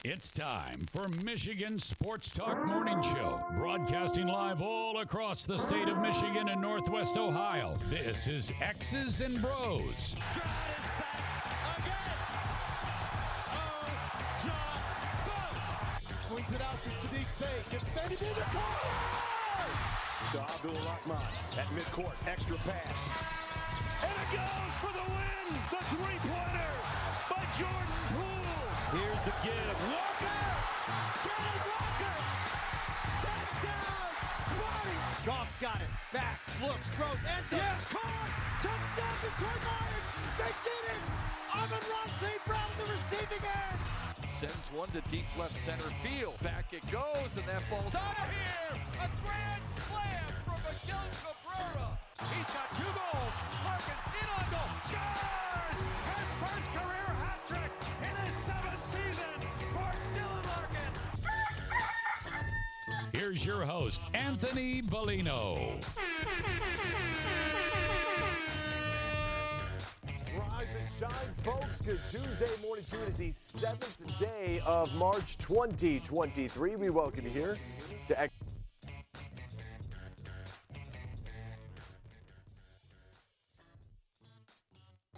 It's time for Michigan Sports Talk Morning Show, broadcasting live all across the state of Michigan and Northwest Ohio. This is X's and Bros. Swings it out to Sadiq Bey. Gets Benny in the corner. To Abdul-Rahman at midcourt. Extra pass. And it goes for the win. The three-pointer by Jordan Poole. Here's the give. Walker. Kenneth Walker. Touchdown. Smarty. Goff's got it. Back. Looks. Throws. Ends up. Yes. Caught. Touchdown to Detroit Lions. They did it. Amon-Ra St. Brown in the receiving end. Sends one to deep left center field. Back it goes, and that ball's out of here. A grand slam from Miguel Cabrera. He's got 2 goals. Larkin in on goal. Scores! His first career hat trick in his 7th season for Dylan Larkin. Here's your host, Anthony Bellino. Rise and shine, folks. Good Tuesday morning to you. It is the 7th day of March 2023. We welcome you here to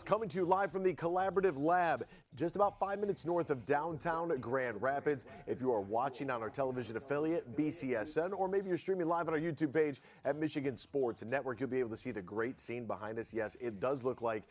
coming to you live from the Collaborative Lab, just about 5 minutes north of downtown Grand Rapids. If you are watching on our television affiliate, BCSN, or maybe you're streaming live on our YouTube page at Michigan Sports Network, you'll be able to see the great scene behind us. Yes, it does look like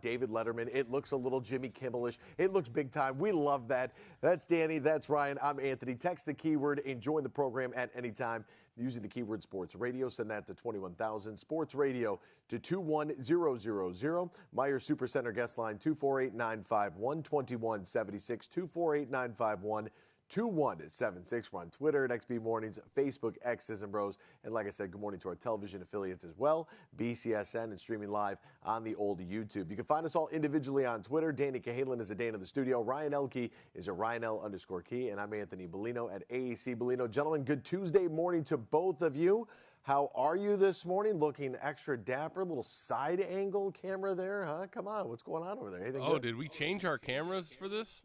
David Letterman. It looks a little Jimmy Kimmelish. It looks big time. We love that. That's Danny. That's Ryan. I'm Anthony. Text the keyword and join the program at any time using the keyword Sports Radio. Send that to 21,000. Sports Radio to 21000. Meyer Supercenter guest line 248-951. 2176 248-951 2176. We're on Twitter at XB Mornings, Facebook, X's and Bros. And like I said, good morning to our television affiliates as well, BCSN, and streaming live on the old YouTube. You can find us all individually on Twitter. Danny Cahalan is a Dane in the studio. Ryan Elke is a RyanL_Key. And I'm Anthony Bellino at AAC Bellino. Gentlemen, good Tuesday morning to both of you. How are you this morning? Looking extra dapper, little side angle camera there, huh? Come on, what's going on over there? Anything good? Did we change our cameras for this?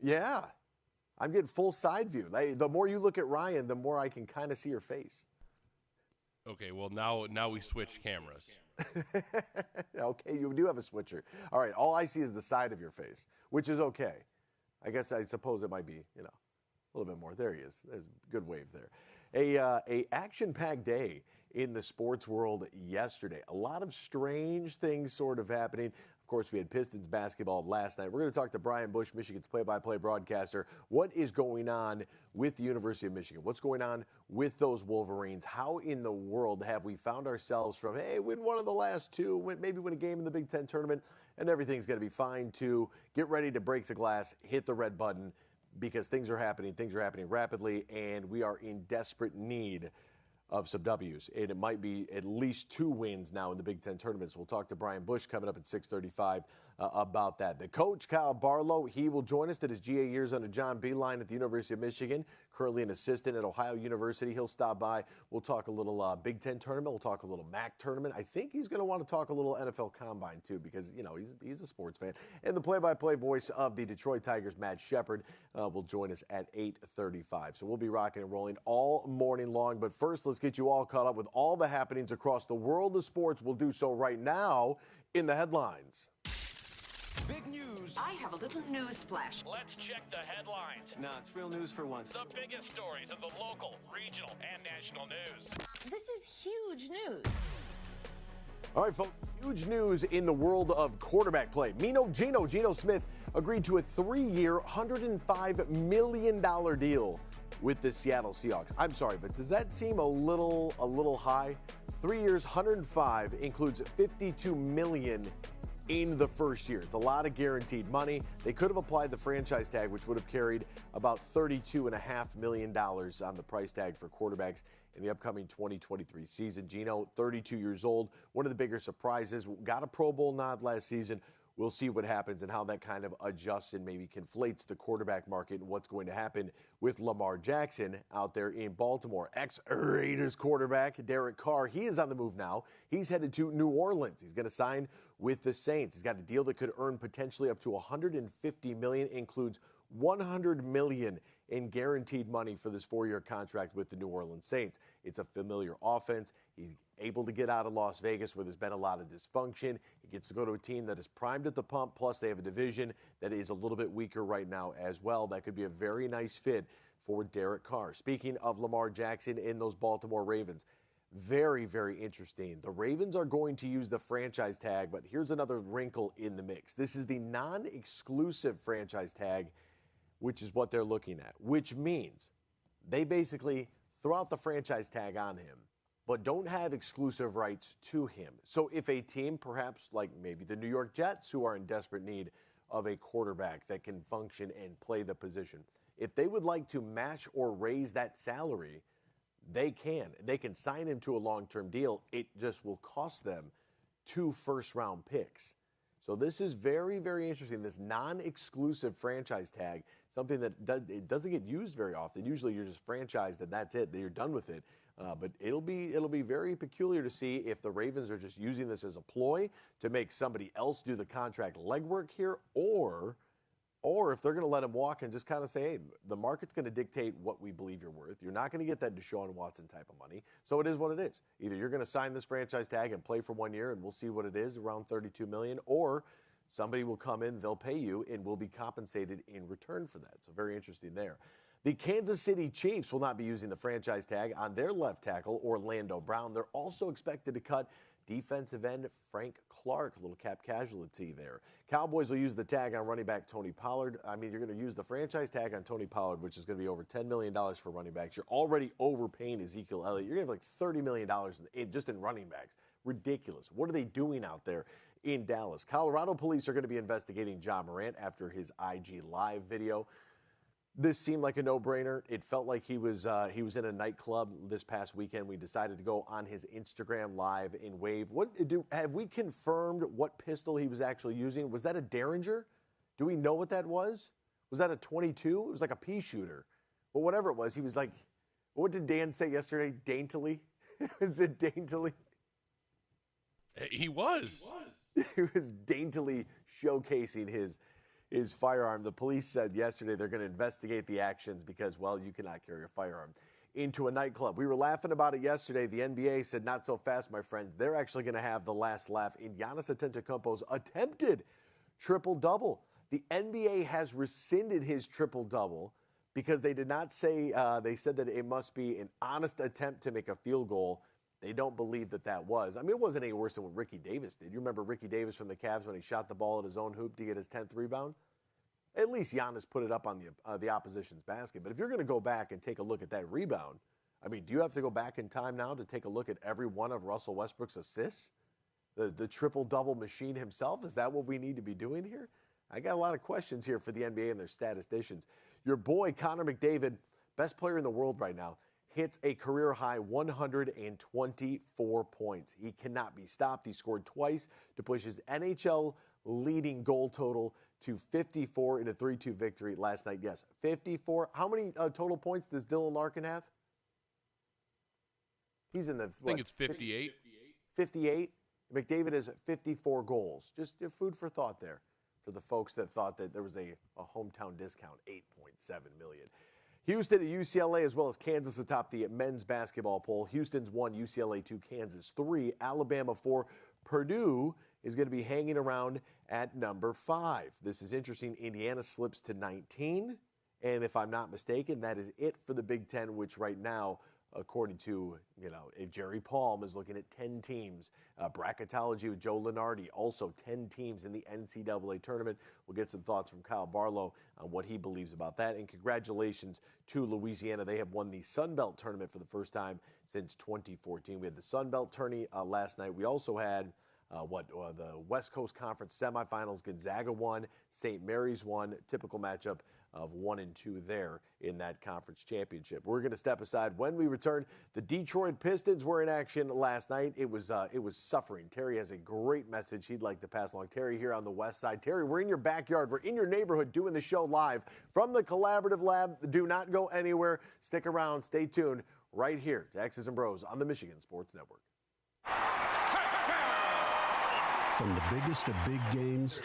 Yeah. I'm getting full side view. The more you look at Ryan, the more I can kind of see your face. Okay, well, now we switch cameras. Okay, you do have a switcher. All right, all I see is the side of your face, which is okay. I suppose it might be, a little bit more. There he is. There's a good wave there. A action-packed day in the sports world yesterday. A lot of strange things sort of happening. Of course, we had Pistons basketball last night. We're going to talk to Brian Boesch, Michigan's play-by-play broadcaster. What is going on with the University of Michigan? What's going on with those Wolverines? How in the world have we found ourselves from, hey, win one of the last two, maybe win a game in the Big Ten tournament, and everything's going to be fine, to get ready to break the glass, hit the red button, because things are happening rapidly, and we are in desperate need of some W's. And it might be at least 2 wins now in the Big Ten tournament. So we'll talk to Brian Boesch coming up at 6:35 about that. The coach, Kyle Barlow, he will join us. Did his GA years under John Beilein at the University of Michigan, currently an assistant at Ohio University. He'll stop by. We'll talk a little Big Ten tournament. We'll talk a little MAC tournament. I think he's going to want to talk a little NFL Combine, too, because, he's a sports fan. And the play-by-play voice of the Detroit Tigers, Matt Shepard, will join us at 8:35. So we'll be rocking and rolling all morning long. But first, let's get you all caught up with all the happenings across the world of sports. We'll do so right now in the headlines. Big news. I have a little news flash. Let's check the headlines. No, it's real news for once. The biggest stories of the local, regional, and national news. This is huge news. All right, folks, huge news in the world of quarterback play. Geno Smith agreed to a 3-year, $105 million deal with the Seattle Seahawks. I'm sorry, but does that seem a little high? 3 years, 105, includes $52 million in the first year. It's a lot of guaranteed money. They could have applied the franchise tag, which would have carried about $32.5 million on the price tag for quarterbacks in the upcoming 2023 season. Geno, 32 years old, one of the bigger surprises, got a Pro Bowl nod last season. We'll see what happens and how that kind of adjusts and maybe conflates the quarterback market and what's going to happen with Lamar Jackson out there in Baltimore. Ex-Raiders quarterback Derek Carr, he is on the move now. He's headed to New Orleans. He's going to sign with the Saints. He's got a deal that could earn potentially up to $150 million, includes $100 million in guaranteed money for this 4-year contract with the New Orleans Saints. It's a familiar offense. He's able to get out of Las Vegas where there's been a lot of dysfunction. He gets to go to a team that is primed at the pump, plus they have a division that is a little bit weaker right now as well. That could be a very nice fit for Derek Carr. Speaking of Lamar Jackson in those Baltimore Ravens, very, very interesting. The Ravens are going to use the franchise tag, but here's another wrinkle in the mix. This is the non-exclusive franchise tag, which is what they're looking at, which means they basically throw out the franchise tag on him, but don't have exclusive rights to him. So if a team, perhaps like maybe the New York Jets, who are in desperate need of a quarterback that can function and play the position, if they would like to match or raise that salary, they can. They can sign him to a long-term deal. It just will cost them 2 first-round picks. So this is very, very interesting. This non-exclusive franchise tag, something that it doesn't get used very often. Usually you're just franchised and that's it. You're done with it. But it'll be very peculiar to see if the Ravens are just using this as a ploy to make somebody else do the contract legwork here, or if they're going to let him walk and just kind of say, hey, the market's going to dictate what we believe you're worth. You're not going to get that Deshaun Watson type of money. So it is what it is. Either you're going to sign this franchise tag and play for 1 year, and we'll see what it is, around $32 million, or somebody will come in, they'll pay you, and will be compensated in return for that. So very interesting there. The Kansas City Chiefs will not be using the franchise tag on their left tackle, Orlando Brown. They're also expected to cut defensive end Frank Clark, a little cap casualty there. Cowboys will use the tag on running back Tony Pollard. I mean, you're going to use the franchise tag on Tony Pollard, which is going to be over $10 million for running backs. You're already overpaying Ezekiel Elliott. You're going to have like $30 million just in running backs. Ridiculous. What are they doing out there in Dallas? Colorado police are going to be investigating John Morant after his IG Live video. This seemed like a no-brainer. It felt like he was in a nightclub this past weekend. We decided to go on his Instagram Live and wave. Have we confirmed what pistol he was actually using? Was that a Derringer? Do we know what that was? Was that a 22? It was like a pea shooter. Well, whatever it was, he was like, what did Dan say yesterday? Daintily? Is it daintily? He was. He was daintily showcasing his firearm. The police said yesterday they're going to investigate the actions because, well, you cannot carry a firearm into a nightclub. We were laughing about it yesterday. The NBA said, not so fast, my friends. They're actually going to have the last laugh in Giannis Antetokounmpo's attempted triple-double. The NBA has rescinded his triple-double because they did not say, they said that it must be an honest attempt to make a field goal. They don't believe that was. I mean, it wasn't any worse than what Ricky Davis did. You remember Ricky Davis from the Cavs when he shot the ball at his own hoop to get his 10th rebound? At least Giannis put it up on the opposition's basket. But if you're going to go back and take a look at that rebound, I mean, do you have to go back in time now to take a look at every one of Russell Westbrook's assists? The triple-double machine himself? Is that what we need to be doing here? I got a lot of questions here for the NBA and their statisticians. Your boy, Connor McDavid, best player in the world right now, hits a career-high 124 points. He cannot be stopped. He scored twice to push his NHL leading goal total to 54 in a 3-2 victory last night. Yes, 54. How many total points does Dylan Larkin have? He's in the, I think it's 58. 58. McDavid has 54 goals. Just food for thought there for the folks that thought that there was a hometown discount, $8.7 million. Houston at UCLA as well as Kansas atop the men's basketball poll. Houston's 1, UCLA 2, Kansas 3, Alabama 4. Purdue is going to be hanging around at number 5. This is interesting. Indiana slips to 19. And if I'm not mistaken, that is it for the Big Ten, which right now, according to, Jerry Palm is looking at 10 teams. Bracketology with Joe Lunardi, also 10 teams in the NCAA tournament. We'll get some thoughts from Kyle Barlow on what he believes about that. And congratulations to Louisiana. They have won the Sun Belt tournament for the first time since 2014. We had the Sun Belt tourney last night. We also had the West Coast Conference semifinals. Gonzaga won, St. Mary's won. Typical matchup of 1 and 2 there in that conference championship. We're going to step aside. When we return, the Detroit Pistons were in action last night. It was suffering. Terry has a great message he'd like to pass along. Terry here on the west side. Terry, we're in your backyard. We're in your neighborhood doing the show live from the Collaborative Lab. Do not go anywhere. Stick around. Stay tuned right here to X's and Bros on the Michigan Sports Network. From the biggest of big games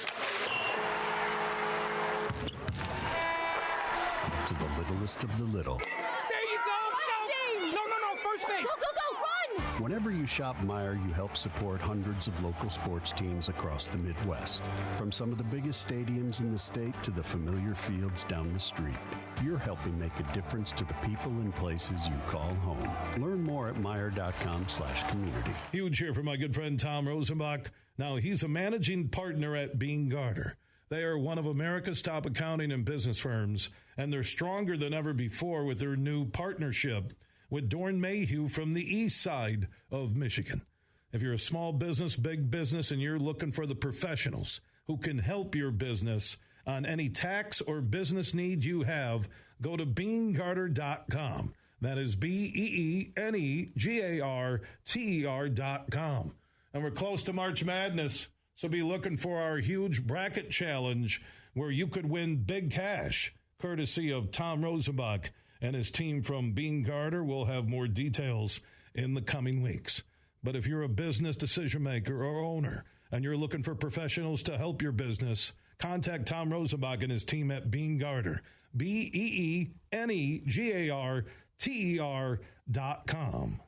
to the littlest of the little. There you go! Go! No, first base! Go, run! Whenever you shop Meijer, you help support hundreds of local sports teams across the Midwest. From some of the biggest stadiums in the state to the familiar fields down the street. You're helping make a difference to the people and places you call home. Learn more at Meijer.com/community. Huge here for my good friend Tom Rosenbach. Now, he's a managing partner at Br0's. They are one of America's top accounting and business firms, and they're stronger than ever before with their new partnership with Dorn Mayhew from the east side of Michigan. If you're a small business, big business, and you're looking for the professionals who can help your business on any tax or business need you have, go to BeanGarter.com. That is BeanGarter.com. And we're close to March Madness, so be looking for our huge bracket challenge where you could win big cash, courtesy of Tom Rosenbach and his team from Br0's. We'll have more details in the coming weeks. But if you're a business decision maker or owner and you're looking for professionals to help your business, contact Tom Rosenbach and his team at Br0's. BeanGarter.com.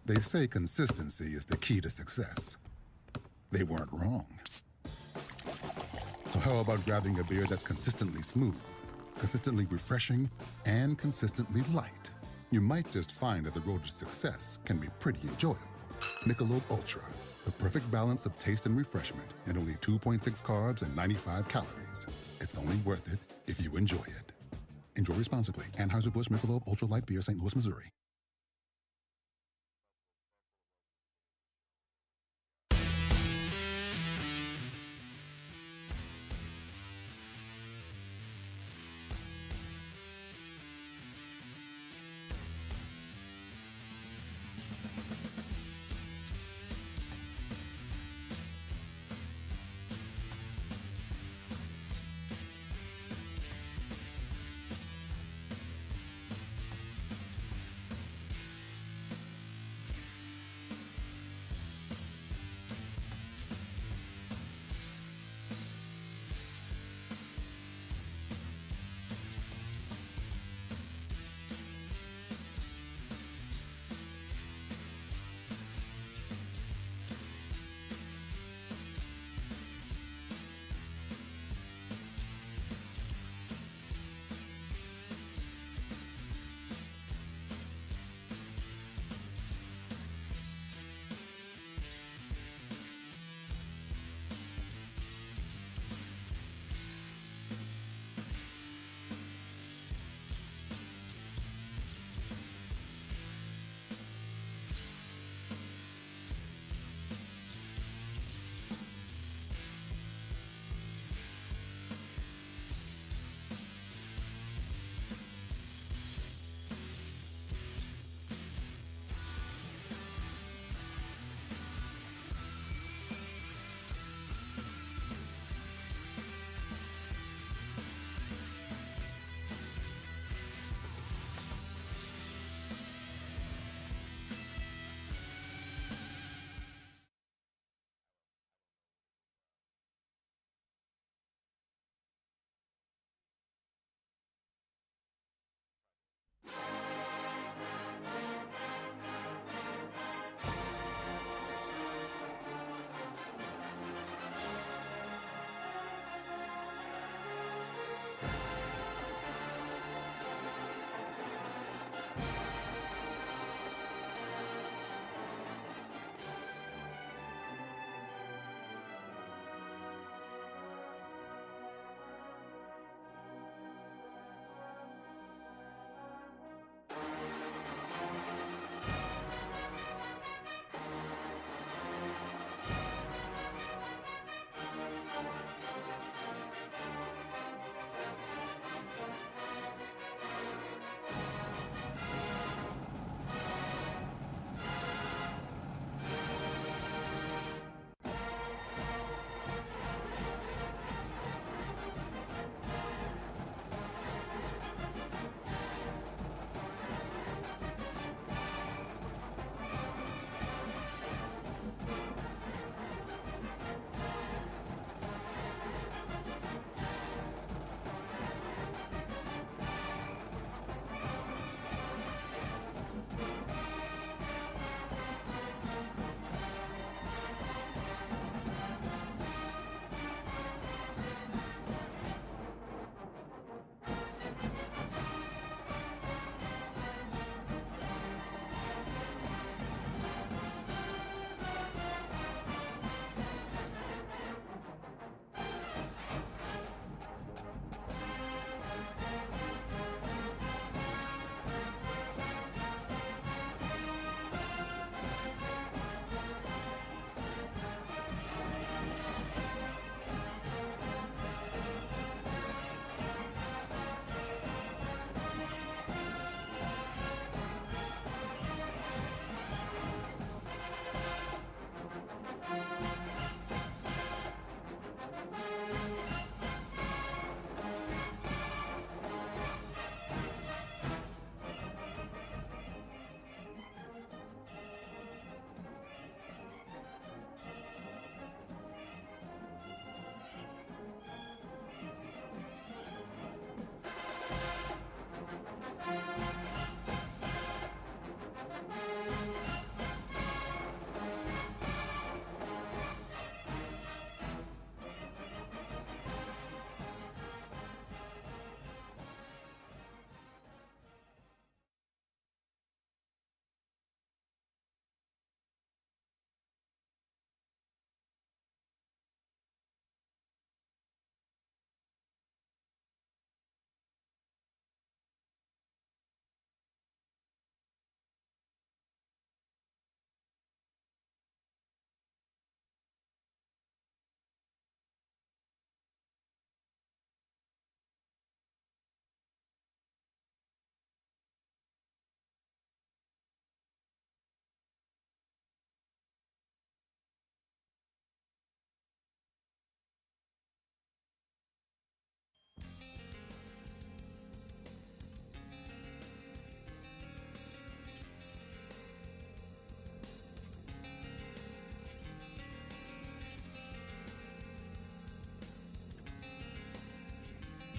They say consistency is the key to success. They weren't wrong. So how about grabbing a beer that's consistently smooth, consistently refreshing, and consistently light? You might just find that the road to success can be pretty enjoyable. Michelob Ultra, the perfect balance of taste and refreshment, and only 2.6 carbs and 95 calories. It's only worth it if you enjoy it. Enjoy responsibly. Anheuser-Busch Michelob Ultra Light Beer, St. Louis, Missouri.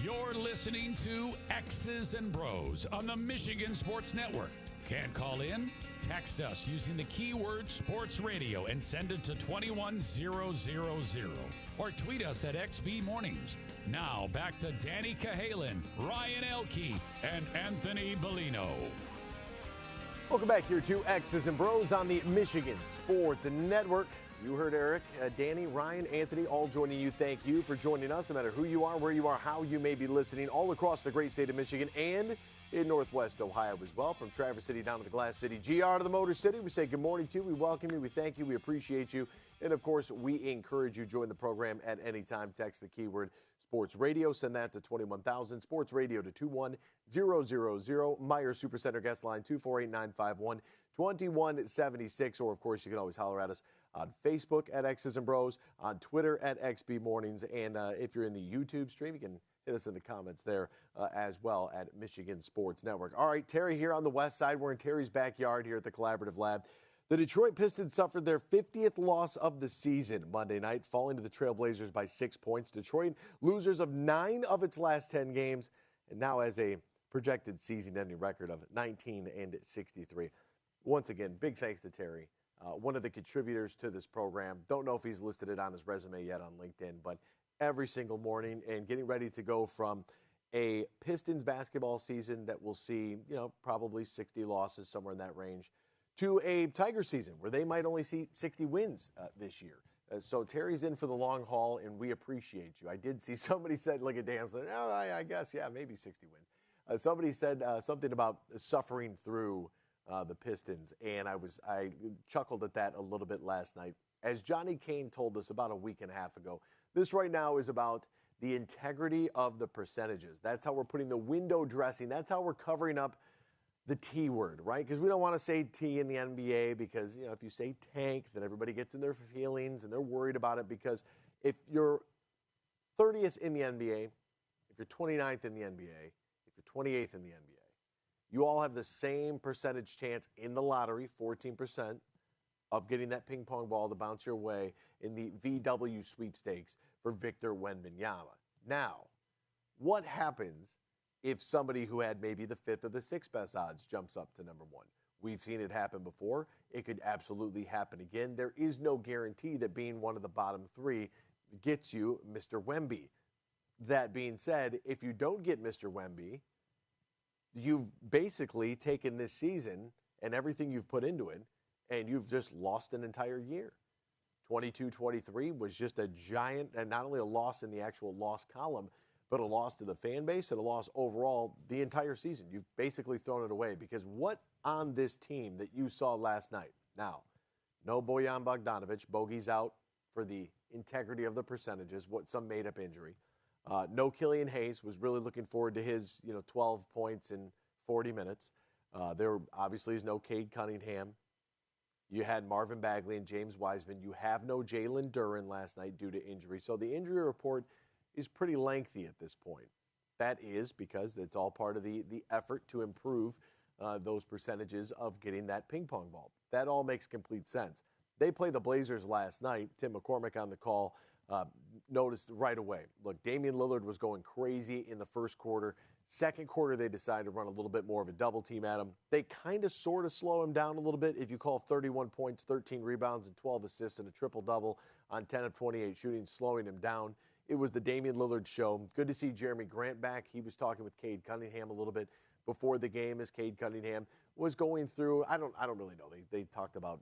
You're listening to X's and Bros on the Michigan Sports Network. Can't call in? Text us using the keyword sports radio and send it to 21000. Or tweet us at XB Mornings. Now back to Danny Cahalan, Ryan Elke, and Anthony Bellino. Welcome back here to X's and Bros on the Michigan Sports Network. You heard Eric, Danny, Ryan, Anthony, all joining you. Thank you for joining us, no matter who you are, where you are, how you may be listening, all across the great state of Michigan and in Northwest Ohio as well. From Traverse City down to the Glass City, GR to the Motor City, we say good morning to you. We welcome you. We thank you. We appreciate you. And, of course, we encourage you to join the program at any time. Text the keyword Sports Radio. Send that to 21,000. Sports Radio to 21000. Meyer Supercenter guest line 248-951-2176. Or, of course, you can always holler at us on Facebook at X's and Bros, on Twitter at XB Mornings. And if you're in the YouTube stream, you can hit us in the comments there as well at Michigan Sports Network. All right, Terry here on the west side. We're in Terry's backyard here at the Collaborative Lab. The Detroit Pistons suffered their 50th loss of the season Monday night, falling to the Trailblazers by 6 points. Detroit, losers of 9 of its last 10 games, and now has a projected season-ending record of 19-63. Once again, big thanks to Terry, one of the contributors to this program. Don't know if he's listed it on his resume yet on LinkedIn, but every single morning and getting ready to go from a Pistons basketball season that will see, probably 60 losses, somewhere in that range, to a Tiger season where they might only see 60 wins this year. So Terry's in for the long haul, and we appreciate you. I did see somebody said, like a damn, I guess, yeah, maybe 60 wins. Somebody said something about suffering through the Pistons, and I chuckled at that a little bit last night. As Johnny Kane told us about a week and a half ago, this right now is about the integrity of the percentages. That's how we're putting the window dressing. That's how we're covering up the T word, right? Because we don't want to say T in the NBA because, if you say tank, then everybody gets in their feelings and they're worried about it, because if you're 30th in the NBA, if you're 29th in the NBA, if you're 28th in the NBA, you all have the same percentage chance in the lottery, 14%, of getting that ping pong ball to bounce your way in the VW sweepstakes for Victor Wembanyama. Now, what happens if somebody who had maybe the 5th or the 6th best odds jumps up to number 1? We've seen it happen before. It could absolutely happen again. There is no guarantee that being one of the bottom 3 gets you Mr. Wemby. That being said, if you don't get Mr. Wemby, you've basically taken this season and everything you've put into it, and you've just lost an entire year. 22-23 was just a giant, and not only a loss in the actual loss column, but a loss to the fan base and a loss overall the entire season. You've basically thrown it away, because what on this team that you saw last night? Now, no Bojan Bogdanovic. Bogey's out for the integrity of the percentages, some made-up injury. No Killian Hayes. Was really looking forward to his 12 points in 40 minutes. There obviously is no Cade Cunningham. You had Marvin Bagley and James Wiseman. You have no Jalen Duren last night due to injury. So the injury report is pretty lengthy at this point. That is because it's all part of the effort to improve those percentages of getting that ping pong ball. That all makes complete sense. They played the Blazers last night. Tim McCormick on the call noticed right away. Look, Damian Lillard was going crazy in the first quarter. Second quarter, they decided to run a little bit more of a double team at him. They kind of sort of slow him down a little bit. If you call 31 points, 13 rebounds, and 12 assists and a triple-double on 10 of 28 shooting, slowing him down, it was the Damian Lillard show. Good to see Jeremy Grant back. He was talking with Cade Cunningham a little bit before the game as Cade Cunningham was going through, I don't really know. They talked about,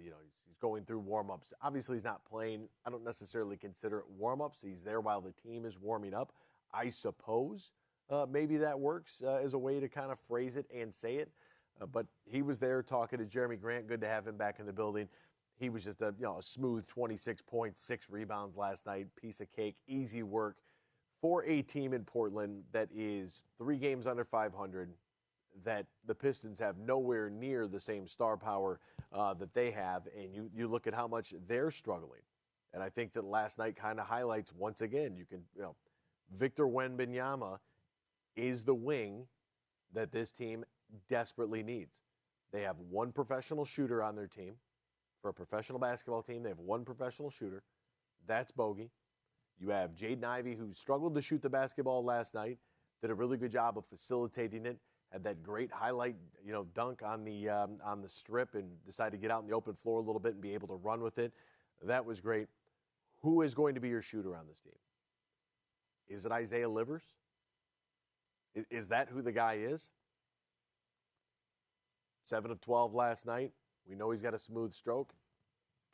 he's going through warm-ups. Obviously, he's not playing. I don't necessarily consider it warm-ups. He's there while the team is warming up, I suppose. Maybe that works as a way to kind of phrase it and say it. But he was there talking to Jeremy Grant. Good to have him back in the building. He was just a smooth 26 points, 6 rebounds last night. Piece of cake, easy work for a team in Portland that is 3 games under 500, that the Pistons have nowhere near the same star power that they have. And you look at how much they're struggling. And I think that last night kind of highlights once again, Victor Wembanyama is the wing that this team desperately needs. They have one professional shooter on their team. For a professional basketball team, they have one professional shooter. That's Bogey. You have Jaden Ivey, who struggled to shoot the basketball last night, did a really good job of facilitating it, had that great highlight, dunk on the strip and decided to get out in the open floor a little bit and be able to run with it. That was great. Who is going to be your shooter on this team? Is it Isaiah Livers? Is that who the guy is? 7 of 12 last night. We know he's got a smooth stroke.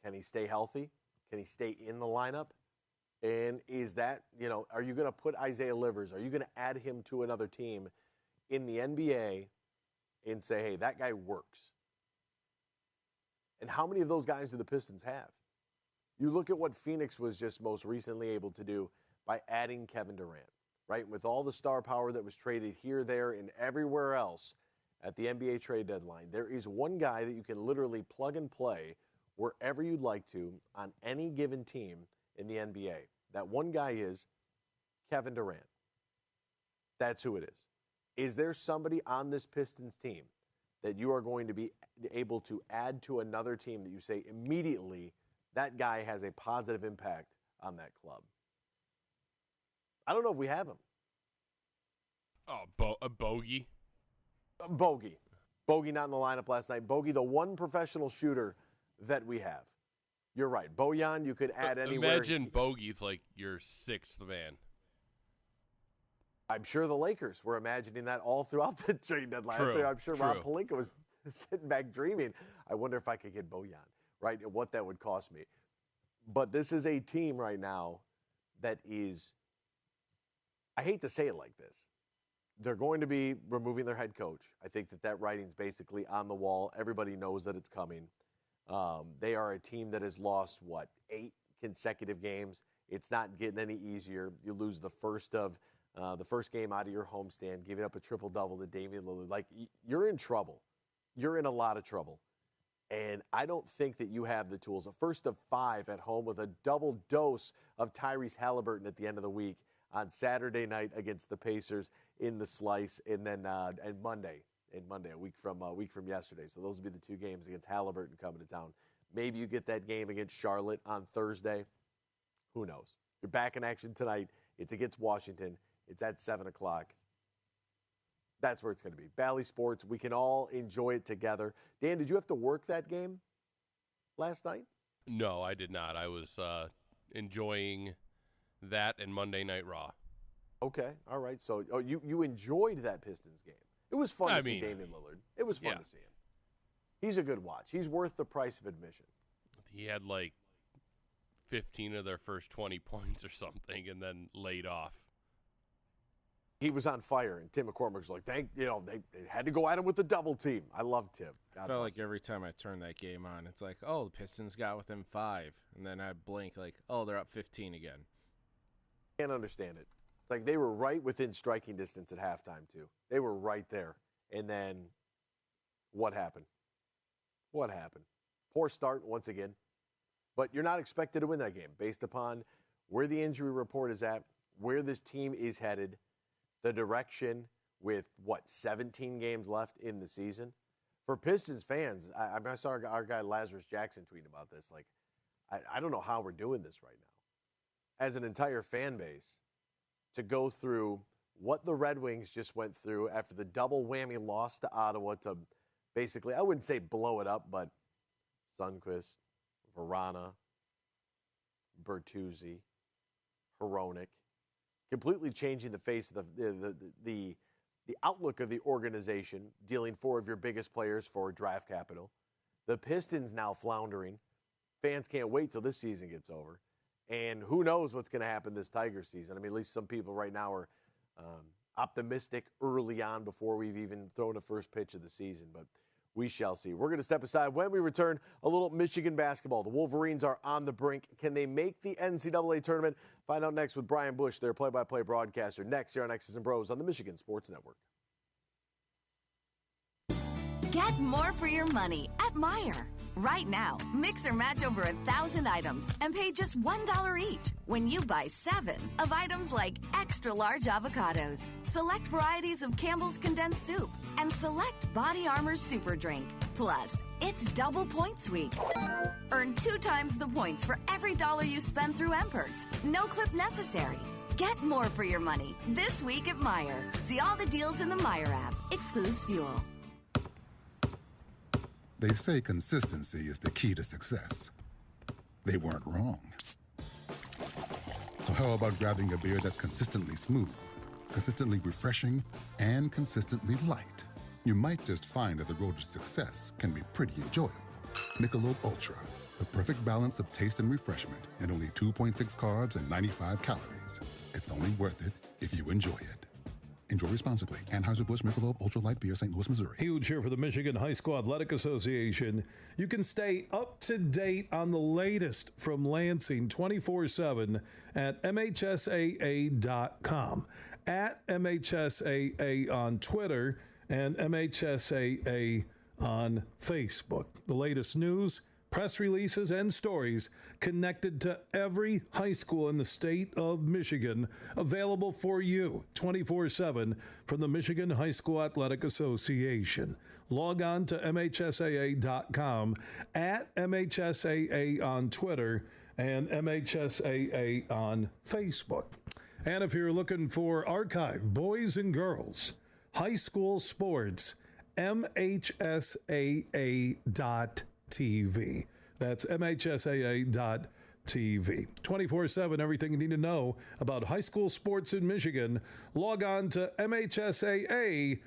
Can he stay healthy? Can he stay in the lineup? And is that, are you going to put Isaiah Livers, are you going to add him to another team in the NBA and say, hey, that guy works? And how many of those guys do the Pistons have? You look at what Phoenix was just most recently able to do by adding Kevin Durant, right? With all the star power that was traded here, there, and everywhere else at the NBA trade deadline, there is one guy that you can literally plug and play wherever you'd like to on any given team in the NBA. That one guy is Kevin Durant. That's who it is. Is there somebody on this Pistons team that you are going to be able to add to another team that you say immediately that guy has a positive impact on that club? I don't know if we have him. Oh, a Bogey? Bogey. Bogey not in the lineup last night. Bogey, the one professional shooter that we have. You're right. Bojan, you could add anywhere. Imagine Bogey's like your sixth man. I'm sure the Lakers were imagining that all throughout the trade deadline. I'm sure Rob Pelinka was sitting back dreaming, I wonder if I could get Bojan, right, and what that would cost me. But this is a team right now that is, I hate to say it like this, they're going to be removing their head coach. I think that writing's basically on the wall. Everybody knows that it's coming. They are a team that has lost, 8 consecutive games. It's not getting any easier. You lose the first game out of your homestand, giving up a triple-double to Damian Lillard. Like, you're in trouble. You're in a lot of trouble. And I don't think that you have the tools. A first of 5 at home with a double dose of Tyrese Halliburton at the end of the week on Saturday night against the Pacers in the slice, and then and Monday, a week from yesterday. So those would be the 2 games against Halliburton coming to town. Maybe you get that game against Charlotte on Thursday. Who knows? You're back in action tonight. It's against Washington. It's at 7 o'clock. That's where it's going to be. Bally Sports. We can all enjoy it together. Dan, did you have to work that game last night? No, I did not. I was enjoying that and Monday Night Raw. Okay. All right. So you enjoyed that Pistons game. It was fun to see Damian Lillard. It was fun to see him. He's a good watch. He's worth the price of admission. He had 15 of their first 20 points or something and then laid off. He was on fire, and Tim McCormick was like, they had to go at him with the double team. I love Tim. I felt like every time I turned that game on, it's like, oh, the Pistons got within 5. And then I blink oh, they're up 15 again. Can't understand it. It's like they were right within striking distance at halftime, too. They were right there. And then what happened? What happened? Poor start once again. But you're not expected to win that game based upon where the injury report is at, where this team is headed, the direction with, 17 games left in the season. For Pistons fans, I saw our guy Lazarus Jackson tweeting about this. I don't know how we're doing this right now. As an entire fan base, to go through what the Red Wings just went through after the double whammy loss to Ottawa to basically, I wouldn't say blow it up, but Sundqvist, Verana, Bertuzzi, Hronek, completely changing the face of the outlook of the organization, dealing 4 of your biggest players for draft capital. The Pistons now floundering. Fans can't wait till this season gets over. And who knows what's going to happen this Tigers season. I mean, at least some people right now are optimistic early on before we've even thrown a first pitch of the season. But we shall see. We're going to step aside. When we return, a little Michigan basketball. The Wolverines are on the brink. Can they make the NCAA tournament? Find out next with Brian Bush, their play-by-play broadcaster, next here on X's and Bros on the Michigan Sports Network. Get more for your money at Meijer. Right now, mix or match over 1,000 items and pay just $1 each when you buy 7 of items like extra large avocados, select varieties of Campbell's condensed soup, and select Body Armor's super drink. Plus, it's double points week. Earn 2 times the points for every $1 you spend through M-Perks. No clip necessary. Get more for your money this week at Meijer. See all the deals in the Meijer app. Excludes fuel. They say consistency is the key to success. They weren't wrong. So how about grabbing a beer that's consistently smooth, consistently refreshing, and consistently light? You might just find that the road to success can be pretty enjoyable. Michelob Ultra, the perfect balance of taste and refreshment, and only 2.6 carbs and 95 calories. It's only worth it if you enjoy it. Enjoy responsibly. Anheuser-Busch Michelob Ultra Light Beer, St. Louis, Missouri. Huge here for the Michigan High School Athletic Association. You can stay up to date on the latest from Lansing 24/7 at MHSAA.com, at MHSAA on Twitter, and MHSAA on Facebook. The latest news, press releases, and stories connected to every high school in the state of Michigan, available for you 24/7 from the Michigan High School Athletic Association. Log on to MHSAA.com, at MHSAA on Twitter, and MHSAA on Facebook. And if you're looking for archive boys and girls high school sports, MHSAA.TV. That's MHSAA.TV. 24/7, everything you need to know about high school sports in Michigan. Log on to MHSAA.com.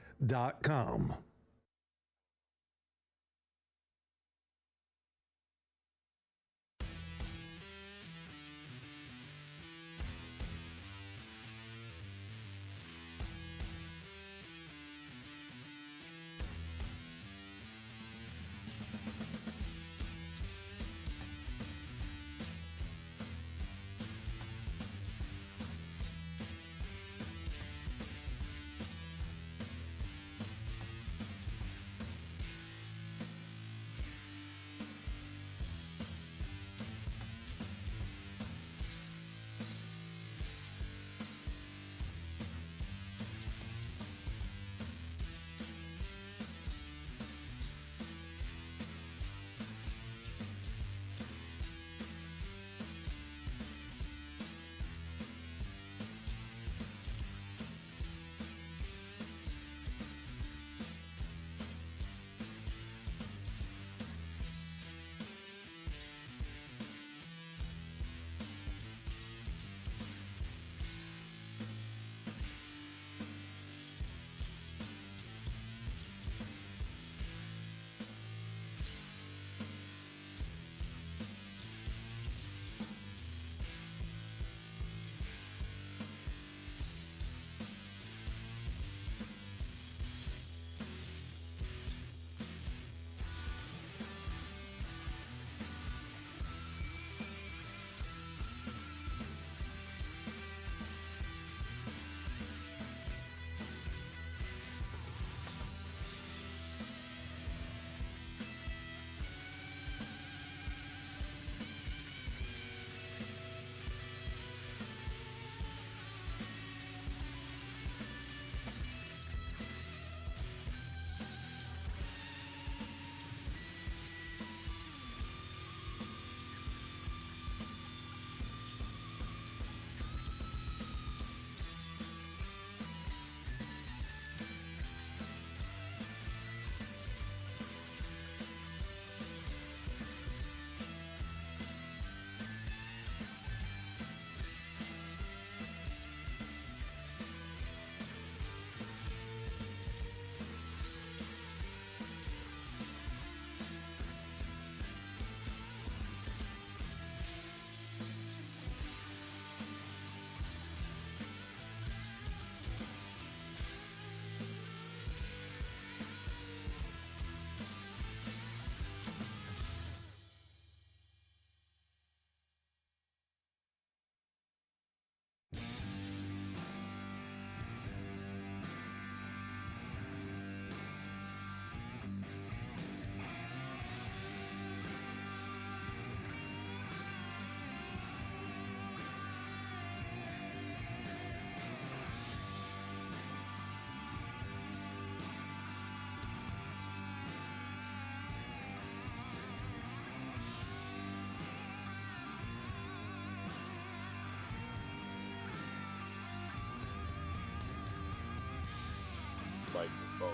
both.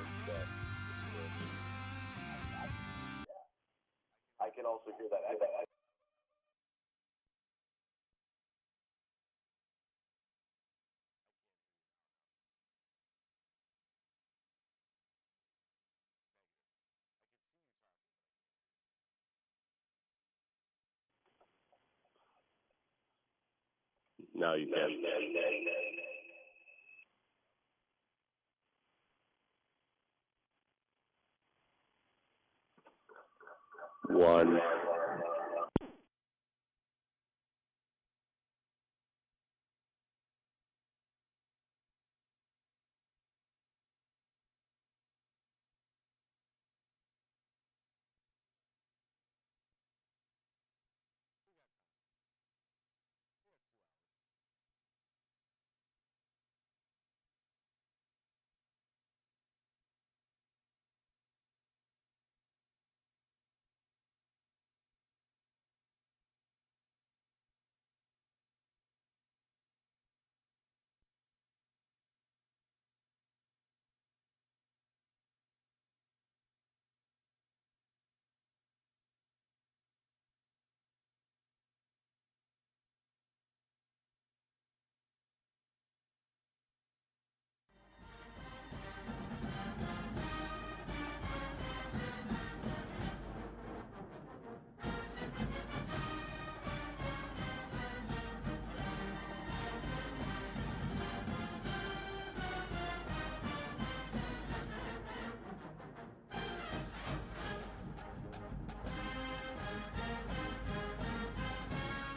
I can also hear that. Now you can. One.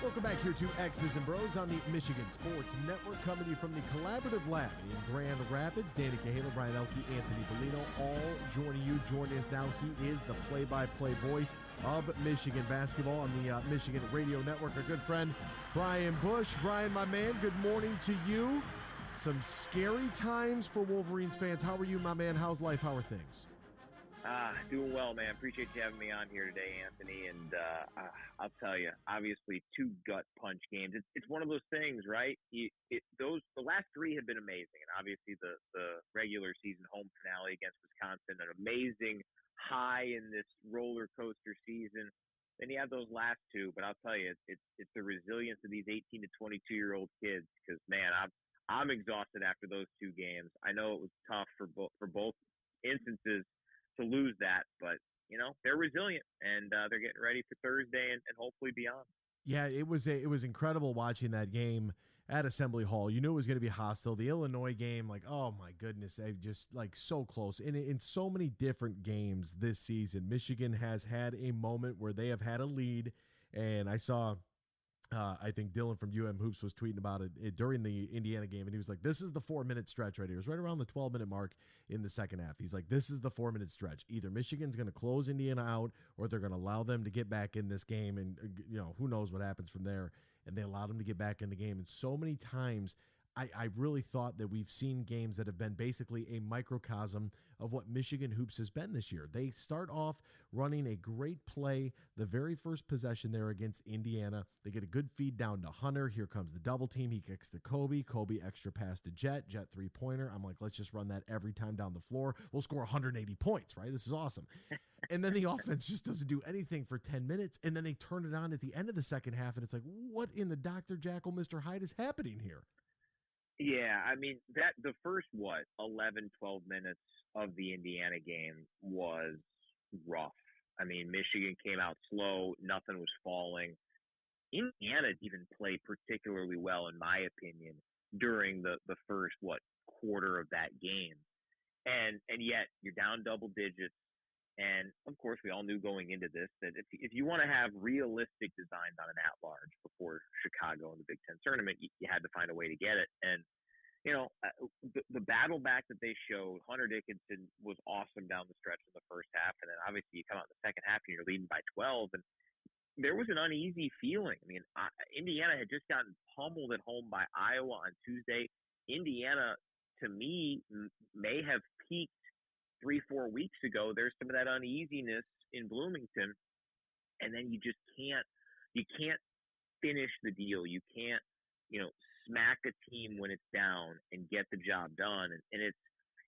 Welcome back here to X's and Bros on the Michigan Sports Network, coming to you from the Collaborative Lab in Grand Rapids. Danny Cahaler, Brian Elke, Anthony Bellino, all joining you. Joining us now, he is the play-by-play voice of Michigan basketball on the Michigan Radio Network. Our good friend, Brian Bush. Brian, my man, good morning to you. Some scary times for Wolverines fans. How are you, my man? How's life? How are things? Doing well, man. Appreciate you having me on here today, Anthony. And I'll tell you, obviously, two gut punch games. It's one of those things, right? The last three have been amazing, and obviously the regular season home finale against Wisconsin, an amazing high in this roller coaster season. Then you have those last two, but I'll tell you, it's the resilience of these 18 to 22-year-old kids. Because man, I'm exhausted after those two games. I know it was tough for both instances to lose that, but you know they're resilient and they're getting ready for Thursday and hopefully beyond. Yeah, it was incredible watching that game at Assembly Hall. You knew it was going to be hostile. The Illinois game, like, oh my goodness, I just like so close. In so many different games this season, Michigan has had a moment where they have had a lead, and I saw. I think Dylan from Hoops was tweeting about it during the Indiana game, and he was like, this is the 4-minute stretch right here. It was right around the 12-minute mark in the second half. He's like, this is the 4-minute stretch. Either Michigan's going to close Indiana out or they're going to allow them to get back in this game, and you know who knows what happens from there. And they allowed them to get back in the game. And so many times I really thought that we've seen games that have been basically a microcosm of what Michigan hoops has been this year. They start off running a great play the very first possession there against Indiana. They get a good feed down to Hunter. Here comes the double team. He kicks to Kobe. Kobe extra pass to Jet 3-pointer. I'm like, let's just run that every time down the floor. We'll score 180 points, right? This is awesome. And then the offense just doesn't do anything for 10 minutes, and then they turn it on at the end of the second half, and it's like, what in the Dr. Jekyll, Mr. Hyde is happening here? Yeah, I mean, the first, 11, 12 minutes of the Indiana game was rough. I mean, Michigan came out slow. Nothing was falling. Indiana didn't play particularly well, in my opinion, during the first, quarter of that game. And yet, you're down double digits. And, of course, we all knew going into this that if you want to have realistic designs on an at-large before Chicago in the Big Ten tournament, you had to find a way to get it. And, you know, the battle back that they showed, Hunter Dickinson was awesome down the stretch in the first half. And then, obviously, you come out in the second half and you're leading by 12. And there was an uneasy feeling. I mean, Indiana had just gotten pummeled at home by Iowa on Tuesday. Indiana, to me, may have peaked 3-4 weeks ago. There's some of that uneasiness in Bloomington, and then you can't finish the deal. You can't, smack a team when it's down and get the job done. And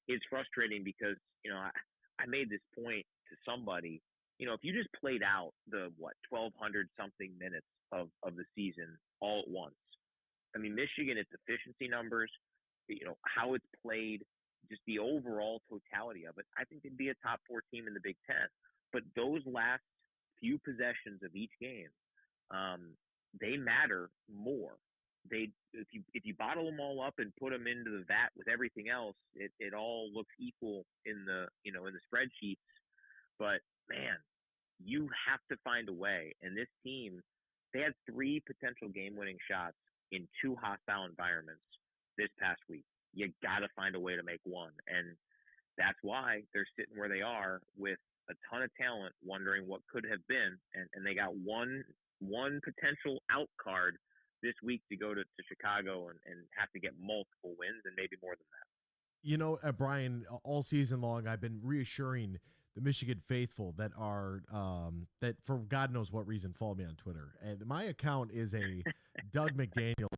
it's frustrating because, I made this point to somebody, if you just played out the 1,200 something minutes of the season all at once. I mean, Michigan, its efficiency numbers, how it's played, just the overall totality of it, I think they'd be a top 4 team in the Big Ten. But those last few possessions of each game, they matter more. If you bottle them all up and put them into the vat with everything else, it all looks equal in the in the spreadsheets. But man, you have to find a way. And this team, they had 3 potential game-winning shots in 2 hostile environments this past week. You got to find a way to make one, and that's why they're sitting where they are with a ton of talent, wondering what could have been, and they got one potential out card this week to go to Chicago and have to get multiple wins and maybe more than that. Brian, all season long, I've been reassuring the Michigan faithful that are that for God knows what reason follow me on Twitter, and my account is a Doug McDaniel,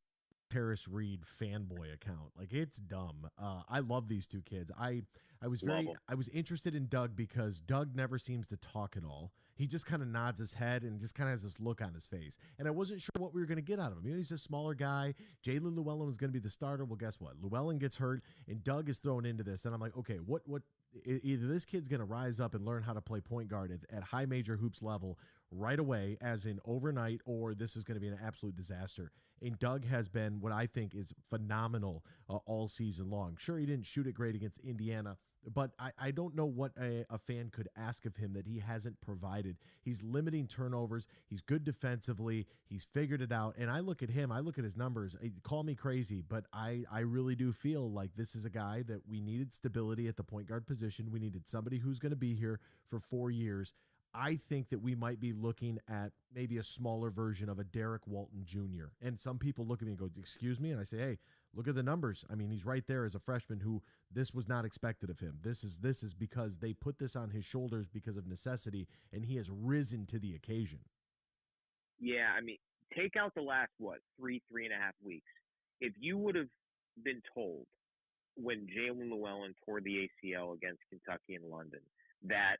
Terrace Reed fanboy account. Like, it's dumb. I love these 2 kids. I was interested in Doug because Doug never seems to talk at all. He just kind of nods his head and just kind of has this look on his face. And I wasn't sure what we were going to get out of him. He's a smaller guy. Jalen Llewellyn was going to be the starter. Well, guess what? Llewellyn gets hurt and Doug is thrown into this. And I'm like, okay, what either this kid's going to rise up and learn how to play point guard at high major hoops level right away, as in overnight, or this is going to be an absolute disaster. And Doug has been what I think is phenomenal all season long. Sure, he didn't shoot it great against Indiana, but I don't know what a fan could ask of him that he hasn't provided. He's limiting turnovers. He's good defensively. He's figured it out. And I look at him, I look at his numbers. Call me crazy, but I really do feel like this is a guy that we needed stability at the point guard position. We needed somebody who's going to be here for 4 years. I think that we might be looking at maybe a smaller version of a Derek Walton Jr. And some people look at me and go, excuse me? And I say, hey, look at the numbers. I mean, he's right there as a freshman who this was not expected of him. This is because they put this on his shoulders because of necessity, and he has risen to the occasion. Yeah, I mean, take out the last, 3.5 weeks. If you would have been told when Jalen Llewellyn tore the ACL against Kentucky in London that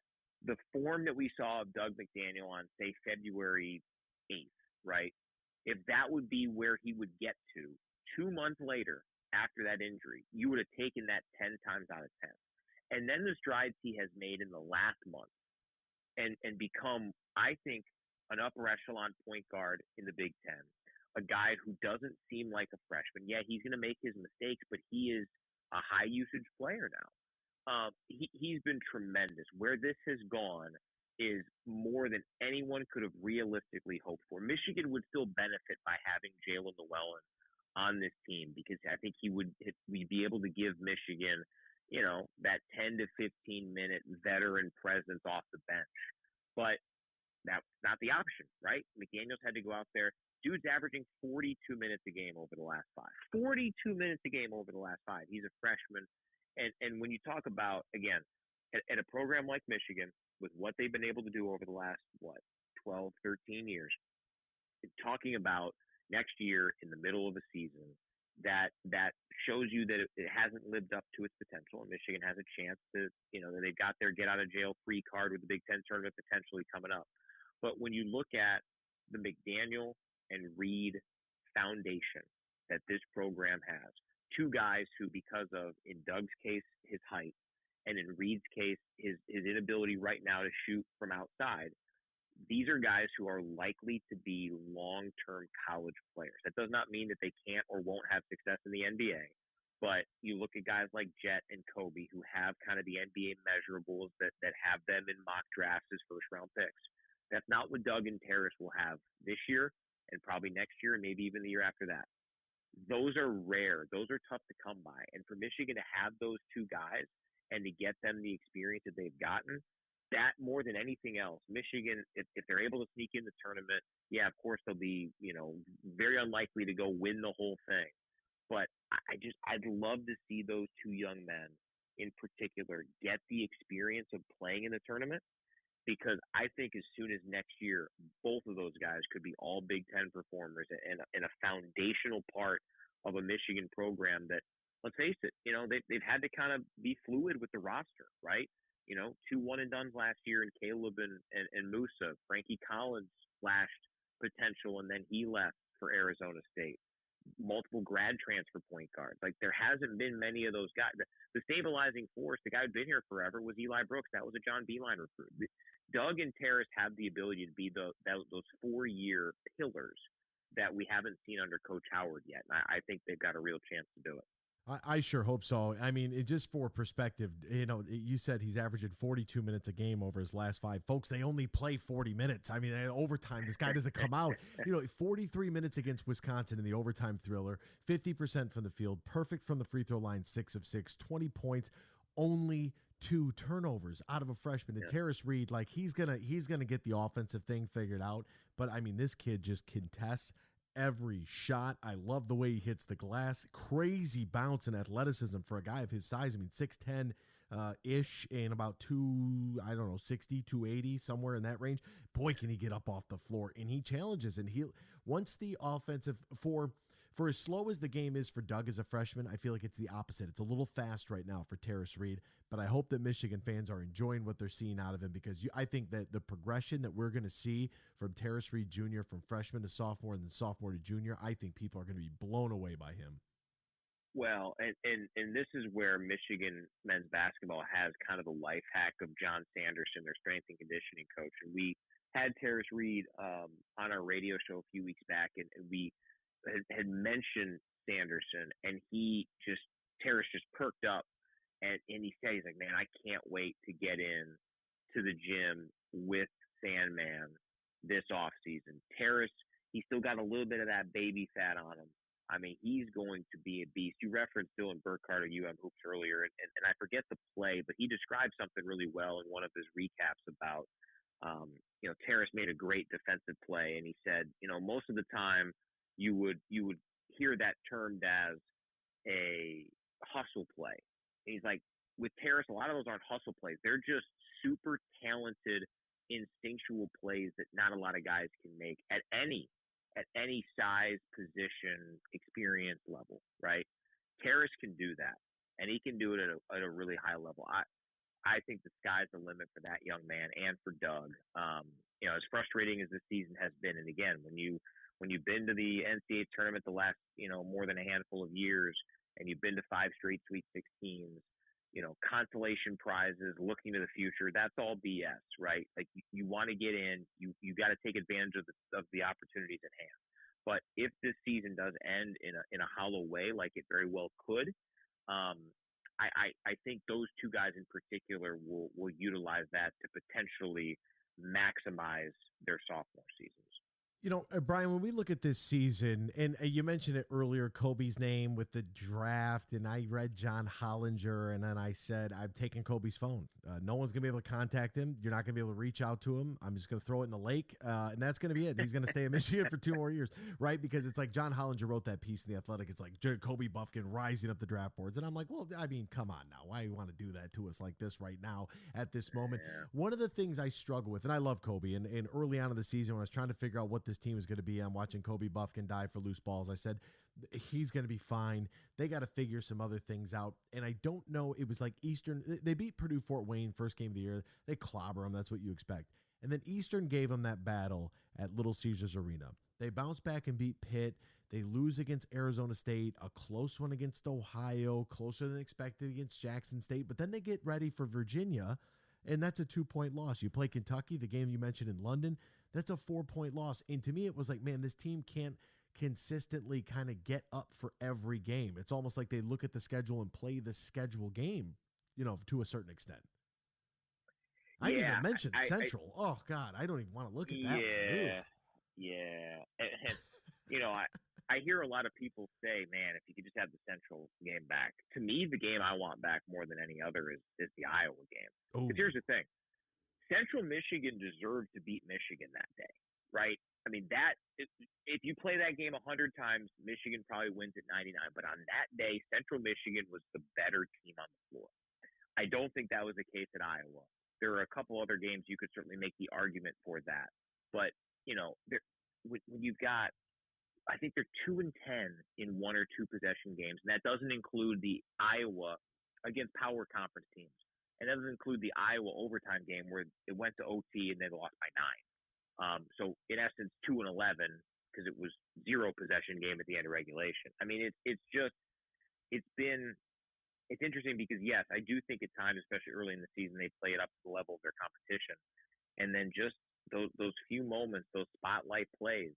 the form that we saw of Doug McDaniel on, say, February 8th, right? If that would be where he would get to 2 months later after that injury, you would have taken that 10 times out of 10. And then the strides he has made in the last month and become, I think, an upper echelon point guard in the Big Ten, a guy who doesn't seem like a freshman. Yeah, he's going to make his mistakes, but he is a high usage player now. He's been tremendous. Where this has gone is more than anyone could have realistically hoped for. Michigan would still benefit by having Jalen Llewellyn on this team because I think we'd be able to give Michigan, that 10 to 15 minute veteran presence off the bench. But that's not the option, right? McDaniels had to go out there. Dude's averaging 42 minutes a game over the last 5. 42 minutes a game over the last 5. He's a freshman. And when you talk about, again, at a program like Michigan, with what they've been able to do over the last, 12, 13 years, talking about next year in the middle of a season, that shows you that it hasn't lived up to its potential, and Michigan has a chance to, that they've got their get-out-of-jail-free card with the Big Ten tournament potentially coming up. But when you look at the McDaniel and Reed foundation that this program has, 2 guys who, because of, in Doug's case, his height, and in Reed's case, his inability right now to shoot from outside, these are guys who are likely to be long-term college players. That does not mean that they can't or won't have success in the NBA, but you look at guys like Jet and Kobe who have kind of the NBA measurables that have them in mock drafts as first-round picks. That's not what Doug and Terrace will have this year and probably next year and maybe even the year after that. Those are rare. Those are tough to come by. And for Michigan to have those 2 guys and to get them the experience that they've gotten, that more than anything else, Michigan, if they're able to sneak in the tournament, yeah, of course they'll be, very unlikely to go win the whole thing. But I'd love to see those 2 young men in particular get the experience of playing in the tournament, because I think as soon as next year, both of those guys could be all Big Ten performers and a foundational part of a Michigan program that let's face it, they've had to kind of be fluid with the roster, right? 2 one-and-dones last year in Caleb and Musa. Frankie Collins flashed potential, and then he left for Arizona State. Multiple grad transfer point guards. Like, there hasn't been many of those guys. The stabilizing force, the guy who'd been here forever, was Eli Brooks. That was a John Beilein recruit. Doug and Terrace have the ability to be those 4-year pillars that we haven't seen under Coach Howard yet. And I think they've got a real chance to do it. I sure hope so. I mean, just for perspective, you said he's averaging 42 minutes a game over his last 5. Folks, they only play 40 minutes. I mean, overtime, this guy doesn't come out. 43 minutes against Wisconsin in the overtime thriller, 50% from the field, perfect from the free throw line, 6 of 6, 20 points, only 2 turnovers out of a freshman. And Terrace Reed, like, he's gonna get the offensive thing figured out. But I mean, this kid just contests every shot. I love the way he hits the glass. Crazy bounce and athleticism for a guy of his size. I mean, 6'10" ish and about 260, 280, somewhere in that range. Boy, can he get up off the floor, and he challenges. And once the offensive, for as slow as the game is for Doug as a freshman, I feel like it's the opposite. It's a little fast right now for Terrace Reed, but I hope that Michigan fans are enjoying what they're seeing out of him, because I think that the progression that we're going to see from Terrace Reed Jr. from freshman to sophomore and then sophomore to junior, I think people are going to be blown away by him. Well, and this is where Michigan men's basketball has kind of the life hack of John Sanderson, their strength and conditioning coach. And we had Terrace Reed on our radio show a few weeks back, and we had mentioned Sanderson, and Terrace just perked up, and he said, he's like, man, I can't wait to get in to the gym with Sandman this offseason. Terrace, he's still got a little bit of that baby fat on him. I mean, he's going to be a beast. You referenced Dylan Burkhardt of UM Hoops earlier, and I forget the play, but he described something really well in one of his recaps about, Terrace made a great defensive play, and he said, most of the time you would hear that termed as a hustle play. And he's like, with Terrace, a lot of those aren't hustle plays. They're just super talented, instinctual plays that not a lot of guys can make at any size, position, experience level, right? Terrace can do that, and he can do it at a really high level. I think the sky's the limit for that young man and for Doug. As frustrating as this season has been, and again, when you've been to the NCAA tournament the last, more than a handful of years, and you've been to 5 straight Sweet 16s, consolation prizes, looking to the future, that's all BS, right? Like, you want to get in, you got to take advantage of the opportunities at hand. But if this season does end in a hollow way, like it very well could, I think those 2 guys in particular will utilize that to potentially maximize their sophomore seasons. Brian, when we look at this season, and you mentioned it earlier, Kobe's name with the draft, and I read John Hollinger, and then I said, I'm taking Kobe's phone. No one's going to be able to contact him. You're not going to be able to reach out to him. I'm just going to throw it in the lake, and that's going to be it. He's going to stay in Michigan for 2 more years, right? Because it's like John Hollinger wrote that piece in The Athletic. It's like Kobe Buffkin rising up the draft boards. And I'm like, well, I mean, come on now. Why do you want to do that to us like this right now at this moment? One of the things I struggle with, and I love Kobe, and early on in the season when I was trying to figure out what this team is going to be, I'm watching Kobe Buffkin dive for loose balls. I said, he's going to be fine. They got to figure some other things out. And I don't know. It was like Eastern. They beat Purdue Fort Wayne first game of the year. They clobber them. That's what you expect. And then Eastern gave them that battle at Little Caesars Arena. They bounce back and beat Pitt. They lose against Arizona State, a close one against Ohio, closer than expected against Jackson State. But then they get ready for Virginia, and that's a 2-point loss. You play Kentucky, the game you mentioned in London, that's a 4-point loss. And to me, it was like, man, this team can't consistently kind of get up for every game. It's almost like they look at the schedule and play the schedule game, to a certain extent. I didn't even mention Central. Oh, God, I don't even want to look at that one. Yeah. And I hear a lot of people say, man, if you could just have the Central game back. To me, the game I want back more than any other is the Iowa game. Because here's the thing. Central Michigan deserved to beat Michigan that day, right? I mean, if you play that game 100 times, Michigan probably wins at 99. But on that day, Central Michigan was the better team on the floor. I don't think that was the case at Iowa. There are a couple other games you could certainly make the argument for that. But, when you've got I think they're 2-10 in 1 or 2 possession games, and that doesn't include the Iowa against power conference teams, and that doesn't include the Iowa overtime game where it went to OT and they lost by 9. So in essence, 2-11 because it was 0 possession game at the end of regulation. I mean, it's interesting because yes, I do think at times, especially early in the season, they play it up to the level of their competition, and then just those few moments, those spotlight plays.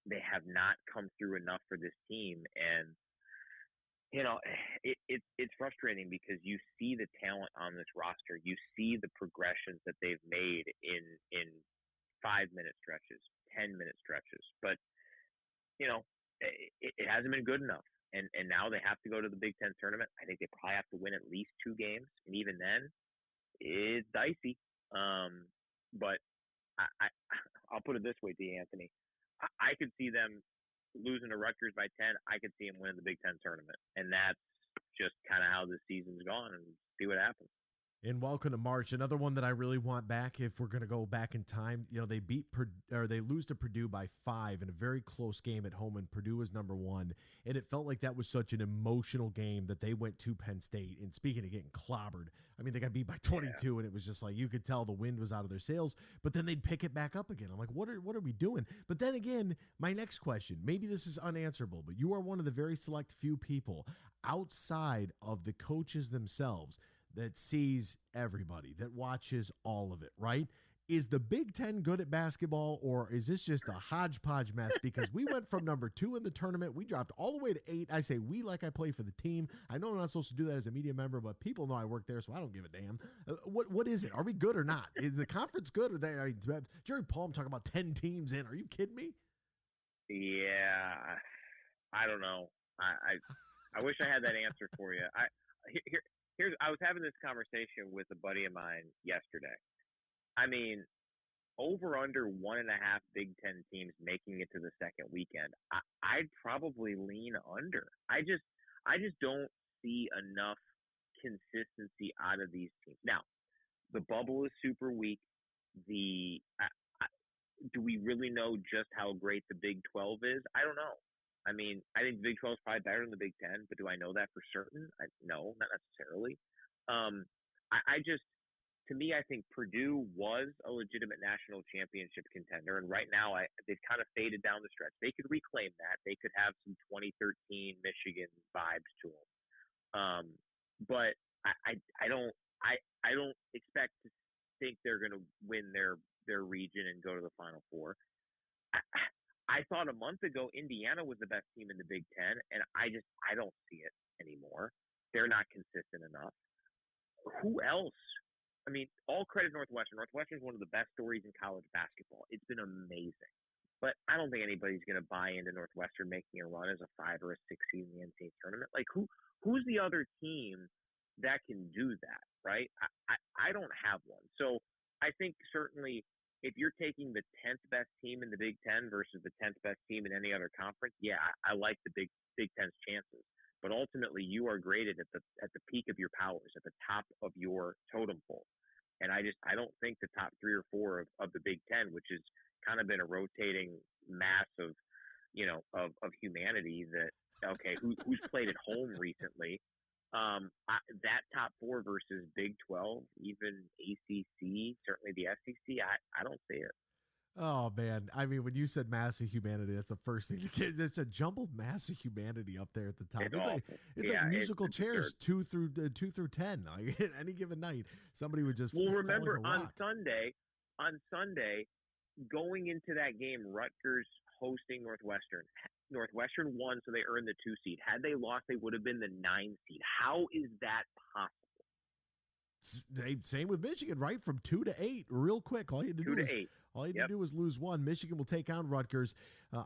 They have not come through enough for this team, and it's frustrating because you see the talent on this roster, you see the progressions that they've made in 5-minute stretches, 10-minute stretches, but it hasn't been good enough, and now they have to go to the Big Ten tournament. I think they probably have to win at least 2 games, and even then, it's dicey. But I'll put it this way, D'Anthony. I could see them losing to Rutgers by 10. I could see them winning the Big Ten tournament. And that's just kind of how this season's gone, and see what happens. And welcome to March. Another one that I really want back, if we're going to go back in time, they lose to Purdue by 5 in a very close game at home, and Purdue was number 1. And it felt like that was such an emotional game that they went to Penn State. And speaking of getting clobbered, I mean, they got beat by 22, and it was just like you could tell the wind was out of their sails. But then they'd pick it back up again. I'm like, what are we doing? But then again, my next question, maybe this is unanswerable, but you are one of the very select few people outside of the coaches themselves that sees everybody, that watches all of it, right? Is the Big Ten good at basketball, or is this just a hodgepodge mess? Because we went from number 2 in the tournament, we dropped all the way to 8. I say we like I play for the team. I know I'm not supposed to do that as a media member, but people know I work there, so I don't give a damn. What is it? Are we good or not? Is the conference good? Or Jerry Palm talking about 10 teams in. Are you kidding me? Yeah, I don't know. I wish I had that answer for you. I was having this conversation with a buddy of mine yesterday. I mean, over under 1.5 Big Ten teams making it to the second weekend. I'd probably lean under. I just don't see enough consistency out of these teams. Now, the bubble is super weak. Do we really know just how great the Big 12 is? I don't know. I mean, I think the Big 12 is probably better than the Big 10, but do I know that for certain? No, not necessarily. To me, I think Purdue was a legitimate national championship contender, and right now they've kind of faded down the stretch. They could reclaim that. They could have some 2013 Michigan vibes to them. But I don't expect to think they're going to win their region and go to the Final Four. I thought a month ago Indiana was the best team in the Big Ten, and I don't see it anymore. They're not consistent enough. Who else? I mean, all credit Northwestern. Northwestern is one of the best stories in college basketball. It's been amazing. But I don't think anybody's going to buy into Northwestern making a run as a 5 or a 6 seed in the NCAA tournament. Like, who's the other team that can do that, right? I don't have one. So I think certainly if you're taking the 10th best team in the Big Ten versus the 10th best team in any other conference, yeah, I like the Big Ten's chances. But ultimately, you are graded at the peak of your powers, at the top of your totem pole. And I don't think the top 3 or 4 of the Big Ten, which has kind of been a rotating mass of humanity that, okay, who's played at home recently? That top 4 versus Big 12, even ACC, certainly the SEC, I don't see it. Oh, man. I mean, when you said mass of humanity, that's the first thing. It's a jumbled mass of humanity up there at the top. It's like musical chairs, 2 through 10. Like, at any given night, somebody would just. Well, remember on Sunday, going into that game, Rutgers hosting Northwestern. Northwestern won, so they earned the 2 seed. Had they lost, they would have been the 9 seed. How is that possible? Same with Michigan, right? From 2 to 8, real quick. All you had to do was lose one. Michigan will take on Rutgers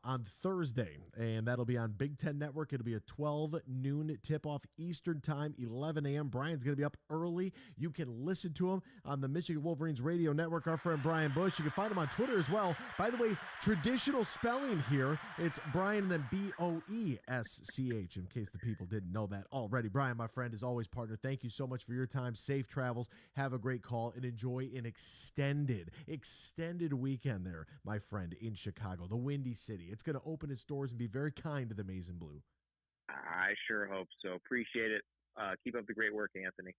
on Thursday, and that'll be on Big Ten Network. It'll be a 12 noon tip-off Eastern Time, 11 a.m. Brian's going to be up early. You can listen to him on the Michigan Wolverines Radio Network. Our friend Brian Boesch. You can find him on Twitter as well. By the way, traditional spelling here, it's Brian and then Boesch, in case the people didn't know that already. Brian, my friend, as always, partner, thank you so much for your time. Safe travels. Have a great call and enjoy an extended weekend there, my friend, in Chicago, the Windy City. city. It's going to open its doors and be very kind to the Maize and Blue. I sure hope so. Appreciate it. Keep up the great work, Anthony.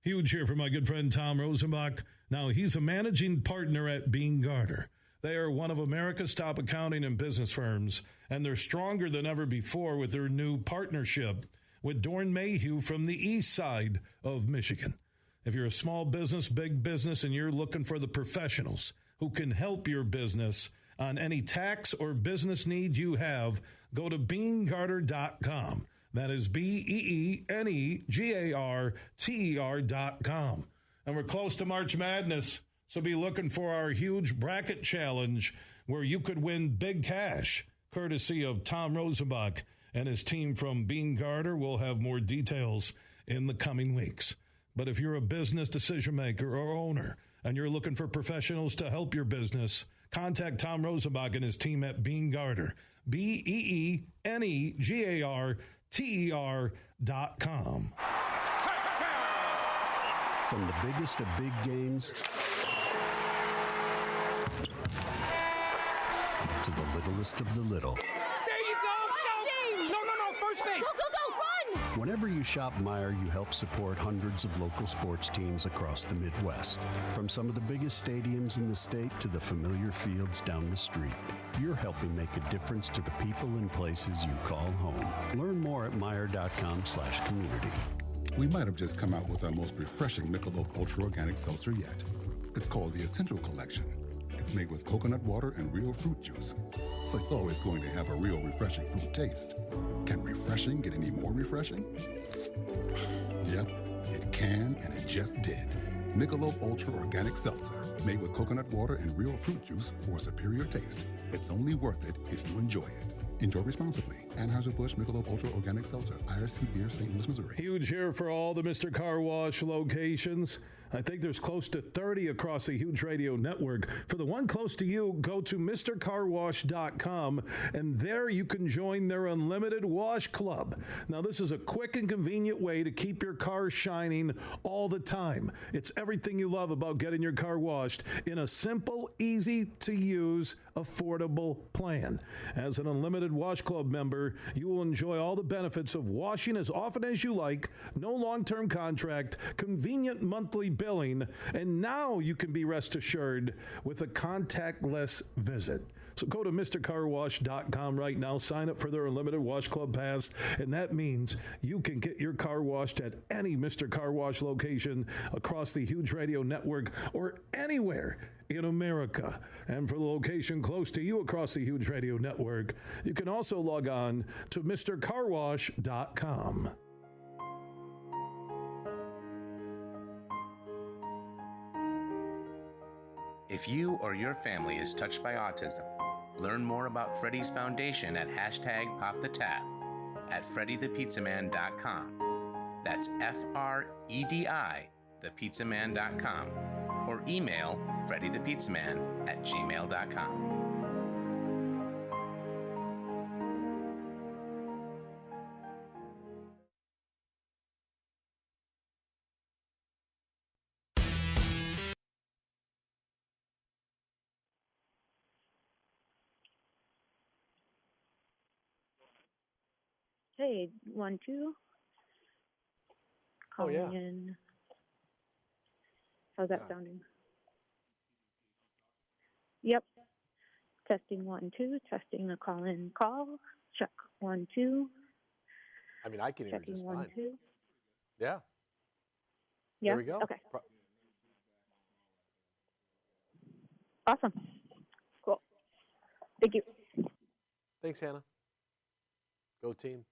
Huge here for my good friend Tom Rosenbach. Now, he's a managing partner at Br0's. They are one of America's top accounting and business firms, and they're stronger than ever before with their new partnership with Dorn Mayhew from the east side of Michigan. If you're a small business, big business, and you're looking for the professionals who can help your business on any tax or business need you have, go to BeanGarter.com. That is BeanGarter.com. And we're close to March Madness, so be looking for our huge bracket challenge where you could win big cash, courtesy of Tom Rosenbach and his team from Br0's. We'll have more details in the coming weeks. But if you're a business decision maker or owner and you're looking for professionals to help your business, contact Tom Rosenbach and his team at Br0's. BeanGarter.com. From the biggest of big games to the littlest of the little. There you go! No, first base! Go, run! Whenever you shop Meijer, you help support hundreds of local sports teams across the Midwest. From some of the biggest stadiums in the state to the familiar fields down the street. You're helping make a difference to the people and places you call home. Learn more at Meijer.com/community. We might have just come out with our most refreshing Michelob Ultra Organic Seltzer yet. It's called the Essential Collection. It's made with coconut water and real fruit juice, so it's always going to have a real refreshing fruit taste. Can refreshing get any more refreshing? Yep, it can, and it just did. Michelob Ultra Organic Seltzer, made with coconut water and real fruit juice for a superior taste. It's only worth it if you enjoy it. Enjoy responsibly. Anheuser-Busch Michelob Ultra Organic Seltzer, IRC Beer, St. Louis, Missouri. Huge here for all the Mr. Car Wash locations. I think there's close to 30 across the Huge Radio Network. For the one close to you, go to MrCarWash.com, and there you can join their Unlimited Wash Club. Now, this is a quick and convenient way to keep your car shining all the time. It's everything you love about getting your car washed in a simple, easy-to-use, affordable plan. As an Unlimited Wash Club member, you will enjoy all the benefits of washing as often as you like, no long-term contract, convenient monthly billing, and now you can be rest assured with a contactless visit. So go to MrCarWash.com right now, sign up for their Unlimited Wash Club Pass, and that means you can get your car washed at any Mr. Car Wash location across the Huge Radio Network or anywhere in America. And for the location close to you across the Huge Radio Network, you can also log on to MrCarWash.com. If you or your family is touched by autism, learn more about Freddy's Foundation at #PopTheTap at FreddyThePizzaman.com. That's FREDI, thepizzaman.com, or email FreddyThePizzaman@gmail.com. Hey, 1, 2. Calling in. How's that sounding? Yep. Testing 1, 2. Testing the call-in call. Check 1, 2. I mean, I can hear just 1, fine. 2. Yeah. Yeah. There we go. Okay. Awesome. Cool. Thank you. Thanks, Hannah. Go team.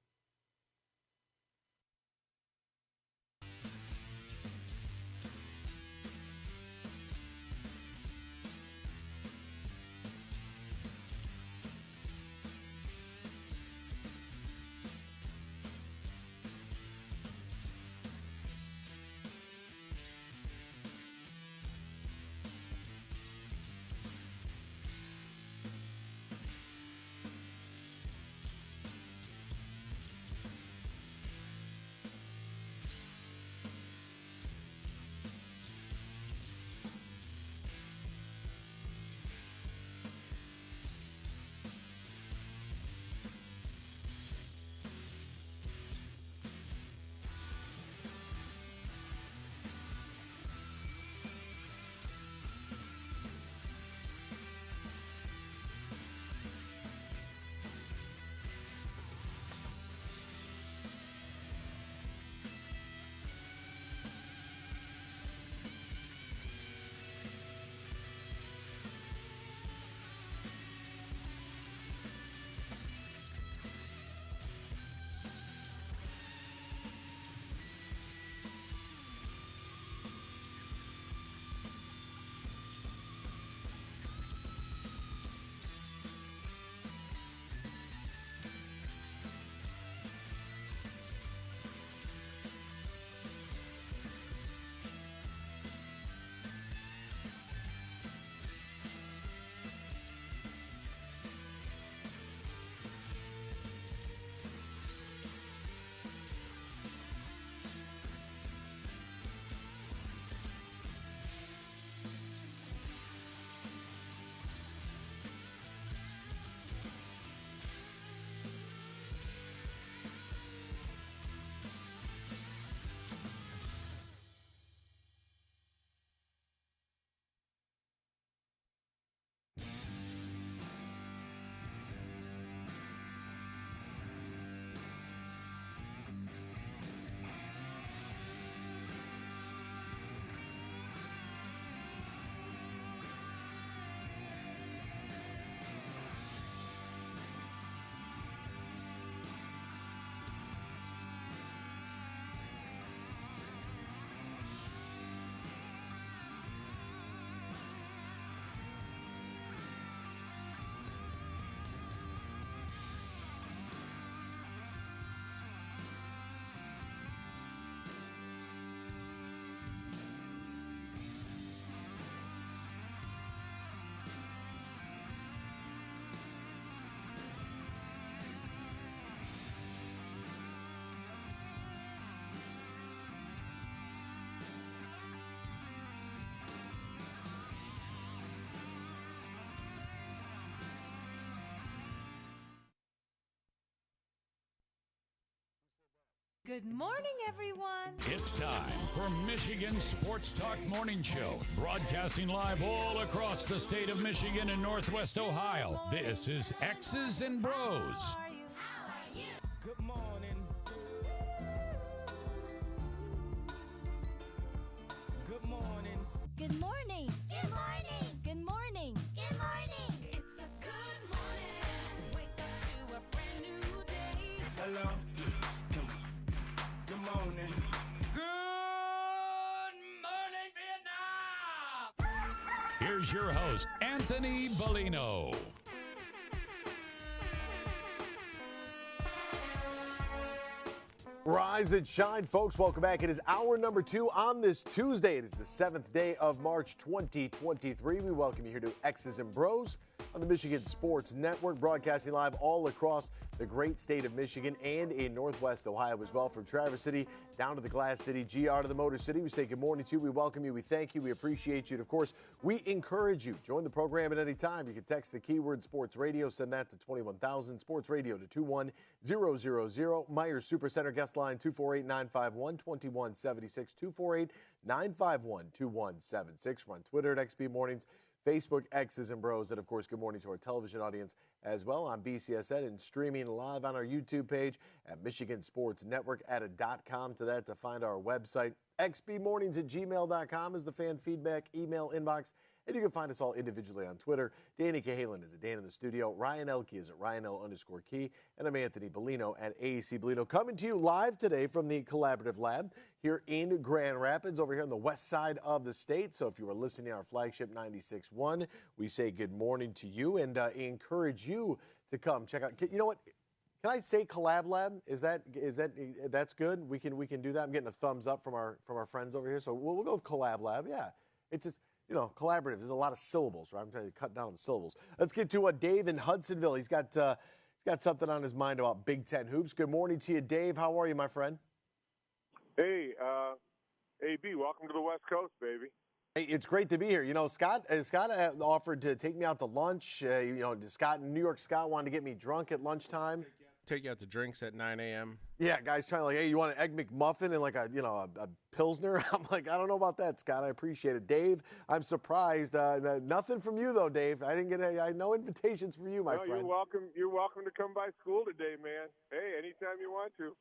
Good morning, everyone. It's time for Michigan Sports Talk Morning Show, broadcasting live all across the state of Michigan and Northwest Ohio. This is X's and Bros. Good morning. Good morning. Good morning. Good morning. Good morning. Good morning. It's a good morning. Wake up to a brand new day. Hello. Good morning. Good morning, Vietnam! Here's your host, Anthony Bellino. Rise and shine, folks. Welcome back. It is hour number 2 on this Tuesday. It is the 7th day of March 2023. We welcome you here to X's and Bros on the Michigan Sports Network, broadcasting live all across the great state of Michigan and in Northwest Ohio as well, from Traverse City down to the Glass City, GR to the Motor City. We say good morning to you. We welcome you. We thank you. We appreciate you. And of course, we encourage you. Join the program at any time. You can text the keyword Sports Radio. Send that to 21,000. Sports Radio to 21000. Myers Supercenter guest line 248-951-2176. 248-951-2176. We're on Twitter at XB Mornings, Facebook, X's and Bros, and of course, good morning to our television audience as well on BCSN and streaming live on our YouTube page at Michigan Sports Network. Add a .com to that to find our website. xbmornings@gmail.com is the fan feedback email inbox. And you can find us all individually on Twitter. Danny Cahalan is at Dan in the studio. Ryan Elke is at RyanL_Key. And I'm Anthony Bellino at AAC Bellino. Coming to you live today from the Collaborative Lab here in Grand Rapids, over here on the west side of the state. So if you are listening to our flagship 96.1, we say good morning to you and encourage you to come check out. You know what? Can I say Collab Lab? That's good? We can do that. I'm getting a thumbs up from our friends over here. So we'll go with Collab Lab. Yeah. It's just, collaborative. There's a lot of syllables, right? I'm trying to cut down on the syllables. Let's get to Dave in Hudsonville. He's got something on his mind about Big Ten hoops. Good morning to you, Dave. How are you, my friend? Hey, AB, welcome to the West Coast, baby. Hey, it's great to be here. Scott offered to take me out to lunch. Scott in New York, Scott wanted to get me drunk at lunchtime. Take you out to drinks at 9 a.m. Yeah, guys trying to hey, you want an Egg McMuffin and like a Pilsner? I'm like, I don't know about that, Scott. I appreciate it. Dave, I'm surprised. Nothing from you, though, Dave. I didn't get no invitations from you, my friend. You're welcome. You're welcome to come by school today, man. Hey, anytime you want to.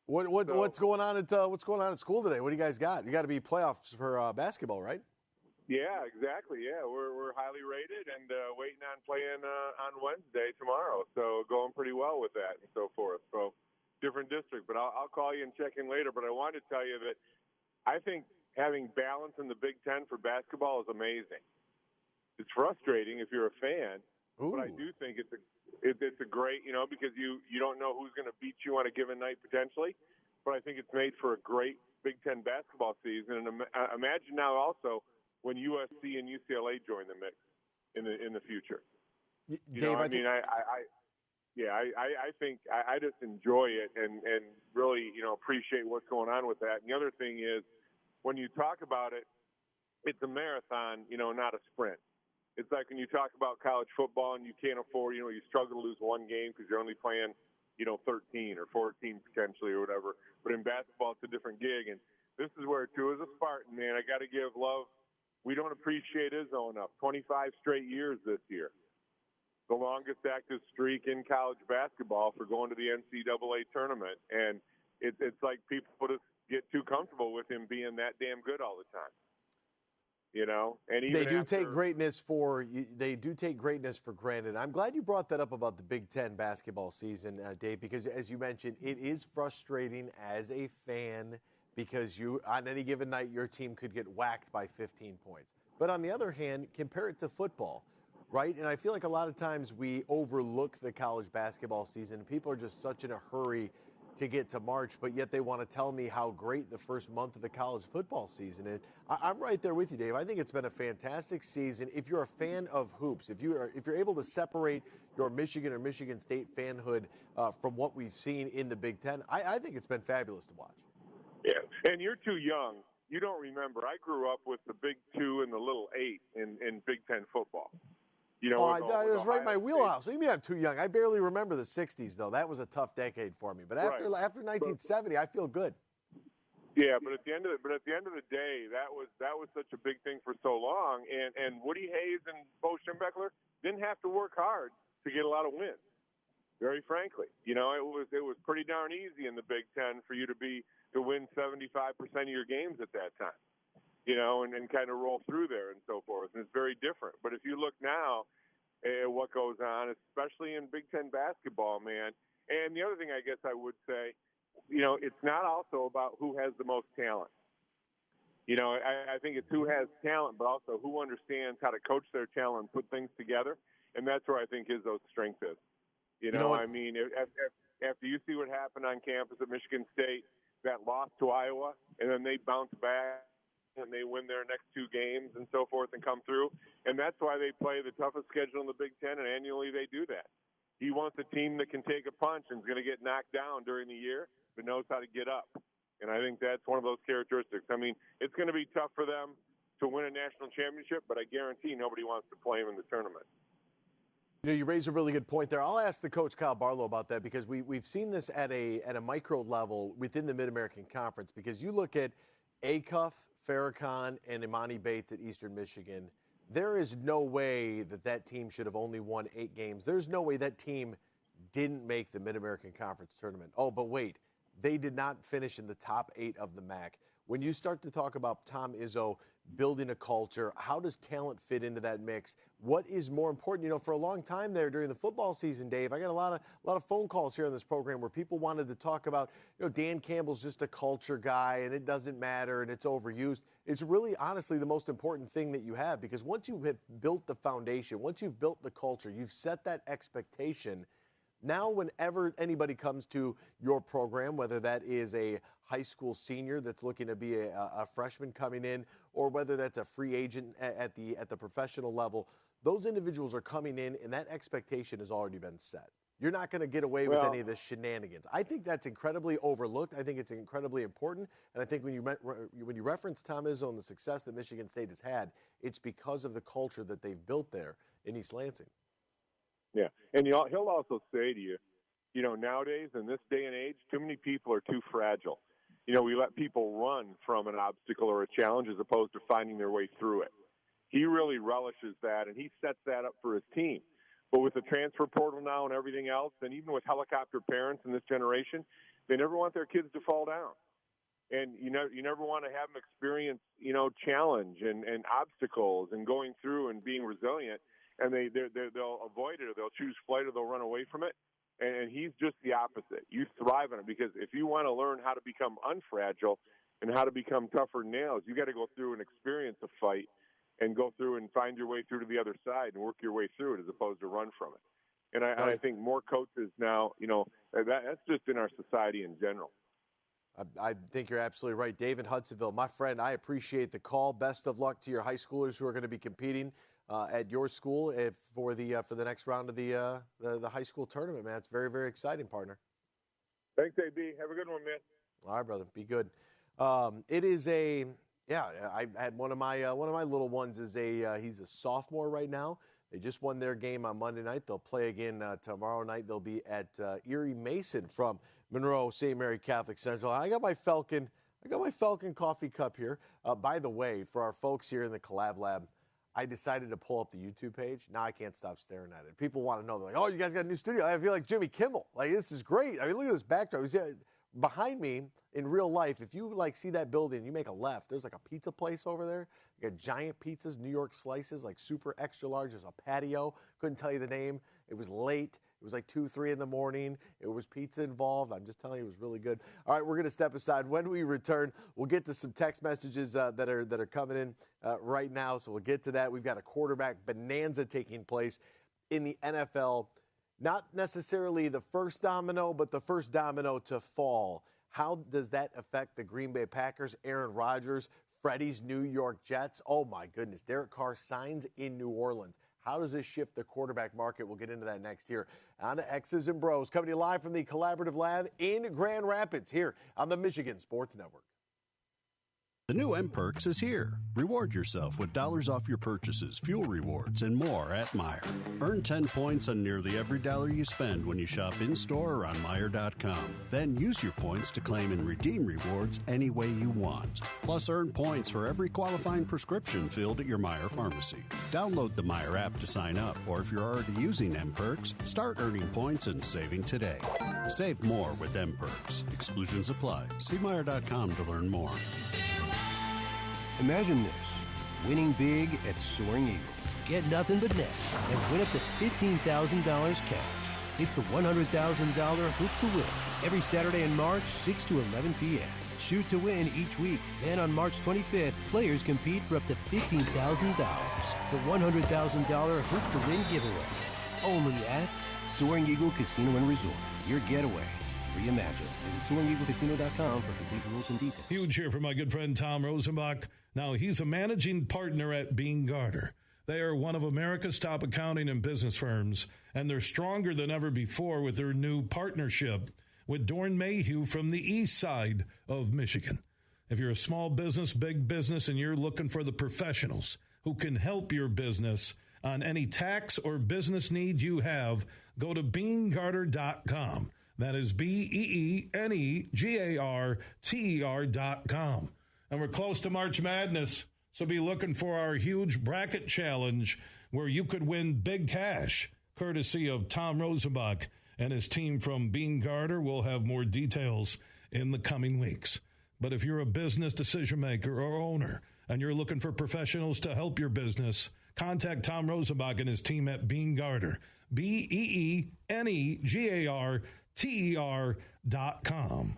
What's going on at school today? What do you guys got? You got to be playoffs for basketball, right? Yeah, exactly. Yeah, we're highly rated and waiting on playing on Wednesday tomorrow. So going pretty well with that and so forth. So different district, but I'll call you and check in later. But I wanted to tell you that I think having balance in the Big Ten for basketball is amazing. It's frustrating if you're a fan, but I do think it's a great, because you don't know who's going to beat you on a given night potentially. But I think it's made for a great Big Ten basketball season. And imagine now also when USC and UCLA join the mix in the future. Dave, I think I just enjoy it and really appreciate what's going on with that. And the other thing is when you talk about it, it's a marathon, not a sprint. It's like when you talk about college football and you can't afford, you struggle to lose one game because you're only playing, 13 or 14 potentially or whatever. But in basketball, it's a different gig. And this is where, too, as a Spartan, man, I got to give love. We don't appreciate Izzo enough. 25 straight years this year. The longest active streak in college basketball for going to the NCAA tournament. And it's like people just get too comfortable with him being that damn good all the time. And even they do take greatness for granted. I'm glad you brought that up about the Big Ten basketball season, Dave, because as you mentioned, it is frustrating as a fan because on any given night your team could get whacked by 15 points. But on the other hand, compare it to football, right? And I feel like a lot of times we overlook the college basketball season. People are just such in a hurry to get to March, but yet they want to tell me how great the first month of the college football season is. I'm right there with you, Dave. I think it's been a fantastic season. If you're a fan of hoops, if you're able to separate your Michigan or Michigan State fanhood from what we've seen in the Big Ten, I think it's been fabulous to watch. Yeah, and you're too young. You don't remember. I grew up with the Big 2 and the Little 8 in Big Ten football. You know, that was right in my wheelhouse. What do you mean I'm too young? I barely remember the 60s, though. That was a tough decade for me. But after 1970, I feel good. Yeah, but at the end of the day, that was such a big thing for so long. And Woody Hayes and Bo Schembechler didn't have to work hard to get a lot of wins. Very frankly, you know, it was pretty darn easy in the Big Ten for you to win 75% of your games at that time. You know, and kind of roll through there and so forth. And it's very different. But if you look now at what goes on, especially in Big Ten basketball, man. And the other thing I guess I would say, you know, it's not also about who has the most talent. You know, I think it's who has talent, but also who understands how to coach their talent and put things together. And that's where I think Izzo's strength is. You know I mean, after you see what happened on campus at Michigan State, that loss to Iowa, and then they bounce back and they win their next two games and so forth and come through. And that's why they play the toughest schedule in the Big Ten, and annually they do that. He wants a team that can take a punch and is going to get knocked down during the year, but knows how to get up. And I think that's one of those characteristics. I mean, it's going to be tough for them to win a national championship, but I guarantee nobody wants to play them in the tournament. You know, you raise a really good point there. I'll ask the coach Kyle Barlow about that because we've seen this at a micro level within the Mid-American Conference. Because you look at Acuff, Farrakhan, and Imani Bates at Eastern Michigan. There is no way that team should have only won 8 games. There's no way that team didn't make the Mid-American Conference tournament. Oh, but wait, they did not finish in the top 8 of the MAC. When you start to talk about Tom Izzo building a culture, how does talent fit into that mix? What is more important? You know, for a long time there during the football season, Dave, I got a lot of phone calls here on this program where people wanted to talk about, you know, Dan Campbell's just a culture guy and it doesn't matter and it's overused. It's really, honestly, the most important thing that you have, because once you have built the foundation, once you've built the culture, you've set that expectation. Now, whenever anybody comes to your program, whether that is a high school senior that's looking to be a freshman coming in, or whether that's a free agent at the professional level, those individuals are coming in, and that expectation has already been set. You're not going to get away with any of this shenanigans. I think that's incredibly overlooked. I think it's incredibly important, and I think when you reference Tom Izzo and the success that Michigan State has had, it's because of the culture that they've built there in East Lansing. Yeah, and he'll also say to you, you know, nowadays in this day and age, too many people are too fragile. You know, we let people run from an obstacle or a challenge as opposed to finding their way through it. He really relishes that, and he sets that up for his team. But with the transfer portal now and everything else, and even with helicopter parents in this generation, they never want their kids to fall down. And you never want to have them experience, you know, challenge and obstacles and going through and being resilient. And they'll avoid it, or they'll choose flight, or they'll run away from it. And he's just the opposite. You thrive on it, because if you want to learn how to become unfragile and how to become tougher than nails, you got to go through and experience a fight and go through and find your way through to the other side and work your way through it as opposed to run from it. And I think more coaches now, you know, that's just in our society in general. I think you're absolutely right. Dave in Hudsonville, my friend, I appreciate the call. Best of luck to your high schoolers who are going to be competing at your school for the next round of the high school tournament, man. It's very, very exciting, partner. Thanks, AB. Have a good one, man. All right, brother. Be good. It is I had one of my little ones he's a sophomore right now. They just won their game on Monday night. They'll play again tomorrow night. They'll be at Erie Mason from Monroe St. Mary Catholic Central. I got my Falcon coffee cup here. By the way, for our folks here in the Collab Lab, I decided to pull up the YouTube page. Now I can't stop staring at it. People want to know. They're like, oh, you guys got a new studio. I feel like Jimmy Kimmel. Like, this is great. I mean, look at this backdrop. Behind me, in real life, if you like see that building, you make a left, there's like a pizza place over there. You got giant pizzas, New York slices, like super extra large. There's a patio. Couldn't tell you the name. It was late. It was like 2, 3 in the morning. It was pizza involved. I'm just telling you, it was really good. All right, we're going to step aside. When we return, we'll get to some text messages that are coming in right now. So we'll get to that. We've got a quarterback bonanza taking place in the NFL. Not necessarily the first domino, but the first domino to fall. How does that affect the Green Bay Packers, Aaron Rodgers, Freddie's New York Jets? Oh, my goodness. Derek Carr signs in New Orleans. How does this shift the quarterback market? We'll get into that next here on X's and Bros, coming to you live from the Collaborative Lab in Grand Rapids here on the Michigan Sports Network. The new M-Perks is here. Reward yourself with dollars off your purchases, fuel rewards, and more at Meijer. Earn 10 points on nearly every dollar you spend when you shop in-store or on Meijer.com. Then use your points to claim and redeem rewards any way you want. Plus, earn points for every qualifying prescription filled at your Meijer pharmacy. Download the Meijer app to sign up, or if you're already using M-Perks, start earning points and saving today. Save more with M-Perks. Exclusions apply. See Meijer.com to learn more. Imagine this, winning big at Soaring Eagle. Get nothing but nets and win up to $15,000 cash. It's the $100,000 Hoop to Win every Saturday in March, 6 to 11 p.m. Shoot to win each week. Then on March 25th, players compete for up to $15,000. The $100,000 Hoop to Win giveaway. Only at Soaring Eagle Casino and Resort. Your getaway. Reimagine. Visit SoaringEagleCasino.com for complete rules and details. Huge here for my good friend Tom Rosenbach. Now, he's a managing partner at Garter. They are one of America's top accounting and business firms, and they're stronger than ever before with their new partnership with Dorn Mayhew from the east side of Michigan. If you're a small business, big business, and you're looking for the professionals who can help your business on any tax or business need you have, go to BeanGarter.com. That is BeanGarter.com. And we're close to March Madness, so be looking for our huge bracket challenge where you could win big cash, courtesy of Tom Rosenbach and his team from Bean Garter. We'll have more details in the coming weeks. But if you're a business decision maker or owner and you're looking for professionals to help your business, contact Tom Rosenbach and his team at Bean Garter. BeanGarter.com.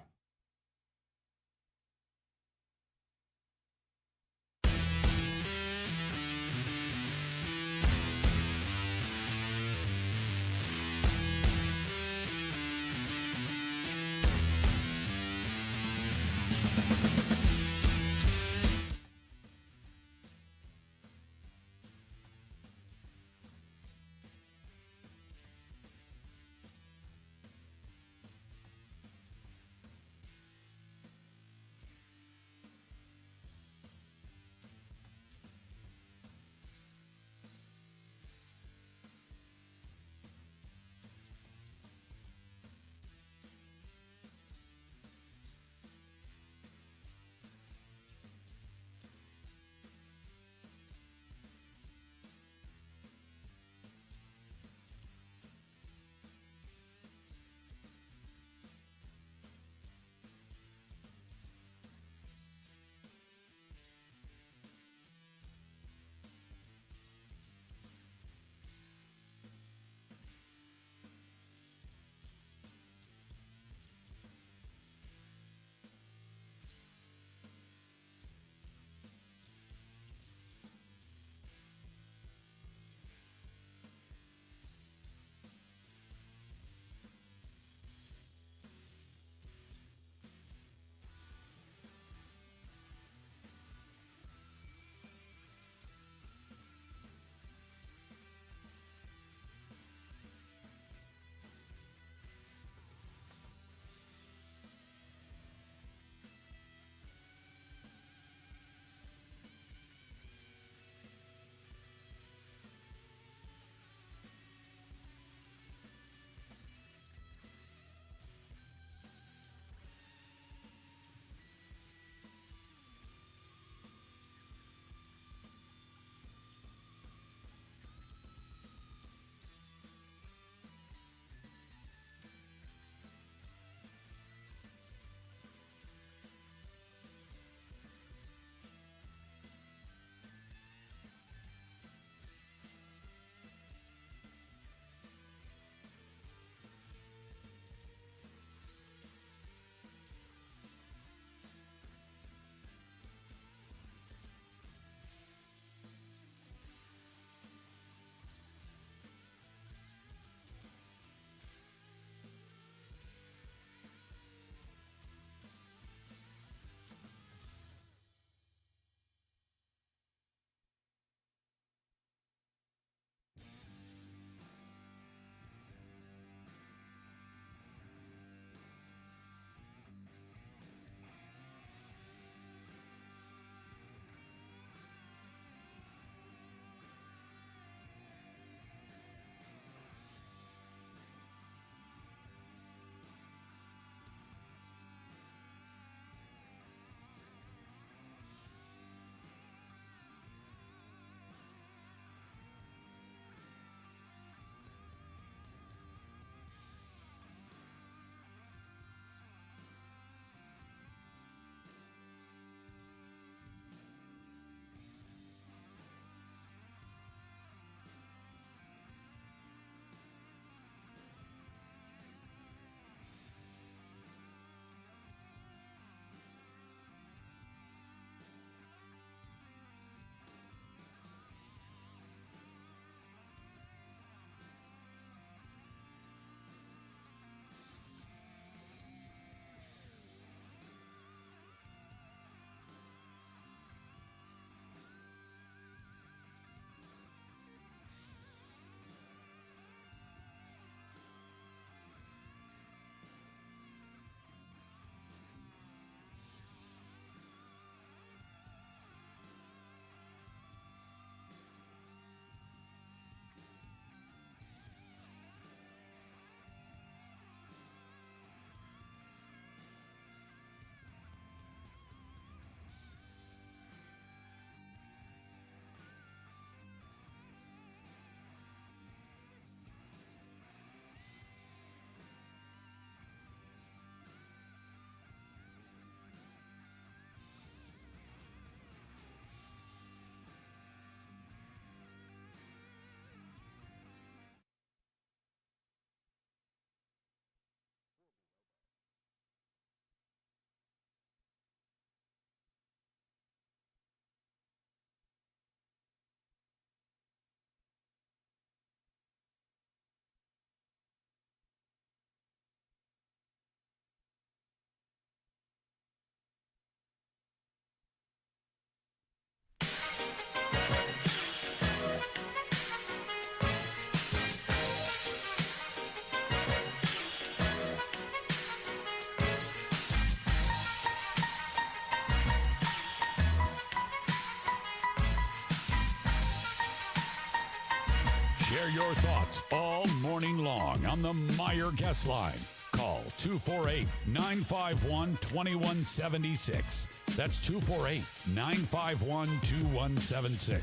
Share your thoughts all morning long on the Meyer Guest Line. Call 248-951-2176. That's 248-951-2176.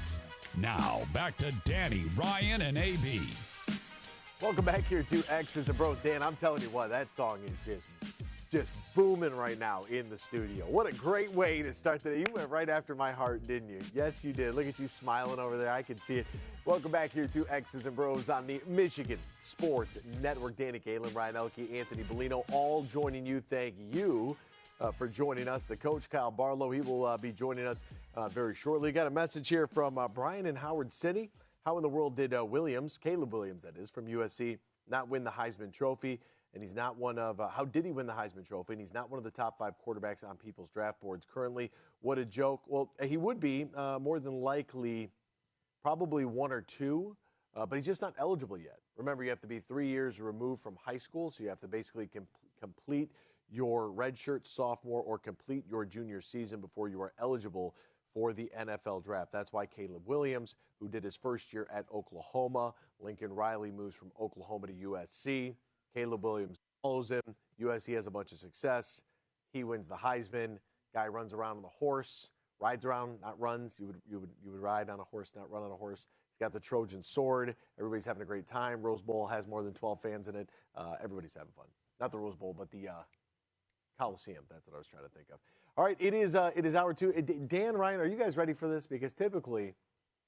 Now, back to Danny, Ryan, and AB. Welcome back here to X's and Bros. Dan, I'm telling you what, that song is just booming right now in the studio. What a great way to start the day. You went right after my heart, didn't you? Yes, you did. Look at you smiling over there. I can see it. Welcome back here to X's and Bros on the Michigan Sports Network. Danny Galen, Ryan Elke, Anthony Bellino, all joining you. Thank you for joining us. The coach, Kyle Barlow, he will be joining us very shortly. Got a message here from Brian in Howard City. How in the world did Caleb Williams, that is, from USC, not win the Heisman Trophy? And he's not one of, how did he win the Heisman Trophy? And he's not one of the top 5 quarterbacks on people's draft boards currently. What a joke. Well, he would be more than likely probably 1 or 2, but he's just not eligible yet. Remember, you have to be 3 years removed from high school, so you have to basically complete your redshirt sophomore or complete your junior season before you are eligible for the NFL draft. That's why Caleb Williams, who did his first year at Oklahoma, Lincoln Riley moves from Oklahoma to USC. Caleb Williams follows him. USC has a bunch of success. He wins the Heisman. Guy runs around on the horse, rides around, not runs. You would ride on a horse, not run on a horse. He's got the Trojan sword. Everybody's having a great time. Rose Bowl has more than 12 fans in it. Everybody's having fun. Not the Rose Bowl, but the Coliseum. That's what I was trying to think of. All right, it is hour 2. Dan, Ryan, are you guys ready for this? Because typically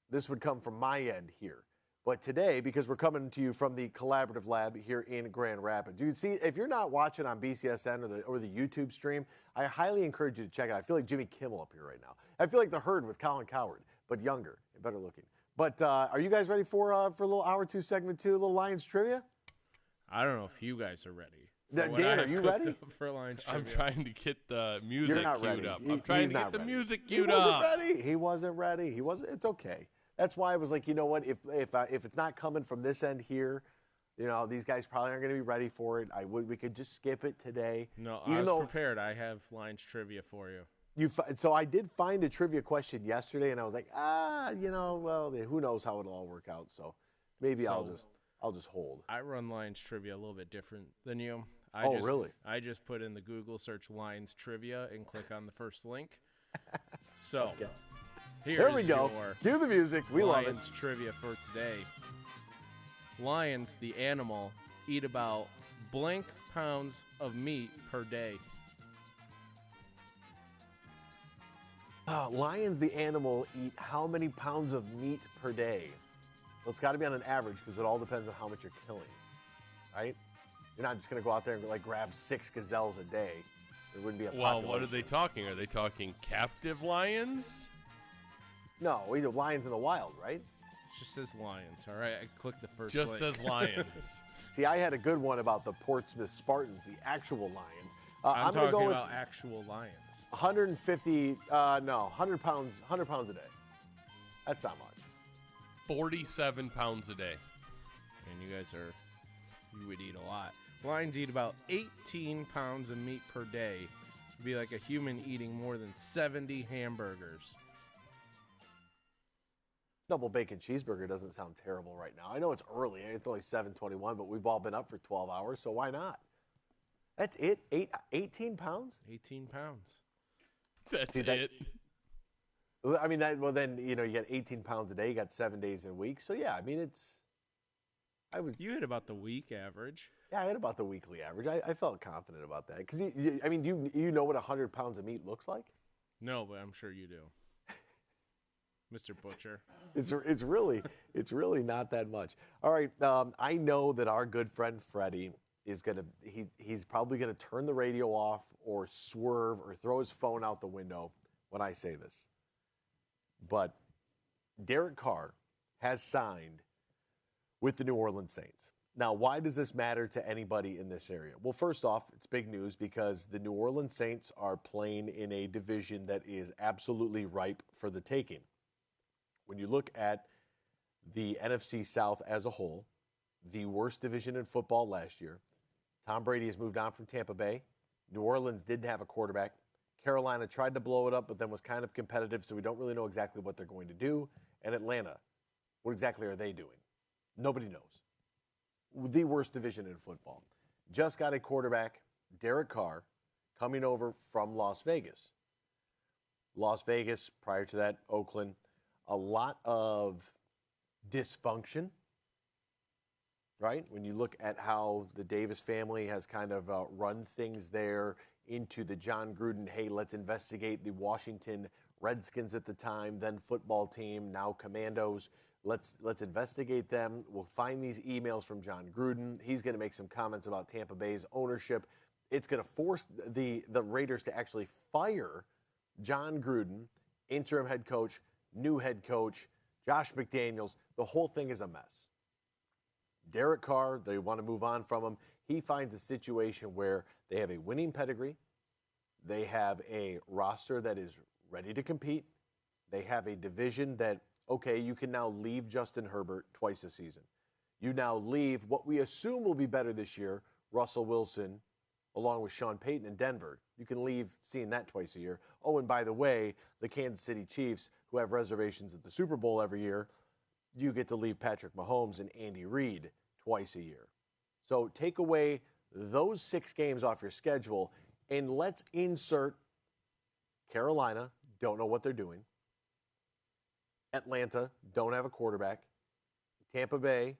this would come from my end here. But today, because we're coming to you from the Collaborative Lab here in Grand Rapids, you see, if you're not watching on BCSN or the YouTube stream, I highly encourage you to check it out. I feel like Jimmy Kimmel up here right now. I feel like The Herd with Colin Cowherd, but younger and better looking. But are you guys ready for a little hour 2, segment 2, a little Lions trivia? I don't know if you guys are ready. Dan, are you ready? For Lions trivia. I'm trying to get the music queued up. I'm trying to get the music He queued wasn't up. ready. He wasn't ready. He wasn't. It's okay. That's why I was like, you know what? If it's not coming from this end here, you know, these guys probably aren't going to be ready for it. We could just skip it today. No, I was prepared. I have Lions trivia for you. So I did find a trivia question yesterday, and I was like, well, who knows how it'll all work out. So maybe I'll just hold. I run Lions trivia a little bit different than you. Really? I just put in the Google search Lions trivia and click on the first link. So. Okay. Here we go. Cue the music. We love it. Lions trivia for today. Lions, the animal, eat about blank pounds of meat per day. Lions, the animal, eat how many pounds of meat per day? Well, it's got to be on an average because it all depends on how much you're killing, right? You're not just going to go out there and grab 6 gazelles a day. There wouldn't be a population. Well, what are they talking? Are they talking captive lions? No, we do lions in the wild, right? It just says lions. All right, I clicked the first Just link. says lions. See, I had a good one about the Portsmouth Spartans, the actual lions. I'm talking about actual lions. 100 pounds a day. That's not much. 47 pounds a day. And you would eat a lot. Lions eat about 18 pounds of meat per day. It'd be like a human eating more than 70 hamburgers. Double bacon cheeseburger doesn't sound terrible right now. I know it's early. It's only 7:21, but we've all been up for 12 hours, so why not? That's it? 18 pounds? 18 pounds. That's it. I mean, then, you got 18 pounds a day. You got 7 days in a week. So, yeah, I mean, You hit about the week average. Yeah, I had about the weekly average. I felt confident about that. Because, you know what 100 pounds of meat looks like? No, but I'm sure you do. Mr. Butcher. It's really not that much. All right, I know that our good friend Freddie is he's probably gonna turn the radio off or swerve or throw his phone out the window when I say this. But Derek Carr has signed with the New Orleans Saints. Now, why does this matter to anybody in this area? Well, first off, it's big news because the New Orleans Saints are playing in a division that is absolutely ripe for the taking. When you look at the NFC South as a whole, the worst division in football last year, Tom Brady has moved on from Tampa Bay. New Orleans didn't have a quarterback. Carolina tried to blow it up, but then was kind of competitive, so we don't really know exactly what they're going to do. And Atlanta, what exactly are they doing? Nobody knows. The worst division in football. Just got a quarterback, Derek Carr, coming over from Las Vegas. Las Vegas, prior to that, Oakland, a lot of dysfunction, right? When you look at how the Davis family has kind of run things there into the John Gruden, hey, let's investigate the Washington Redskins at the time, then football team, now Commandos. Let's investigate them. We'll find these emails from John Gruden. He's going to make some comments about Tampa Bay's ownership. It's going to force the Raiders to actually fire John Gruden, interim head coach, new head coach, Josh McDaniels. The whole thing is a mess. Derek Carr, they want to move on from him. He finds a situation where they have a winning pedigree. They have a roster that is ready to compete. They have a division that, okay, you can now leave Justin Herbert twice a season. You now leave what we assume will be better this year, Russell Wilson, along with Sean Payton in Denver. You can leave seeing that twice a year. Oh, and by the way, the Kansas City Chiefs, who have reservations at the Super Bowl every year, you get to leave Patrick Mahomes and Andy Reid twice a year. So take away those 6 games off your schedule, and let's insert Carolina, don't know what they're doing. Atlanta, don't have a quarterback. Tampa Bay,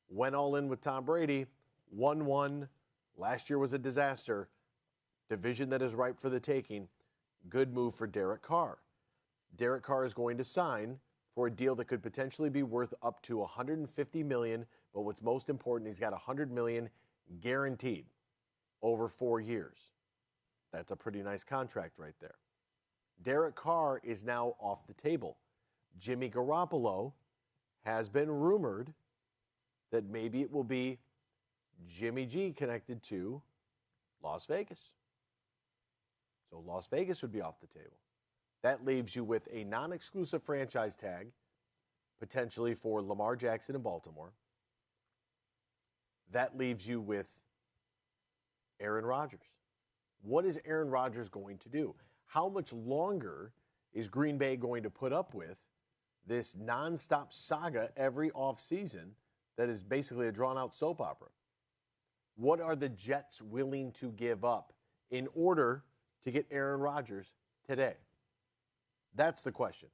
went all in with Tom Brady, 1-1. Last year was a disaster. Division that is ripe for the taking. Good move for Derek Carr. Derek Carr is going to sign for a deal that could potentially be worth up to $150 million, but what's most important, he's got $100 million guaranteed over 4 years. That's a pretty nice contract right there. Derek Carr is now off the table. Jimmy Garoppolo has been rumored that maybe it will be Jimmy G connected to Las Vegas. So Las Vegas would be off the table. That leaves you with a non-exclusive franchise tag, potentially for Lamar Jackson in Baltimore. That leaves you with Aaron Rodgers. What is Aaron Rodgers going to do? How much longer is Green Bay going to put up with this nonstop saga every offseason that is basically a drawn-out soap opera? What are the Jets willing to give up in order to get Aaron Rodgers today? That's the question.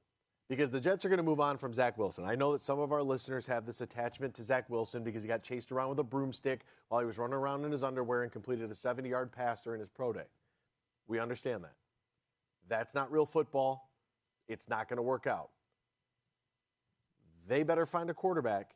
Because the Jets are going to move on from Zach Wilson. I know that some of our listeners have this attachment to Zach Wilson because he got chased around with a broomstick while he was running around in his underwear and completed a 70-yard pass during his pro day. We understand that. That's not real football. It's not going to work out. They better find a quarterback,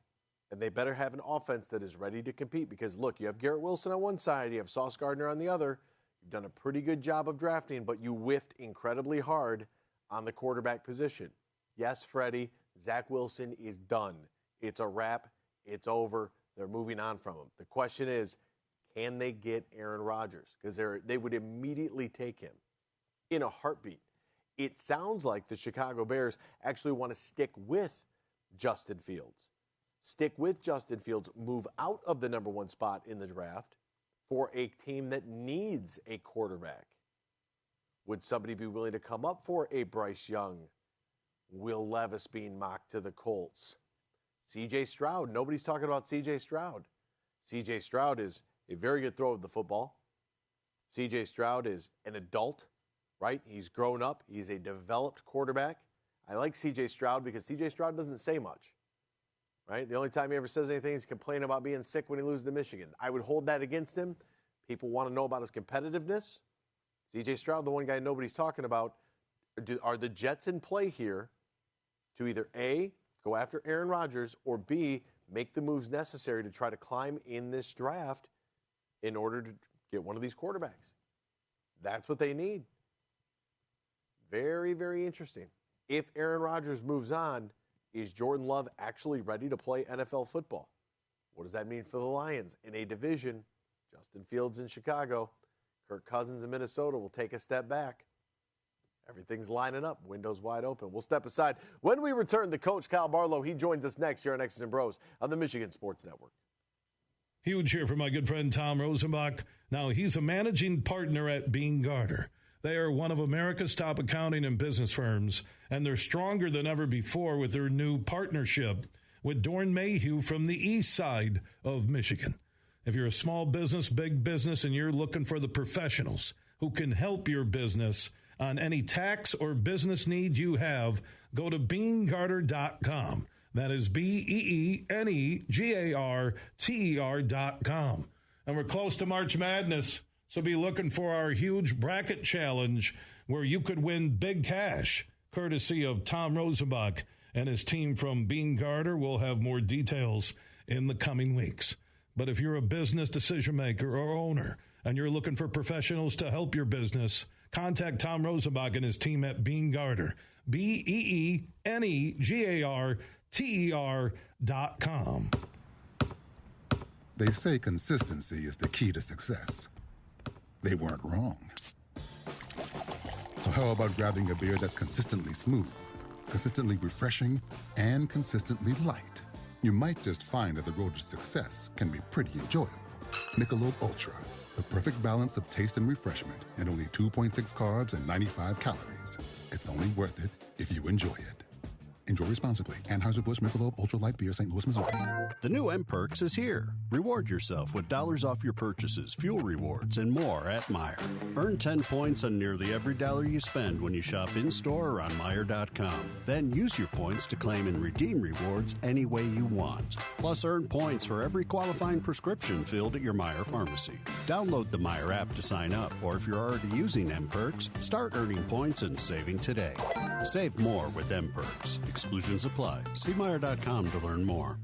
and they better have an offense that is ready to compete because, look, you have Garrett Wilson on one side, you have Sauce Gardner on the other. You've done a pretty good job of drafting, but you whiffed incredibly hard on the quarterback position. Yes, Freddie, Zach Wilson is done. It's a wrap. It's over. They're moving on from him. The question is, can they get Aaron Rodgers? Because they would immediately take him in a heartbeat. It sounds like the Chicago Bears actually want to stick with Justin Fields. Stick with Justin Fields, move out of the number 1 spot in the draft for a team that needs a quarterback. Would somebody be willing to come up for a Bryce Young? Will Levis being mocked to the Colts? C.J. Stroud. Nobody's talking about C.J. Stroud. C.J. Stroud is a very good thrower of the football. C.J. Stroud is an adult, right? He's grown up. He's a developed quarterback. I like C.J. Stroud because C.J. Stroud doesn't say much, right? The only time he ever says anything is complain about being sick when he loses to Michigan. I would hold that against him. People want to know about his competitiveness. C.J. Stroud, the one guy nobody's talking about. Are the Jets in play here to either A, go after Aaron Rodgers, or B, make the moves necessary to try to climb in this draft in order to get one of these quarterbacks? That's what they need. Very, very interesting. If Aaron Rodgers moves on, is Jordan Love actually ready to play NFL football? What does that mean for the Lions? In a division, Justin Fields in Chicago, Kirk Cousins in Minnesota will take a step back. Everything's lining up. Windows wide open. We'll step aside. When we return, the coach, Kyle Barlow, he joins us next here on X's and Bros on the Michigan Sports Network. Huge here for my good friend Tom Rosenbach. Now, he's a managing partner at Br0's. They are one of America's top accounting and business firms, and they're stronger than ever before with their new partnership with Dorn Mayhew from the east side of Michigan. If you're a small business, big business, and you're looking for the professionals who can help your business on any tax or business need you have, go to BeanGarter.com. That is BeanGarter.com. And we're close to March Madness, so be looking for our huge bracket challenge where you could win big cash, courtesy of Tom Rosenbach and his team from Bean Garter. We'll have more details in the coming weeks. But if you're a business decision maker or owner and you're looking for professionals to help your business, contact Tom Rosenbach and his team at Bean Garter. BeanGarter.com. They say consistency is the key to success. They weren't wrong. So how about grabbing a beer that's consistently smooth, consistently refreshing, and consistently light? You might just find that the road to success can be pretty enjoyable. Michelob Ultra, the perfect balance of taste and refreshment, and only 2.6 carbs and 95 calories. It's only worth it if you enjoy it. Enjoy responsibly. Anheuser-Busch Michelob Ultra Light Beer, St. Louis, Missouri. The new M-Perks is here. Reward yourself with dollars off your purchases, fuel rewards, and more at Meijer. Earn 10 points on nearly every dollar you spend when you shop in-store or on Meijer.com. Then use your points to claim and redeem rewards any way you want. Plus, earn points for every qualifying prescription filled at your Meijer pharmacy. Download the Meijer app to sign up, or if you're already using M-Perks, start earning points and saving today. Save more with M-Perks. Exclusions apply. See Meijer.com to learn more.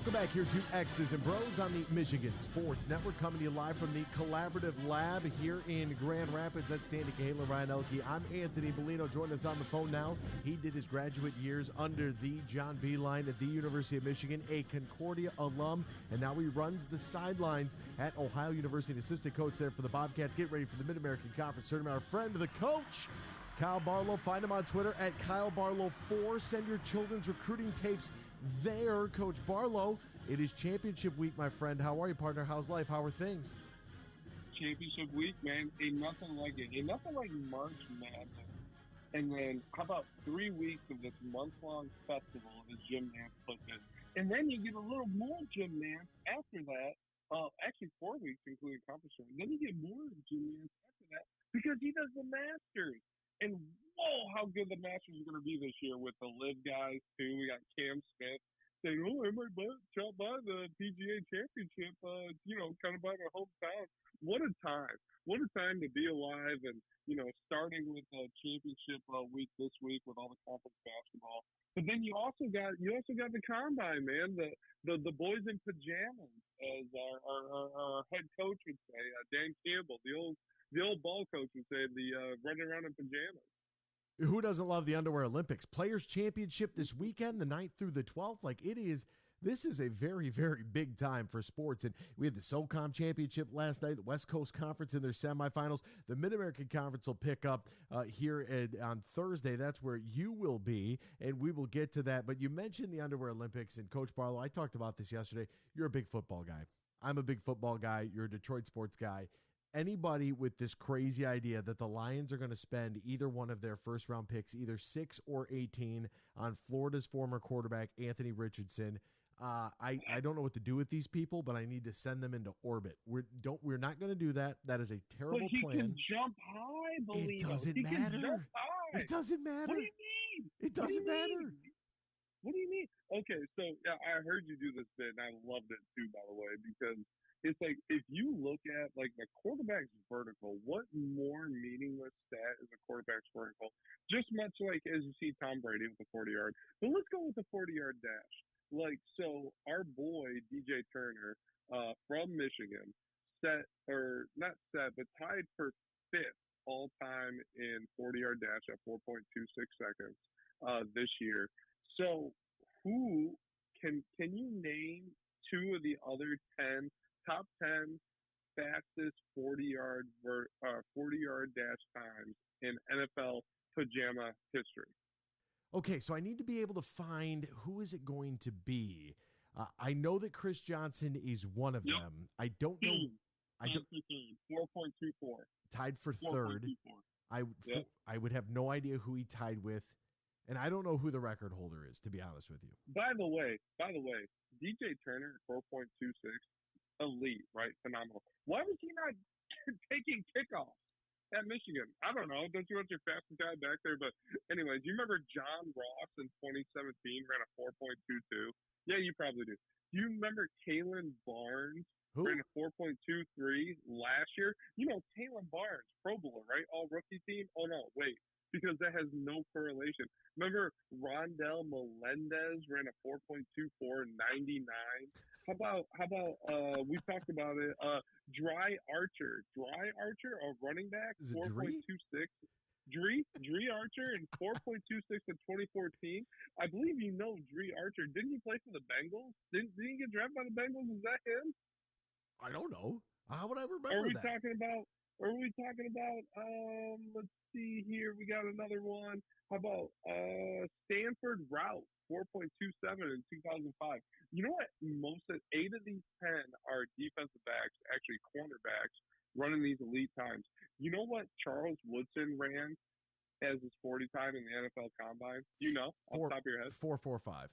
Welcome back here to X's and Bros on the Michigan Sports Network, coming to you live from the Collaborative Lab here in Grand Rapids. That's Danny Cahalan, Ryan Elke. I'm Anthony Bellino. Joining us on the phone now. He did his graduate years under the John B. line at the University of Michigan, a Concordia alum, and now he runs the sidelines at Ohio University, assistant coach there for the Bobcats. Get ready for the Mid-American Conference Tournament. Our friend, the coach, Kyle Barlow. Find him on Twitter at KyleBarlow4. Send your children's recruiting tapes there, Coach Barlow. It is championship week, my friend. How are you, partner? How's life? How are things? Championship week, man. Ain't nothing like it. Ain't nothing like March Madness. And then how about 3 weeks of this month-long festival that Jim Nance puts in? And then you get a little more Jim Nance after that. Actually, 4 weeks, including conference tournament. Then you get more Jim Nance after that because he does the Masters. And whoa, how good the Masters are going to be this year with the live guys, too. We got Cam Smith saying, oh, I might drop by the PGA Championship, kind of by my hometown. What a time. What a time to be alive. And, starting with championship week this week with all the conference basketball. But then you also got the combine, man, the boys in pajamas, as our head coach would say, Dan Campbell, the old ball coach would say, running around in pajamas. Who doesn't love the Underwear Olympics? Players Championship this weekend, the 9th through the 12th. This is a very, very big time for sports. And we had the SoCom Championship last night, the West Coast Conference in their semifinals. The Mid-American Conference will pick up here on Thursday. That's where you will be, and we will get to that. But you mentioned the Underwear Olympics, and Coach Barlow, I talked about this yesterday. You're a big football guy. I'm a big football guy. You're a Detroit sports guy. Anybody with this crazy idea that the Lions are going to spend either one of their first-round picks, either 6 or 18, on Florida's former quarterback, Anthony Richardson, I don't know what to do with these people, but I need to send them into orbit. We're not going to do that. That is a terrible plan. Can jump high, Bellino. It doesn't matter. It doesn't matter. What do you mean? It doesn't matter. What do you mean? Okay, so I heard you do this bit, and I loved it too, by the way, because it's like if you look at like the quarterback's vertical, what more meaningless stat is a quarterback's vertical? Just much like as you see Tom Brady with the 40-yard. But let's go with the 40-yard dash. So our boy DJ Turner from Michigan tied for 5th all time in 40-yard dash at 4.26 seconds this year. So who can you name 2 of the other top 10 fastest 40-yard dash times in NFL pajama history? Okay, so I need to be able to find who is it going to be. I know that Chris Johnson is one of them. I don't know. 4.24. Tied for 3rd. I would have no idea who he tied with, and I don't know who the record holder is, to be honest with you. By the way, DJ Turner 4.26, elite, right? Phenomenal. Why was he not taking kickoffs at Michigan? I don't know. Don't you want your fastest guy back there? But anyway, do you remember John Ross in 2017 ran a 4.22? Yeah, you probably do. Do you remember Kalen Barnes ran a 4.23 last year? Kalen Barnes, Pro Bowler, right? All rookie team? Oh, no, wait. Because that has no correlation. Remember Rondell Melendez ran a 4.24 99? How about we talked about it, Dry Archer, a running back, 4.26. Dre Archer in 4.26 in 2014. I believe Dre Archer. Didn't he play for the Bengals? Didn't he get drafted by the Bengals? Is that him? I don't know. How would I remember Are we that? talking about? Let's see here. We got another one. How about Stanford Route, 4.27 in 2005. You know what? 8 of these 10 are defensive backs, actually cornerbacks, running these elite times. You know what Charles Woodson ran as his 40 time in the NFL Combine? Off the top of your head? 4.45.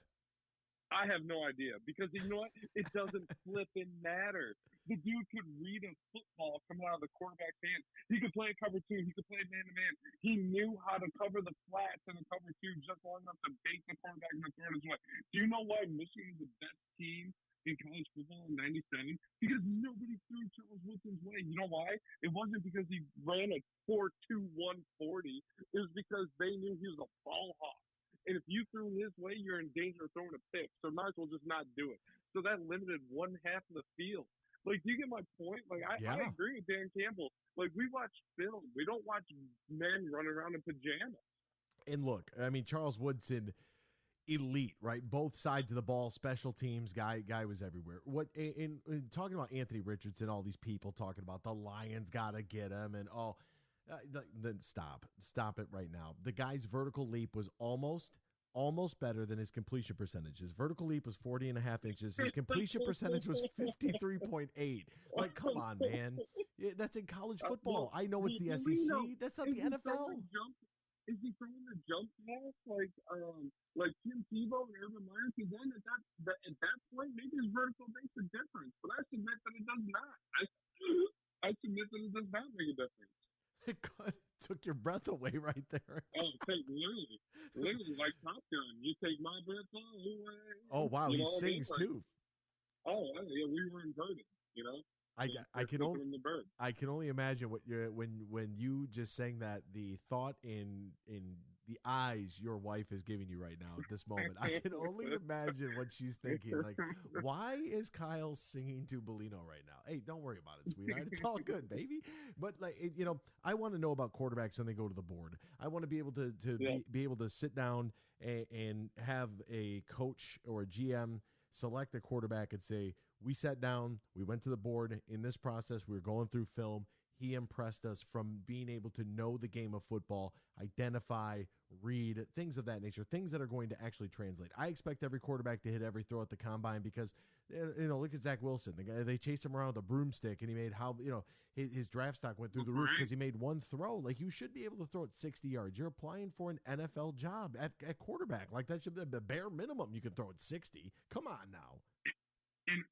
I have no idea because you know what? It doesn't flipping matter. The dude could read a football coming out of the quarterback's hand. He could play a cover 2. He could play man-to-man. He knew how to cover the flats in the cover 2 just long enough to bait the quarterback and throw it his way. Do you know why Michigan is the best team in college football in 97? Because nobody threw Charles Woodson's way. You know why? It wasn't because he ran a 4.21 40. It was because they knew he was a ball hawk. And if you threw his way, you're in danger of throwing a pick. So might as well just not do it. So that limited one half of the field. Like, do you get my point? Like, I agree with Dan Campbell. Like, we watch film. We don't watch men running around in pajamas. And look, I mean, Charles Woodson, elite, right? Both sides of the ball, special teams, guy was everywhere. What in talking about Anthony Richardson, all these people talking about the Lions got to get him and all. Then stop it right now. The guy's vertical leap was almost better than his completion percentage. His vertical leap was 40.5 inches. His completion percentage was 53.8. Like, come on, man. That's in college football. I know it's the SEC. That's not the NFL. Is he throwing the jump pass like Tim Tebow and Urban Meyer? Because then at that point, maybe his vertical makes a difference. But I submit that it does not. I submit that it does not make a difference. It took your breath away right there. Oh, literally like Top Gun. You take my breath away. Oh wow, he sings too. Oh yeah, we were inverted. You know. I can only imagine what when you just sang that, the thought in the eyes your wife is giving you right now at this moment. I can only imagine what she's thinking. Like, why is Kyle singing to Bellino right now? Hey, don't worry about it, sweetheart. It's all good, baby. But I want to know about quarterbacks when they go to the board. I want to be able to be able to sit down and have a coach or a GM select a quarterback and say, we sat down, we went to the board. In this process, we were going through film. He impressed us from being able to know the game of football, identify, read, things of that nature, things that are going to actually translate. I expect every quarterback to hit every throw at the combine because, look at Zach Wilson. The guy, they chased him around with a broomstick, and he made his draft stock went through the roof because he made one throw. Like, you should be able to throw it 60 yards. You're applying for an NFL job at quarterback. Like, that should be the bare minimum. You can throw it 60. Come on now. And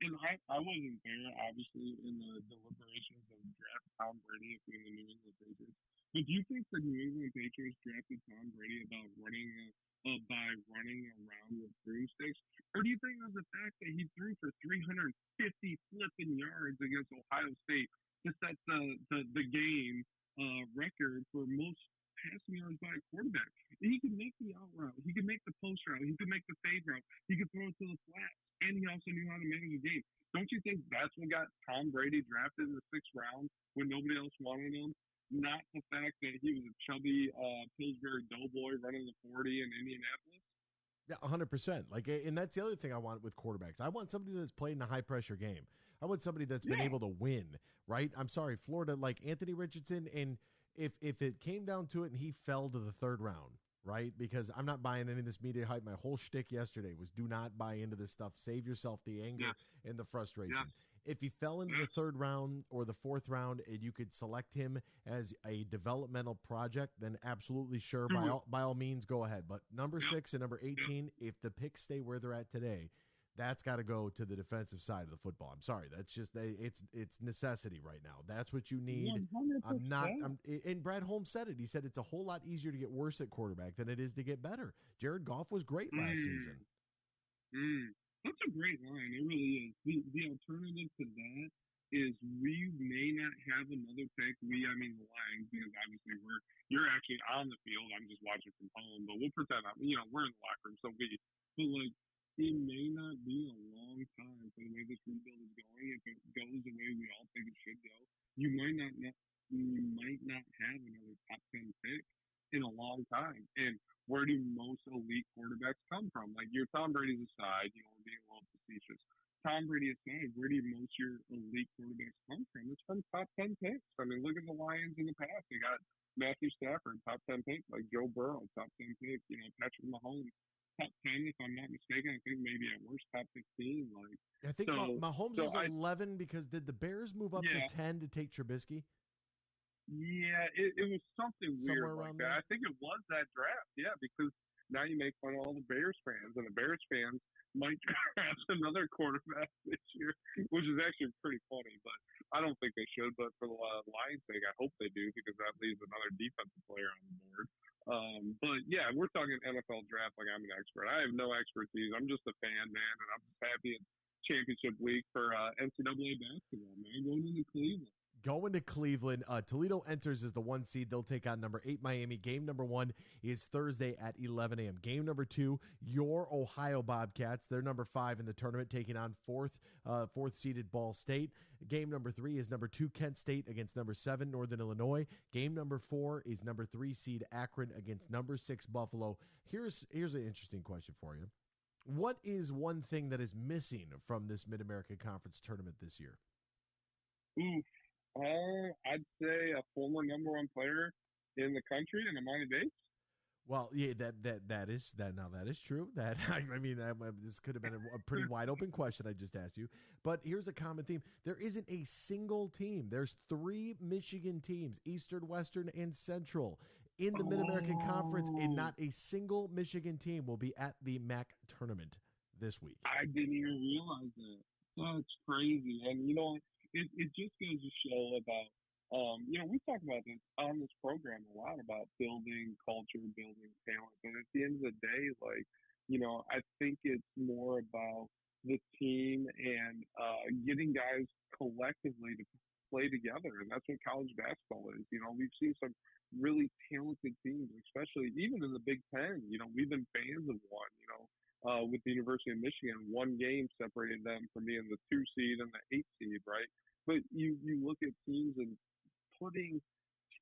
I wasn't there, obviously, in the deliberations of draft Tom Brady between the New England Patriots. But do you think the New England Patriots drafted Tom Brady by running around with broomsticks? Or do you think it was the fact that he threw for 350 flipping yards against Ohio State to set the game record for most passing yards by a quarterback? And he could make the out route. He could make the post route. He could make the fade route. He could throw it to the flats. And he also knew how to manage a game. Don't you think that's what got Tom Brady drafted in the 6th round when nobody else wanted him? Not the fact that he was a chubby Pillsbury doughboy running the 40 in Indianapolis? Yeah, 100%. Like, and that's the other thing I want with quarterbacks. I want somebody that's played in a high-pressure game. I want somebody that's been able to win, right? I'm sorry, Florida, like Anthony Richardson, and if it came down to it and he fell to the 3rd round, right? Because I'm not buying any of this media hype. My whole shtick yesterday was do not buy into this stuff. Save yourself the anger and the frustration. Yeah. If he fell into the 3rd round or the 4th round and you could select him as a developmental project, then absolutely sure, by all means, go ahead. But number 6 and number 18, if the picks stay where they're at today, that's got to go to the defensive side of the football. I'm sorry. That's just it's necessity right now. That's what you need. 100%. And Brad Holmes said it. He said it's a whole lot easier to get worse at quarterback than it is to get better. Jared Goff was great last season. That's a great line. It really is. The alternative to that is we may not have another pick. The Lions, because obviously you're actually on the field. I'm just watching from home, but we'll pretend we're in the locker room. So it may not be a long time for the way this rebuild is going. If it goes the way we all think it should go, you might not have another top 10 pick in a long time. And where do most elite quarterbacks come from? Like, your Tom Brady's aside, we're being a little facetious. Tom Brady aside, where do most of your elite quarterbacks come from? It's from top 10 picks. I mean, look at the Lions in the past. They got Matthew Stafford, top 10 pick, like Joe Burrow, top 10 pick, Patrick Mahomes. Top 10, if I'm not mistaken. I think maybe at worst top 15. I think Mahomes was 11 because did the Bears move up to 10 to take Trubisky? Yeah, it was something somewhere weird around like that. I think it was that draft. Yeah, because now you make fun of all the Bears fans, and the Bears fans might draft another quarterback this year, which is actually pretty funny. But I don't think they should. But for the Lions' sake, I hope they do because that leaves another defensive player on the board. But yeah, we're talking NFL draft like I'm an expert. I have no expertise. I'm just a fan, man, and I'm just happy it's championship week for NCAA basketball, man. Going into Cleveland. Going to Cleveland. Toledo enters as the 1 seed. They'll take on number 8 Miami. Game number 1 is Thursday at 11 a.m. Game number 2, your Ohio Bobcats. They're number 5 in the tournament, taking on fourth seeded Ball State. Game number 3 is number 2 Kent State against number 7 Northern Illinois. Game number 4 is number 3 seed Akron against number 6 Buffalo. Here's an interesting question for you. What is one thing that is missing from this Mid-American Conference tournament this year? I'd say a former number 1 player in the country in Amani Bates. Well, yeah, that is true. That I mean, this could have been a pretty wide open question I just asked you. But here's a common theme: there isn't a single team. There's 3 Michigan teams, Eastern, Western, and Central, in the Mid-American Conference, and not a single Michigan team will be at the MAC tournament this week. I didn't even realize that. That's crazy. And it just goes to show about, we talk about this on this program a lot about building culture, building talent. But at the end of the day, I think it's more about the team and getting guys collectively to play together. And that's what college basketball is. We've seen some really talented teams, especially even in the Big Ten. We've been fans of one, with the University of Michigan. 1 game separated them from being the 2 seed and the 8 seed, right? But you look at teams and putting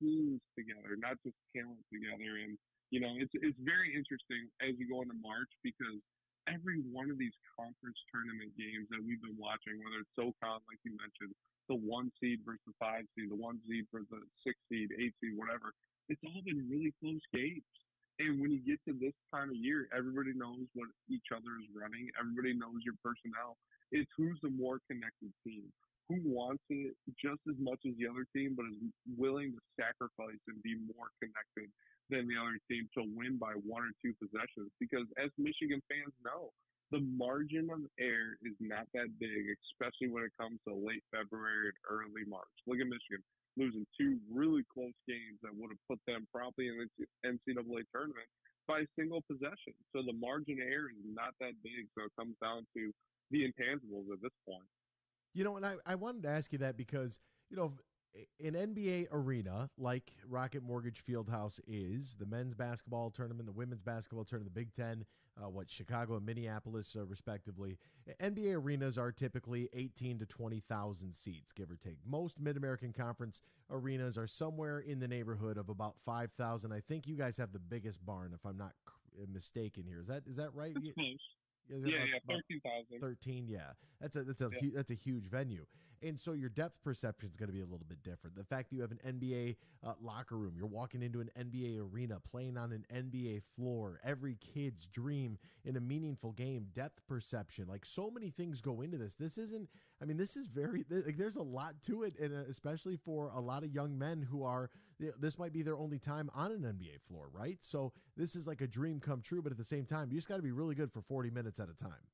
teams together, not just talent together. And, it's very interesting as you go into March, because every one of these conference tournament games that we've been watching, whether it's SoCon, like you mentioned, the 1 seed versus the 5 seed, the 1 seed versus the 6 seed, 8 seed, whatever, it's all been really close games. And when you get to this time of year, everybody knows what each other is running. Everybody knows your personnel. It's who's the more connected team, who wants it just as much as the other team, but is willing to sacrifice and be more connected than the other team to win by 1 or 2 possessions. Because as Michigan fans know, the margin of error is not that big, especially when it comes to late February and early March. Look at Michigan losing 2 really close games that would have put them probably in the NCAA tournament by a single possession. So the margin of error is not that big. So it comes down to the intangibles at this point. And I wanted to ask you that because, an NBA arena like Rocket Mortgage Fieldhouse is, the men's basketball tournament, the women's basketball tournament, the Big Ten, Chicago and Minneapolis, respectively. NBA arenas are typically 18 to 20,000 seats, give or take. Most Mid-American Conference arenas are somewhere in the neighborhood of about 5,000. I think you guys have the biggest barn, if I'm not mistaken here. Is that right? That's close. Yeah, 13,000. 13, yeah. That's a huge venue. And so your depth perception is going to be a little bit different. The fact that you have an NBA locker room, you're walking into an NBA arena, playing on an NBA floor, every kid's dream in a meaningful game, depth perception, so many things go into this. This is very, there's a lot to it, and especially for a lot of young men who are, this might be their only time on an NBA floor, right? So this is like a dream come true, but at the same time, you just got to be really good for 40 minutes at a time.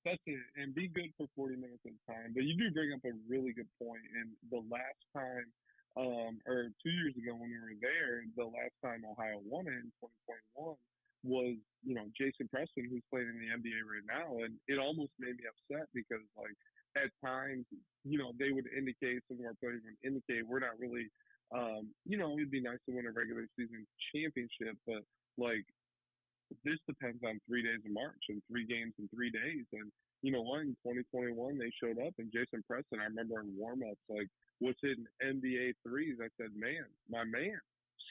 That's it, and be good for 40 minutes at a time. But you do bring up a really good point. And the last time, or 2 years ago when we were there, the last time Ohio won it in 2021 was, Jason Preston, who's playing in the NBA right now. And it almost made me upset because, at times, they would indicate, some of our players would indicate, we're not really, it'd be nice to win a regular season championship, but, this depends on 3 days of March and 3 games in 3 days. And you know what? In 2021, they showed up, and Jason Preston, I remember in warm-ups, was hitting NBA threes. I said, man, my man,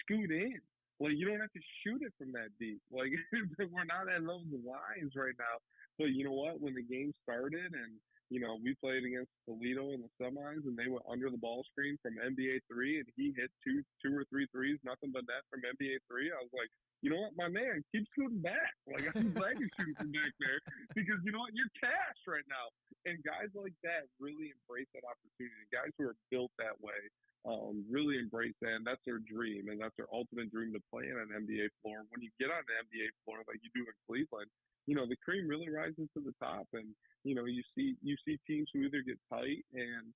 scoot in. You don't have to shoot it from that deep. We're not at those lines right now. But you know what? When the game started and, we played against Toledo in the semis, and they went under the ball screen from NBA 3, and he hit two or three threes, nothing but that from NBA 3. I was like, you know what, my man, keep shooting back. I'm glad you're shooting from back there because, you know what, you're cash right now. And guys like that really embrace that opportunity. Guys who are built that way really embrace that, and that's their dream, and that's their ultimate dream to play on an NBA floor. When you get on an NBA floor like you do in Cleveland, the cream really rises to the top. And, you see teams who either get tight and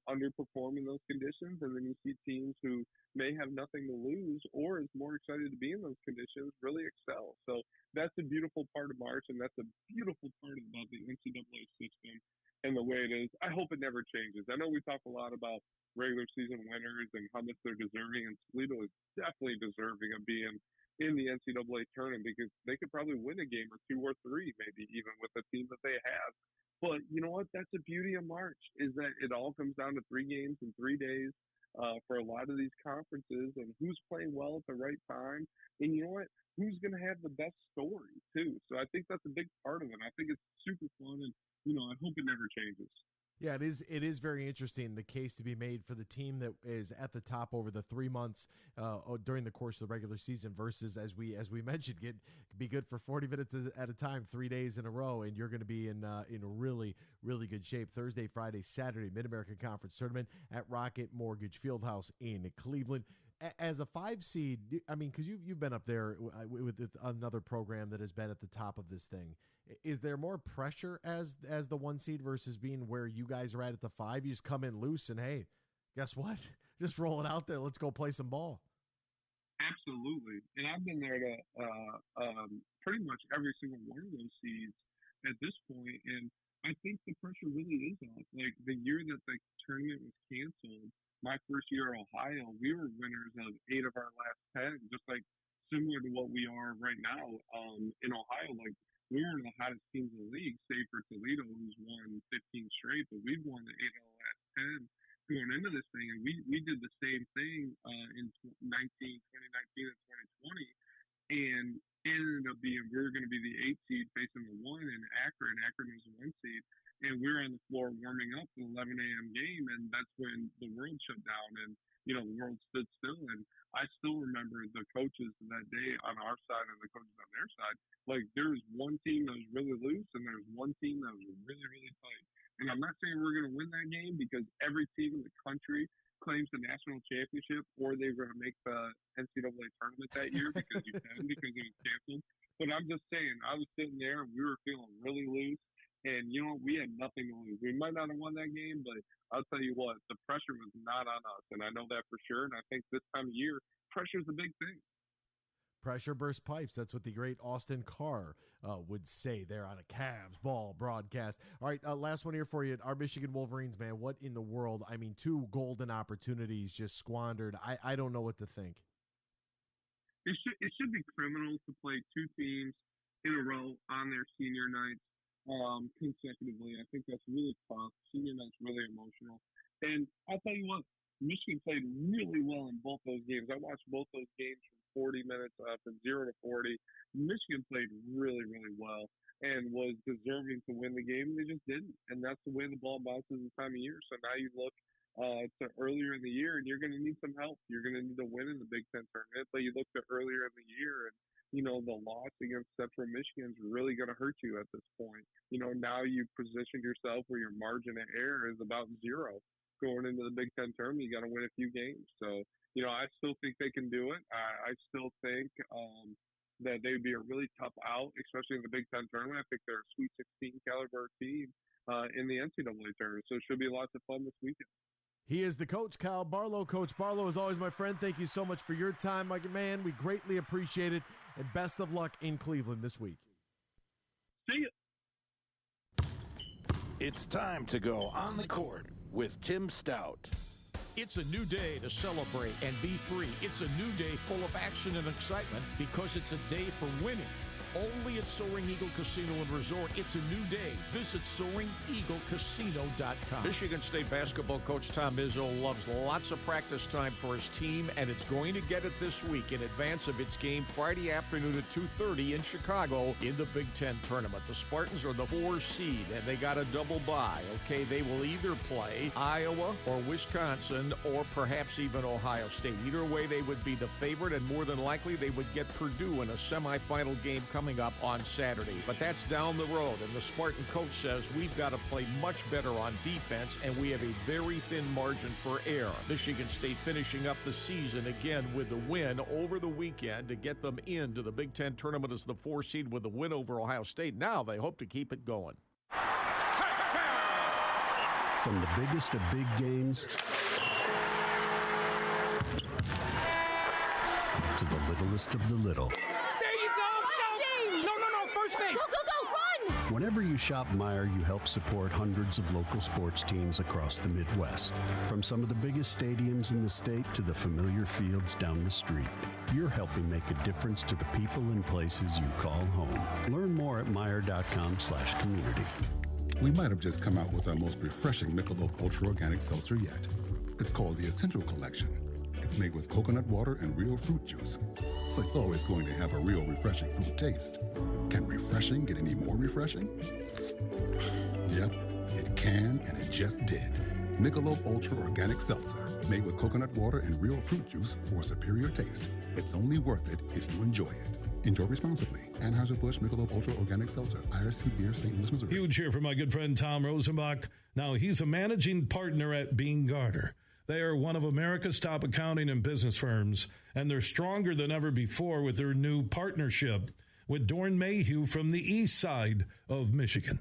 underperform in those conditions, and then you see teams who may have nothing to lose or is more excited to be in those conditions really excel. So that's a beautiful part of March, and that's a beautiful part about the NCAA system. and the way it is. I hope it never changes. I know we talk a lot about regular season winners and how much they're deserving, and Toledo is definitely deserving of being in the NCAA tournament because they could probably win a game or 2 or 3, maybe even with the team that they have. But you know what? That's the beauty of March, is that it all comes down to 3 games in 3 days for a lot of these conferences, and who's playing well at the right time. And you know what? Who's going to have the best story, too. So I think that's a big part of it. I think it's super fun, and, I hope it never changes. Yeah, it is very interesting, the case to be made for the team that is at the top over the 3 months during the course of the regular season versus, as we mentioned, be good for 40 minutes at a time, 3 days in a row, and you're going to be in really, really good shape. Thursday, Friday, Saturday, Mid-American Conference Tournament at Rocket Mortgage Fieldhouse in Cleveland. As a 5 seed, I mean, because you've been up there with another program that has been at the top of this thing. Is there more pressure as the 1 seed versus being where you guys are at the 5? You just come in loose and, hey, guess what? Just roll it out there. Let's go play some ball. Absolutely. And I've been there to pretty much every single one of those seeds at this point. And I think the pressure really is off. Like the year that the tournament was canceled, my first year at Ohio, we were winners of 8 of our last 10, just like similar to what we are right now in Ohio. Like we were the hottest teams in the league, save for Toledo, who's won 15 straight, but we've won the 8 of the last 10 going into this thing. And we did the same thing in 2019 and 2020, and ended up being, we were going to be the 8 seed facing the 1 in Akron. Akron was the 1 seed. And we were on the floor warming up for the 11 a.m. game, and that's when the world shut down and, the world stood still. And I still remember the coaches that day on our side and the coaches on their side. Like, there was one team that was really loose, and there was one team that was really, really tight. And I'm not saying we're going to win that game because every team in the country claims the national championship or they were going to make the NCAA tournament that year because you can, because it was canceled. But I'm just saying, I was sitting there, and we were feeling really loose. And, we had nothing to lose. We might not have won that game, but I'll tell you what, the pressure was not on us. And I know that for sure. And I think this time of year, pressure is a big thing. Pressure burst pipes. That's what the great Austin Carr would say there on a Cavs ball broadcast. All right, last one here for you. Our Michigan Wolverines, man, what in the world? I mean, 2 golden opportunities just squandered. I don't know what to think. It should be criminal to play 2 teams in a row on their senior nights. Consecutively. I think that's really tough. Senior night's really emotional. And I'll tell you what, Michigan played really well in both those games. I watched both those games from 40 minutes, from 0 to 40. Michigan played really, really well and was deserving to win the game. They just didn't. And that's the way the ball bounces this time of year. So now you look to earlier in the year, and you're going to need some help. You're going to need to win in the Big Ten tournament. But you look to earlier in the year, and the loss against Central Michigan is really going to hurt you at this point. Now you've positioned yourself where your margin of error is about 0 going into the Big Ten tournament. You got to win a few games. So, I still think they can do it. I still think that they would be a really tough out, especially in the Big Ten tournament. I think they're a Sweet 16 caliber team in the NCAA tournament. So it should be lots of fun this weekend. He is the coach, Kyle Barlow. Coach Barlow, as always, my friend, thank you so much for your time, my man. We greatly appreciate it, and best of luck in Cleveland this week. See ya. It's time to go on the court with Tim Stout. It's a new day to celebrate and be free. It's a new day full of action and excitement because it's a day for winning. Only at Soaring Eagle Casino and Resort. It's a new day. Visit SoaringEagleCasino.com. Michigan State basketball coach Tom Izzo loves lots of practice time for his team, and it's going to get it this week in advance of its game Friday afternoon at 2:30 in Chicago in the Big Ten tournament. The Spartans are the 4 seed, and they got a double bye. Okay, they will either play Iowa or Wisconsin or perhaps even Ohio State. Either way, they would be the favorite, and more than likely they would get Purdue in a semifinal game coming up on Saturday. But that's down the road, and the Spartan coach says we've got to play much better on defense, and we have a very thin margin for error. Michigan State finishing up the season again with the win over the weekend to get them into the Big Ten tournament as the 4 seed with the win over Ohio State. Now they hope to keep it going. From the biggest of big games to the littlest of the little. There you go! No, first base! Go, run! Whenever you shop Meijer, you help support hundreds of local sports teams across the Midwest. From some of the biggest stadiums in the state to the familiar fields down the street, you're helping make a difference to the people and places you call home. Learn more at Meijer.com/community. We might have just come out with our most refreshing Michelob Ultra Organic Seltzer yet. It's called the Essential Collection. It's made with coconut water and real fruit juice, so it's always going to have a real refreshing fruit taste. Can refreshing get any more refreshing? Yep, it can, and it just did. Michelob Ultra Organic Seltzer, made with coconut water and real fruit juice for superior taste. It's only worth it if you enjoy it. Enjoy responsibly. Anheuser-Busch Michelob Ultra Organic Seltzer, IRC Beer, St. Louis, Missouri. Huge here for my good friend Tom Rosenbach. Now, he's a managing partner at Garter. They are one of America's top accounting and business firms, and they're stronger than ever before with their new partnership with Dorn Mayhew from the east side of Michigan.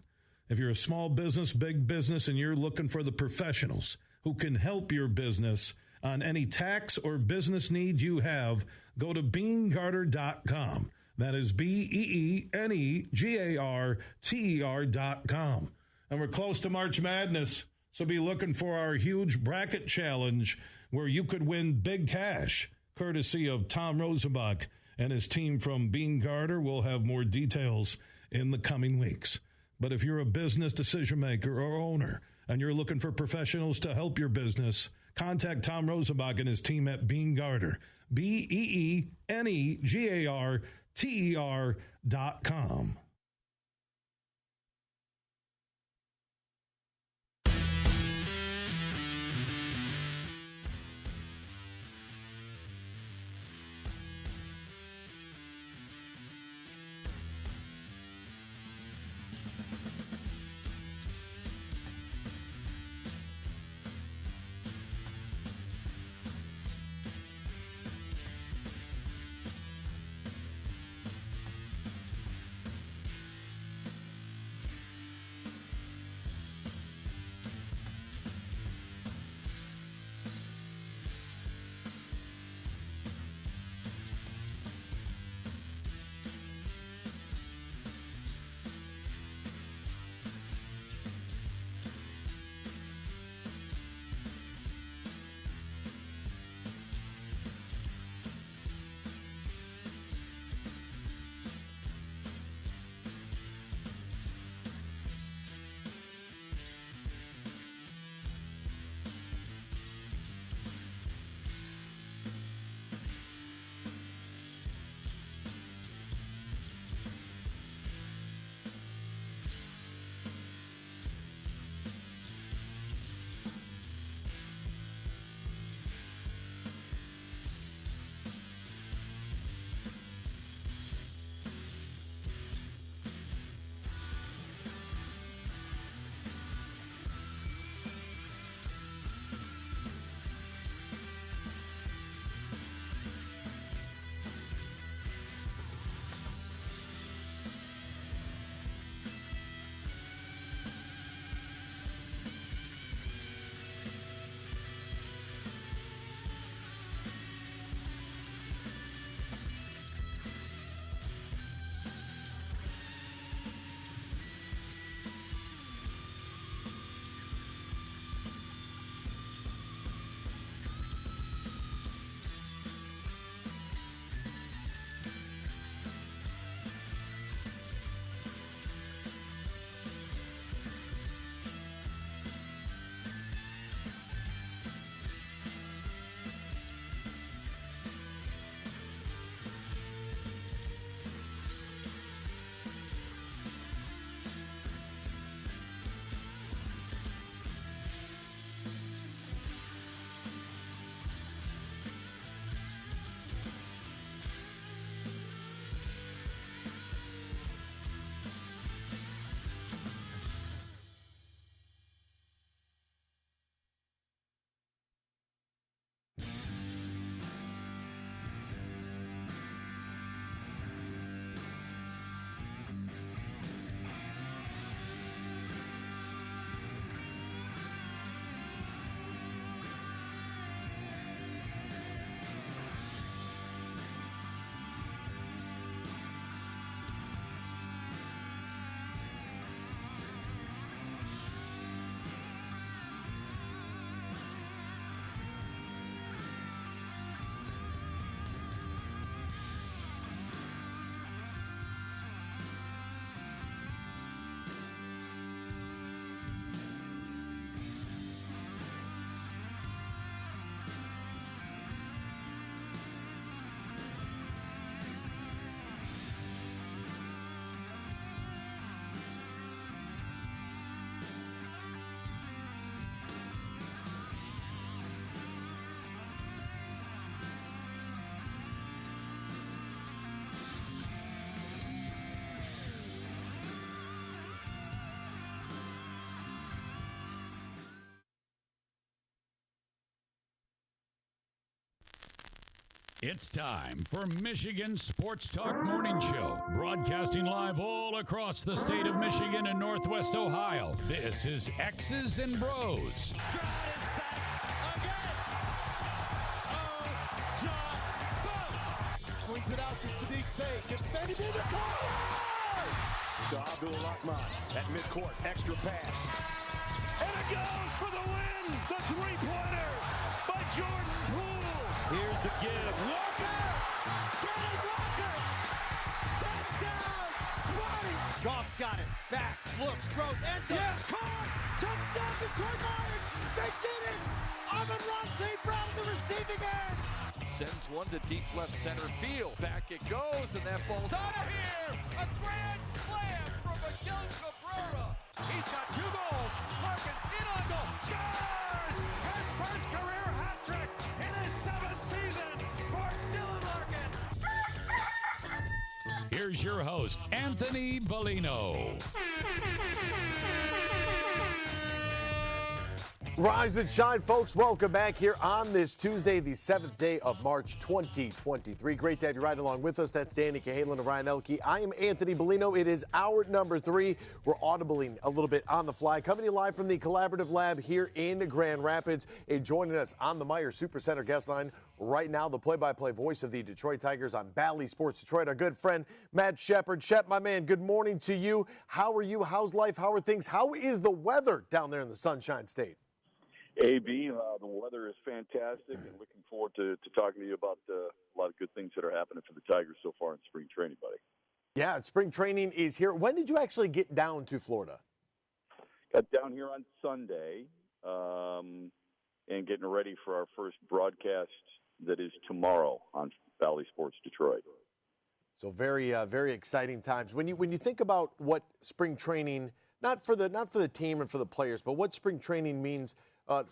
If you're a small business, big business, and you're looking for the professionals who can help your business on any tax or business need you have, go to BeanGarter.com. That is BeanGarter.com. And we're close to March Madness, so be looking for our huge bracket challenge where you could win big cash, courtesy of Tom Rosenbach and his team from Garter. We'll have more details in the coming weeks. But if you're a business decision maker or owner and you're looking for professionals to help your business, contact Tom Rosenbach and his team at Garter. BeanGarter.com. It's time for Michigan Sports Talk Morning Show, broadcasting live all across the state of Michigan and Northwest Ohio. This is X's and Bros. Swings it out to Sadiq Bey. Defended in the corner! To Abdul-Rahman at midcourt. Extra pass. And it goes for the win! The three-pointer by Jordan Poole! Here's the give. Walker! Kenny Walker! Touchdown! Spotty! Goff's got it. Back. Looks. Throws. Ends up. Yes! Caught! Touchdown Detroit Lions! They did it! Amon-Ra St. Brown in the receiving end! Sends one to deep left center field. Back it goes, and that ball's out of here! A grand slam from Miguel Cabrera! He's got 2 goals! Larkin in on goal! Scores! His first career hat trick in his 7th season for Dylan Larkin! Here's your host, Anthony Bellino. Rise and shine, folks. Welcome back here on this Tuesday, the 7th day of March, 2023. Great to have you right along with us. That's Danny Cahalan and Ryan Elke. I am Anthony Bellino. It is hour number 3. We're audibling a little bit on the fly. Coming to you live from the Collaborative Lab here in Grand Rapids. And joining us on the Meijer Supercenter guest line right now, the play-by-play voice of the Detroit Tigers on Bally Sports Detroit, our good friend, Matt Shepard. Shep, my man, good morning to you. How are you? How's life? How are things? How is the weather down there in the Sunshine State? AB, the weather is fantastic, and looking forward to talking to you about a lot of good things that are happening for the Tigers so far in spring training, buddy. Yeah, spring training is here. When did you actually get down to Florida? Got down here on Sunday, and getting ready for our first broadcast that is tomorrow on Bally Sports Detroit. So very, very exciting times. When you think about what spring training, not for the team and for the players, but what spring training means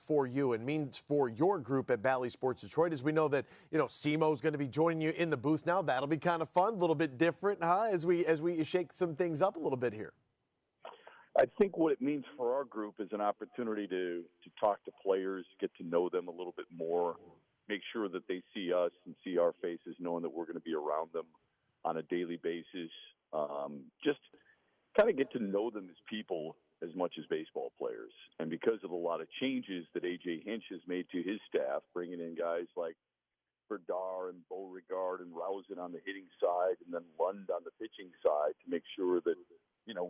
for you and means for your group at Bally Sports Detroit, as we know that Simo's going to be joining you in the booth now. That'll be kind of fun, a little bit different, huh? As we shake some things up a little bit here. I think what it means for our group is an opportunity to talk to players, get to know them a little bit more, make sure that they see us and see our faces, knowing that we're going to be around them on a daily basis. Just kind of get to know them as people as much as baseball players. And because of a lot of changes that A.J. Hinch has made to his staff, bringing in guys like Br0's and Beauregard and Rousing on the hitting side and then Lund on the pitching side, to make sure that,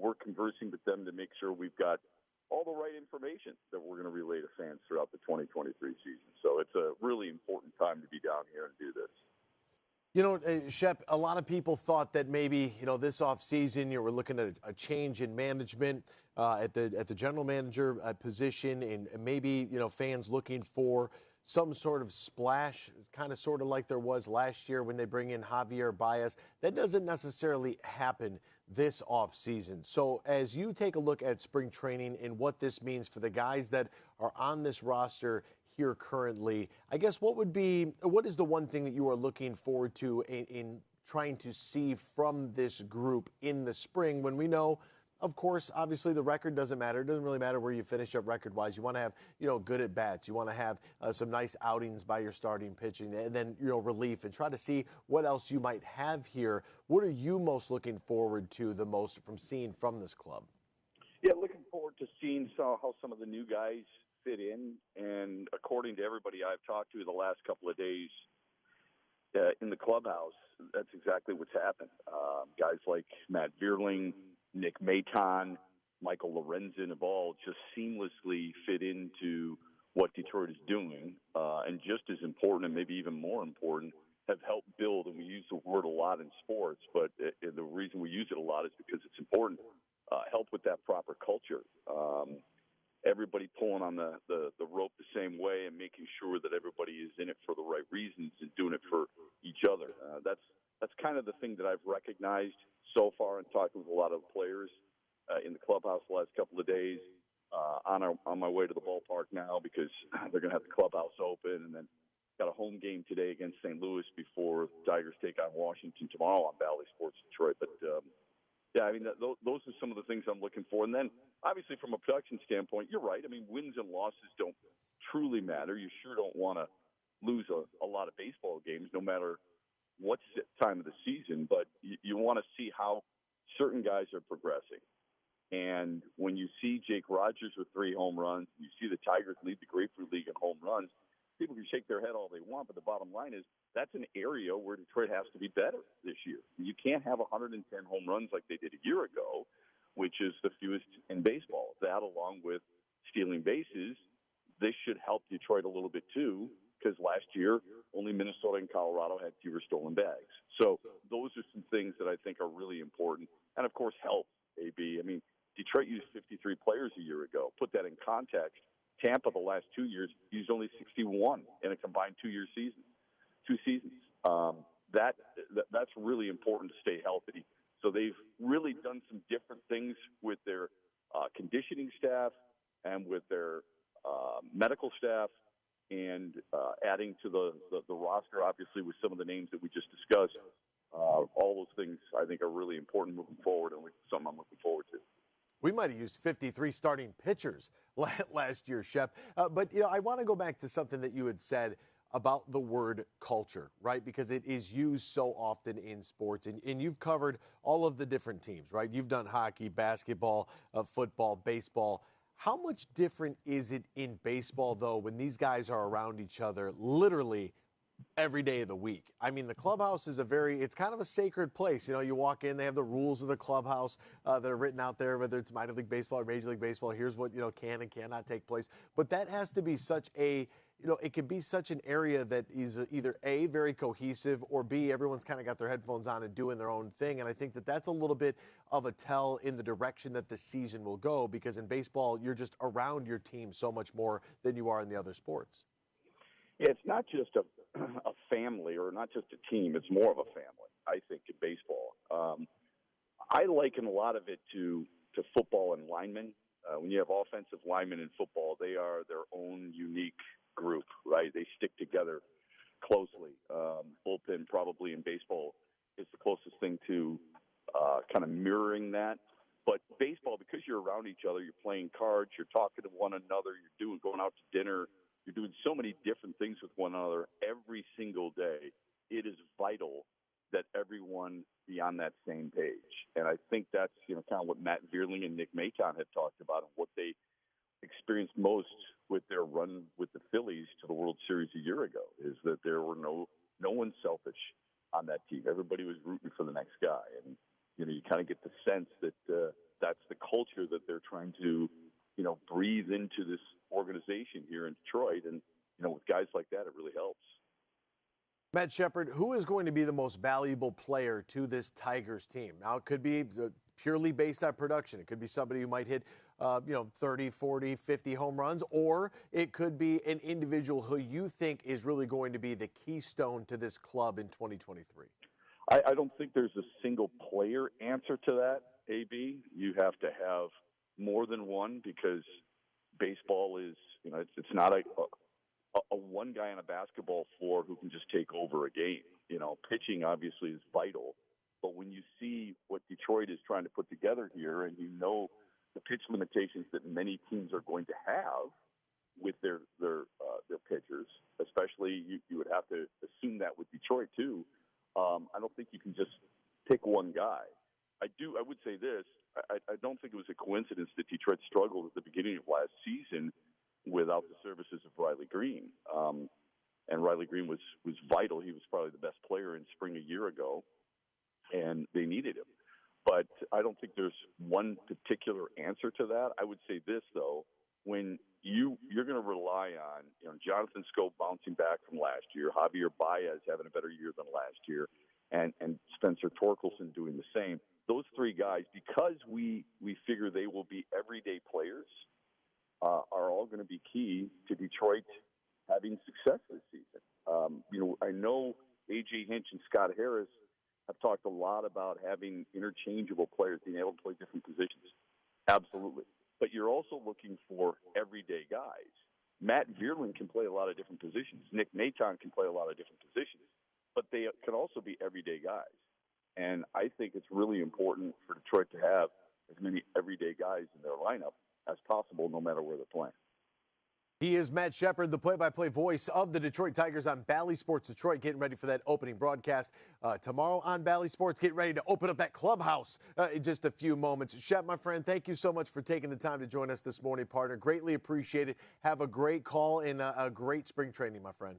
we're conversing with them to make sure we've got all the right information that we're going to relay to fans throughout the 2023 season. So it's a really important time to be down here and do this. Shep, a lot of people thought that maybe, this offseason you were looking at a change in management at the general manager position, and maybe, fans looking for some sort of splash, kind of sort of like there was last year when they bring in Javier Baez. That doesn't necessarily happen this offseason. So as you take a look at spring training and what this means for the guys that are on this roster here currently, I guess what is the one thing that you are looking forward to in trying to see from this group in the spring, when we know, of course, obviously the record doesn't matter. It doesn't really matter where you finish up record-wise. You want to have, good at bats. You want to have some nice outings by your starting pitching, and then, relief, and try to see what else you might have here. What are you most looking forward to the most from seeing from this club? Yeah, looking forward to seeing how some of the new guys fit in, and according to everybody I've talked to the last couple of days in the clubhouse, that's exactly what's happened. Guys like Matt Vierling, Nick Maton, Michael Lorenzen have all just seamlessly fit into what Detroit is doing, and just as important, and maybe even more important, have helped build, and we use the word a lot in sports, but the reason we use it a lot is because it's important, help with that proper culture. Everybody pulling on the rope the same way and making sure that everybody is in it for the right reasons and doing it for each other. That's kind of the thing that I've recognized so far in talking with a lot of players in the clubhouse the last couple of days. On my way to the ballpark now, because they're going to have the clubhouse open, and then got a home game today against St. Louis before the Tigers take on Washington tomorrow on Bally Sports Detroit. But yeah, I mean, those are some of the things I'm looking for. And then, obviously, from a production standpoint, you're right. I mean, wins and losses don't truly matter. You sure don't want to lose a lot of baseball games, no matter what time of the season. But you want to see how certain guys are progressing. And when you see Jake Rogers with 3 home runs, you see the Tigers lead the Grapefruit League in home runs, people can shake their head all they want, but the bottom line is that's an area where Detroit has to be better this year. You can't have 110 home runs like they did a year ago, which is the fewest in baseball. That, along with stealing bases, this should help Detroit a little bit too, because last year only Minnesota and Colorado had fewer stolen bags. So those are some things that I think are really important. And, of course, health, AB. I mean, Detroit used 53 players a year ago. Put that in context. Tampa, the last 2 years, used only 61 in a combined 2 seasons. That's really important to stay healthy. So they've really done some different things with their conditioning staff and with their medical staff, and adding to the roster, obviously, with some of the names that we just discussed. All those things, I think, are really important moving forward, and something I'm looking forward to. We might have used 53 starting pitchers last year, Shep. But, I want to go back to something that you had said about the word culture, right? Because it is used so often in sports. And you've covered all of the different teams, right? You've done hockey, basketball, football, baseball. How much different is it in baseball, though, when these guys are around each other literally every day of the week? I mean, the clubhouse is it's kind of a sacred place. You walk in, they have the rules of the clubhouse that are written out there, whether it's minor league baseball or major league baseball. Here's what, can and cannot take place. But that has to be such it can be such an area that is either A, very cohesive, or B, everyone's kind of got their headphones on and doing their own thing. And I think that that's a little bit of a tell in the direction that the season will go, because in baseball, you're just around your team so much more than you are in the other sports. Yeah, it's not just a family or not just a team. It's more of a family, I think, in baseball. I liken a lot of it to football and linemen. When you have offensive linemen in football, they are their own unique group, right? They stick together closely. Bullpen probably in baseball is the closest thing to kind of mirroring that. But baseball, because you're around each other, you're playing cards, you're talking to one another, you're going out to dinner, you're doing so many different things with one another every single day. It is vital that everyone be on that same page. And I think that's kind of what Matt Vierling and Nick Maton had talked about, and what they experienced most with their run with the Phillies to the World Series a year ago, is that there were no one selfish on that team. Everybody was rooting for the next guy. And, you kind of get the sense that that's the culture that they're trying to, breathe into this organization here in Detroit. And, with guys like that, it really helps. Matt Shepard, who is going to be the most valuable player to this Tigers team? Now, it could be purely based on production. It could be somebody who might hit, 30, 40, 50 home runs, or it could be an individual who you think is really going to be the keystone to this club in 2023. I don't think there's a single player answer to that, AB. You have to have more than one, because baseball is, it's not a one guy on a basketball floor who can just take over a game. Pitching obviously is vital, but when you see what Detroit is trying to put together here, and the pitch limitations that many teams are going to have with their pitchers, especially you would have to assume that with Detroit too. I don't think you can just pick one guy. I would say this. I don't think it was a coincidence that Detroit struggled at the beginning of last season without the services of Riley Green. And Riley Green was vital. He was probably the best player in spring a year ago, and they needed him. But I don't think there's one particular answer to that. I would say this, though. When you're going to rely on Jonathan Scope bouncing back from last year, Javier Baez having a better year than last year, and Spencer Torkelson doing the same. Those three guys, because we figure they will be everyday players, are all going to be key to Detroit having success this season. I know A.J. Hinch and Scott Harris have talked a lot about having interchangeable players, being able to play different positions. Absolutely. But you're also looking for everyday guys. Matt Vierling can play a lot of different positions. Nick Maton can play a lot of different positions. But they can also be everyday guys. And I think it's really important for Detroit to have as many everyday guys in their lineup as possible, no matter where they're playing. He is Matt Shepard, the play-by-play voice of the Detroit Tigers on Bally Sports Detroit, getting ready for that opening broadcast tomorrow on Bally Sports. Get ready to open up that clubhouse in just a few moments. Shep, my friend, thank you so much for taking the time to join us this morning, partner. Greatly appreciate it. Have a great call and a great spring training, my friend.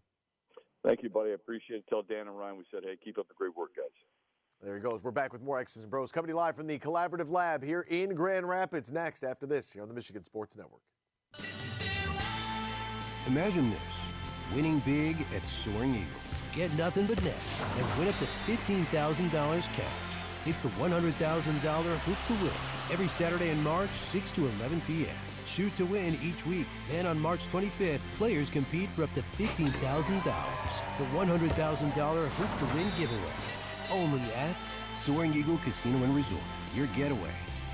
Thank you, buddy. I appreciate it. Tell Dan and Ryan we said, hey, keep up the great work, guys. There he goes. We're back with more X's and Bros coming live from the Collaborative Lab here in Grand Rapids. Next, after this, here on the Michigan Sports Network. Imagine this, winning big at Soaring Eagle. Get nothing but nets and win up to $15,000 cash. It's the $100,000 Hoop to Win every Saturday in March, 6 to 11 p.m. Shoot to win each week. Then on March 25th, players compete for up to $15,000. The $100,000 Hoop to Win giveaway. Only at Soaring Eagle Casino and Resort. Your getaway.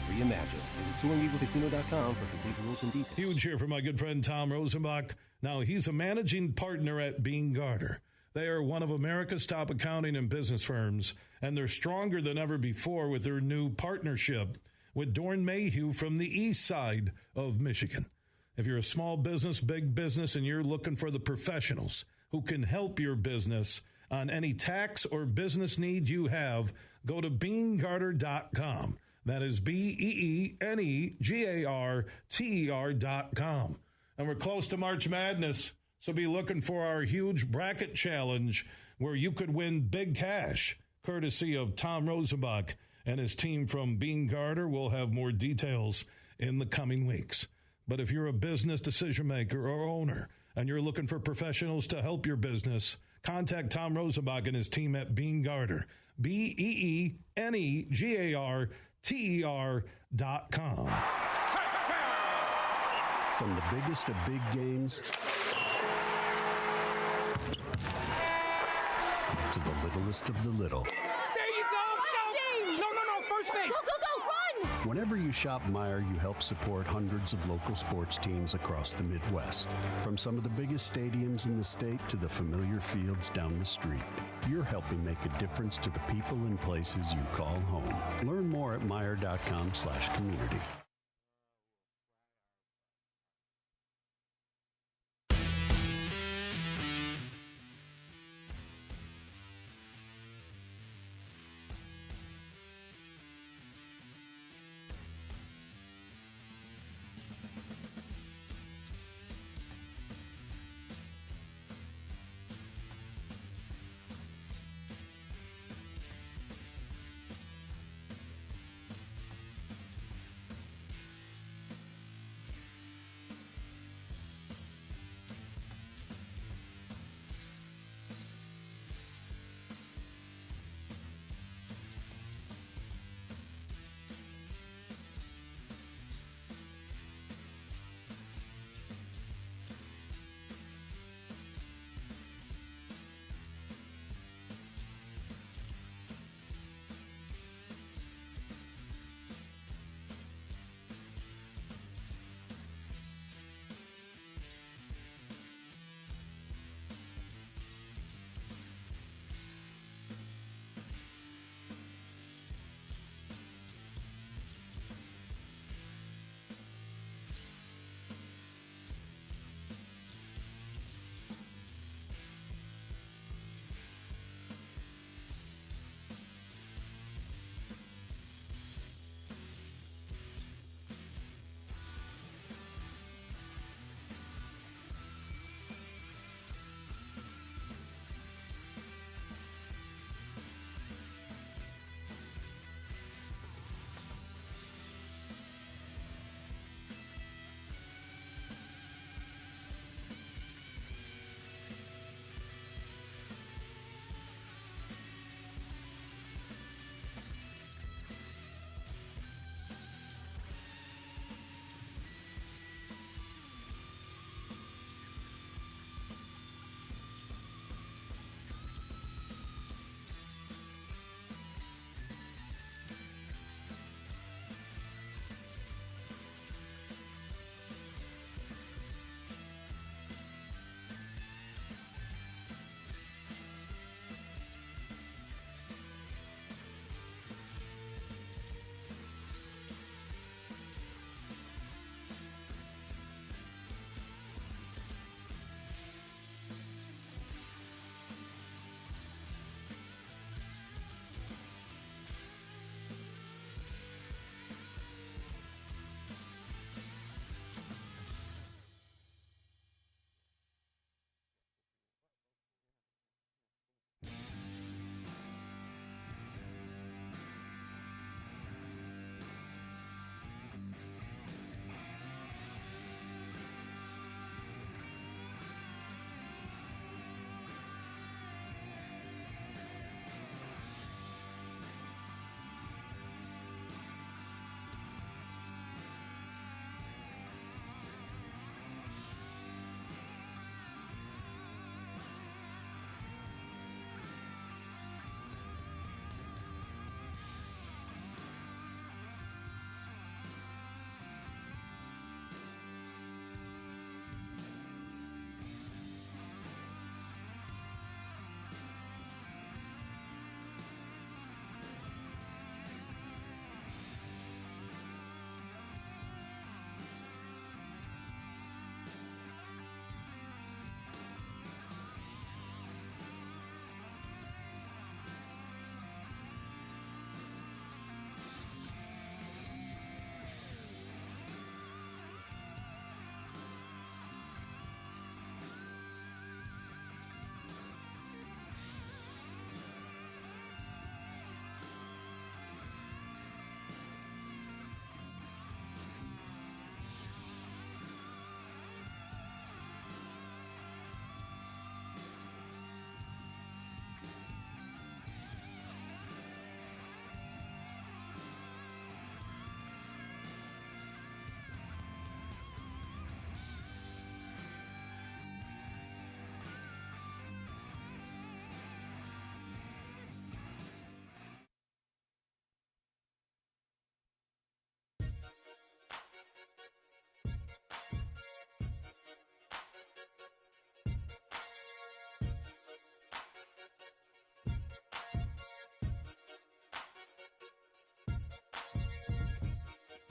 Reimagine. Visit SoaringEagleCasino.com for complete rules and details. Huge here for my good friend Tom Rosenbach. Now, he's a managing partner at Br0's. They are one of America's top accounting and business firms, and they're stronger than ever before with their new partnership with Dorn Mayhew from the east side of Michigan. If you're a small business, big business, and you're looking for the professionals who can help your business on any tax or business need you have, go to BeanGarter.com. That is BeanGarter.com. And we're close to March Madness, so be looking for our huge bracket challenge where you could win big cash, courtesy of Tom Rosenbach and his team from Bean-Garter. We'll have more details in the coming weeks. But if you're a business decision maker or owner and you're looking for professionals to help your business, contact Tom Rosenbach and his team at Bean-Garter. BeanGarter.com. From the biggest of big games to the littlest of the little. There you go! Go! No, first base! Go, run! Whenever you shop Meijer, you help support hundreds of local sports teams across the Midwest. From some of the biggest stadiums in the state to the familiar fields down the street. You're helping make a difference to the people and places you call home. Learn more at Meijer.com/community.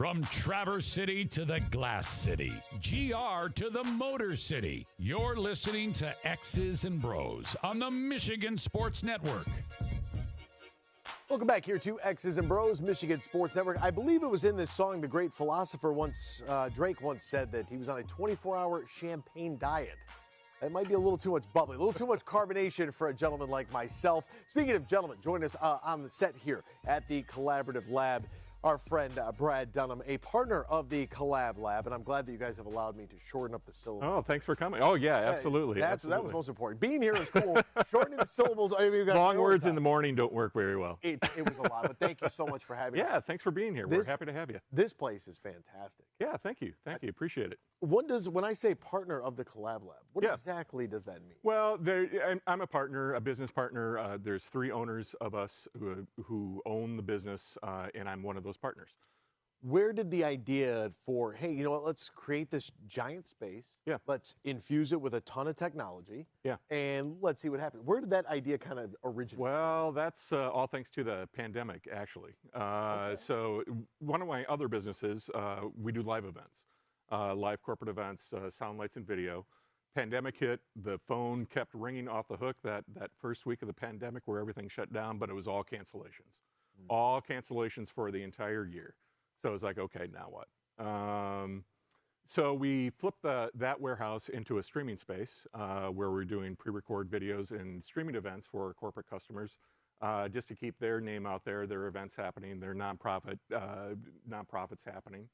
From Traverse City to the Glass City, GR to the Motor City, you're listening to X's and Bros on the Michigan Sports Network. Welcome back here to X's and Bros, Michigan Sports Network. I believe it was in this song the great philosopher Drake once said that he was on a 24-hour champagne diet. That might be a little too much bubbly, a little too much carbonation for a gentleman like myself. Speaking of gentlemen, join us on the set here at the Collaborative Lab. Our friend Brad Dunham, a partner of the Collab Lab, and I'm glad that you guys have allowed me to shorten up the syllables. Oh, thanks for coming. Oh, yeah, absolutely. That was most important. Being here is cool. Shortening the syllables. I mean, you guys long words in the morning don't work very well. It was a lot, but thank you so much for having us. Yeah, thanks for being here. We're happy to have you. This place is fantastic. Yeah, thank you. Thank you. Appreciate it. When I say partner of the Collab Lab, what exactly does that mean? Well, I'm a partner, a business partner. There's 3 owners of us who own the business, and I'm one of those partners. Where did the idea for, hey, you know what, let's create this giant space. Yeah. Let's infuse it with a ton of technology. Yeah. And let's see what happens. Where did that idea kind of originate? Well, that's all thanks to the pandemic, actually. So one of my other businesses, we do live events, live corporate events, sound, lights, and video. Pandemic hit, the phone kept ringing off the hook that first week of the pandemic where everything shut down, but it was all cancellations. All cancellations for the entire year. So it was like, okay, now what? So we flipped that warehouse into a streaming space where we're doing pre-record videos and streaming events for corporate customers just to keep their name out there, their events happening, their nonprofits happening.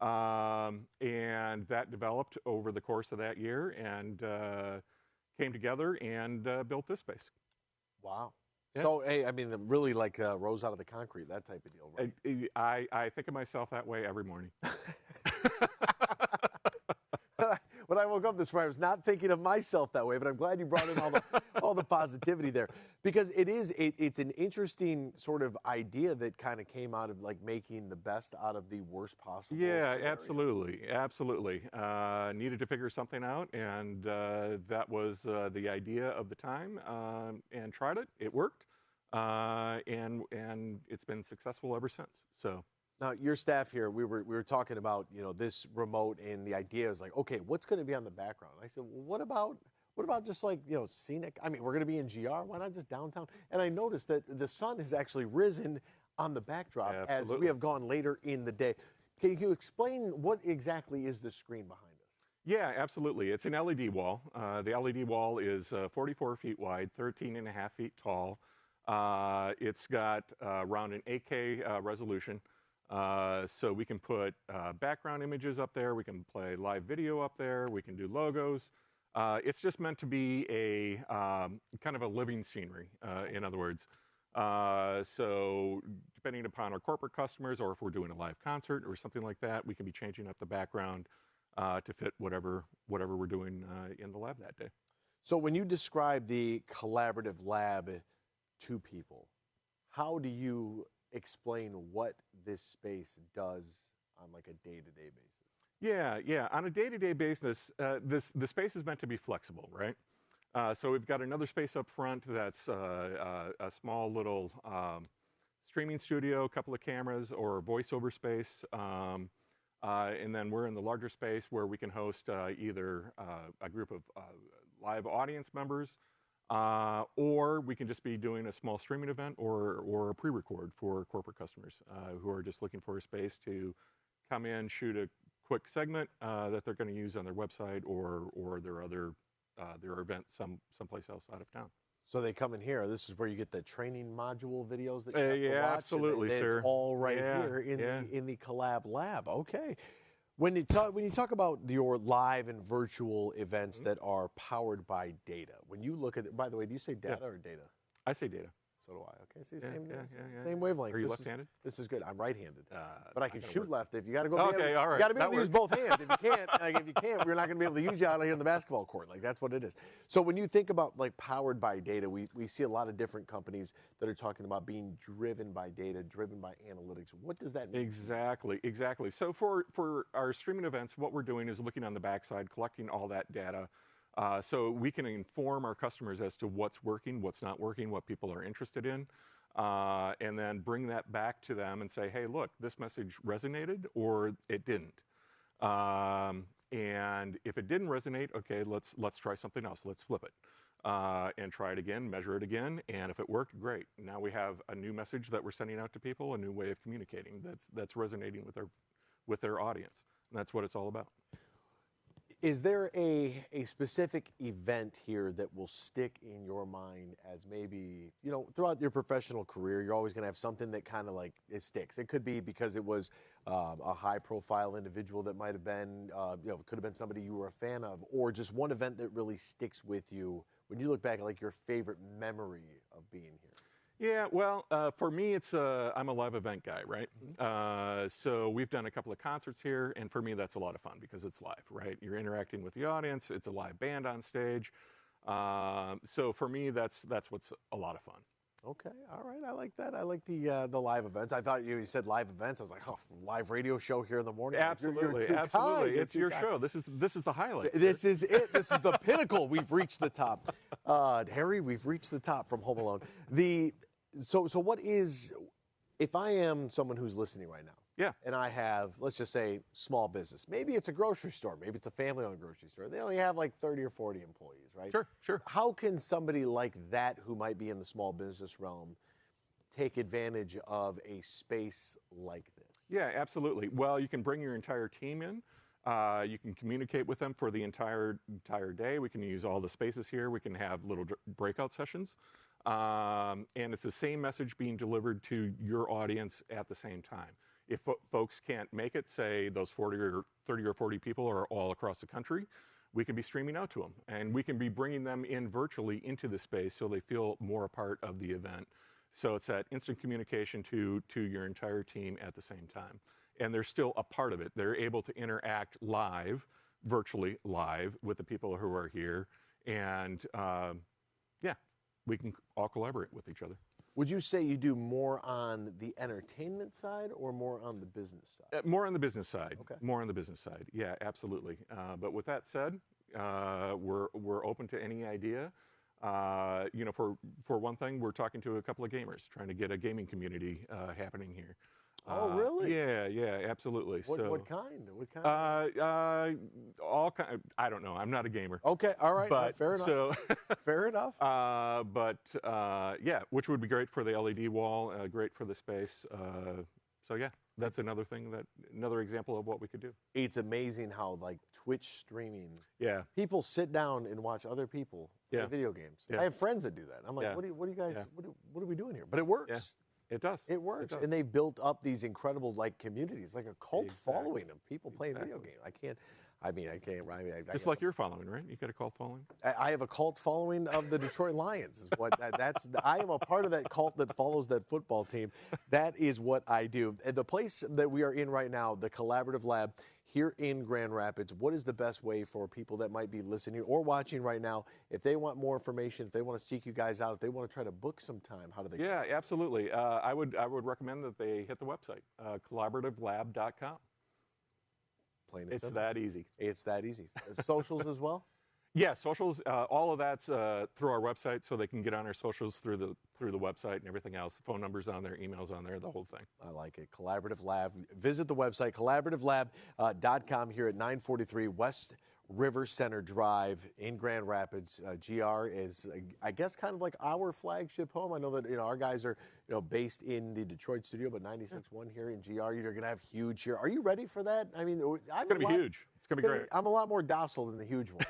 And that developed over the course of that year and came together and built this space. Wow. Yeah. So, hey, I mean, really like rose out of the concrete, that type of deal, right? I think of myself that way every morning. When I woke up this morning, I was not thinking of myself that way, but I'm glad you brought in all the positivity there. Because it's an interesting sort of idea that kind of came out of like making the best out of the worst possible scenario. Absolutely. Needed to figure something out, and that was the idea of the time, and tried it. It worked, and it's been successful ever since. So. Now, your staff here, we were talking about, you know, this remote, and the idea is like, okay, what's going to be on the background? And I said, well, what about just like, you know, scenic? I mean, we're going to be in GR. Why not just downtown? And I noticed that the sun has actually risen on the backdrop as we have gone later in the day. Can you explain what exactly is the screen behind us? Yeah, absolutely. It's an LED wall. The LED wall is 44 feet wide, 13 and a half feet tall. It's got around an 8K resolution. So we can put background images up there, we can play live video up there, we can do logos. It's just meant to be a kind of a living scenery, in other words. So depending upon our corporate customers, or if we're doing a live concert or something like that, we can be changing up the background to fit whatever we're doing in the lab that day. So when you describe the Collaborative Lab to people, how do you explain what this space does on like a day-to-day basis? Yeah. On a day-to-day basis, the space is meant to be flexible, right? So we've got another space up front that's a small little streaming studio, a couple of cameras, or voiceover space. And then we're in the larger space where we can host either a group of live audience members, or we can just be doing a small streaming event or a pre-record for corporate customers who are just looking for a space to come in, shoot a quick segment that they're going to use on their website or their event someplace else out of town. So they come in here. This is where you get the training module videos that you have to watch. Absolutely, sir. It's all right here in the Collab Lab. Okay. When you talk about your live and virtual events that are powered by data, when you look at it, by the way, do you say data or data? I say data. So do I. Okay, see, same wavelength. Are you left-handed? This is good. I'm right-handed, but I can shoot left. If you got to go, all right. You got to be able to use both hands. If you can't, we're not going to be able to use you out here in the basketball court. Like that's what it is. So when you think about like powered by data, we see a lot of different companies that are talking about being driven by data, driven by analytics. What does that mean? Exactly. So for our streaming events, what we're doing is looking on the backside, collecting all that data. So we can inform our customers as to what's working, what's not working, what people are interested in. and then bring that back to them and say, hey, look, this message resonated or it didn't. And if it didn't resonate, okay, let's try something else. Let's flip it and try it again, measure it again, and if it worked, great. Now we have a new message that we're sending out to people, a new way of communicating that's resonating with their audience, and that's what it's all about. Is there a specific event here that will stick in your mind as maybe, throughout your professional career, you're always going to have something that kind of like it sticks. It could be because it was a high-profile individual that might have been, it could have been somebody you were a fan of, or just one event that really sticks with you when you look back at like your favorite memory of being here. Yeah, well, for me, I'm a live event guy, right? So we've done a couple of concerts here, and for me, that's a lot of fun because it's live, right? You're interacting with the audience. It's a live band on stage. So for me, that's what's a lot of fun. Okay, all right, I like that. I like the live events. I thought you said live events. I was like, oh, live radio show here in the morning. Absolutely, you're absolutely. Kind. It's your show. This is the highlight. This is it. This is the pinnacle. We've reached the top. Harry, we've reached the top from Home Alone. So what is, if I am someone who's listening right now, yeah, and I have, let's just say, small business. Maybe it's a grocery store. Maybe it's a family-owned grocery store. They only have like 30 or 40 employees, right? Sure. How can somebody like that who might be in the small business realm take advantage of a space like this? Yeah, absolutely. Well, you can bring your entire team in. You can communicate with them for the entire day. We can use all the spaces here. We can have little breakout sessions. And it's the same message being delivered to your audience at the same time. If folks can't make it, say those 30 or 40 people are all across the country, we can be streaming out to them. And we can be bringing them in virtually into the space so they feel more a part of the event. So it's that instant communication to your entire team at the same time. And they're still a part of it. They're able to interact live, virtually live, with the people who are here. And we can all collaborate with each other. Would you say you do more on the entertainment side or more on the business side? More on the business side. Okay. More on the business side. Yeah, absolutely. But with that said, we're open to any idea. For one thing, we're talking to a couple of gamers, trying to get a gaming community happening here. Oh, really? Yeah, absolutely. What kind? All kind. I don't know. I'm not a gamer. Okay, all right. But, fair enough. Fair enough. Which would be great for the LED wall, great for the space. That's another example of what we could do. It's amazing how like Twitch streaming. Yeah. People sit down and watch other people play video games. Yeah. I have friends that do that. I'm like, what do you guys? What are we doing here? But it works. Yeah. It does. It works. It does. And they've built up these incredible like communities, like a cult following of people playing video games. I can't. Just like you're following, right? You got a cult following? I have a cult following of the Detroit Lions. Is what I am a part of that cult that follows that football team. That is what I do. The place that we are in right now, the Collaborative Lab here in Grand Rapids, what is the best way for people that might be listening or watching right now, if they want more information, if they want to seek you guys out, if they want to try to book some time, how do they? Yeah, absolutely. I would recommend that they hit the website, collaborativlab.com. It's that easy. It's that easy. Socials as well? Yeah, socials. All of that's through our website, so they can get on our socials through the website and everything else. Phone numbers on there, emails on there, the whole thing. I like it. Collaborative Lab. Visit the website, collaborativlab.com here at 943 West River Center Drive in Grand Rapids. GR is, I guess, kind of like our flagship home. I know that our guys are based in the Detroit studio, but 96.1 here in GR. You're going to have huge here. Are you ready for that? I mean, it's going to be huge. It's going to be great. I'm a lot more docile than the huge one.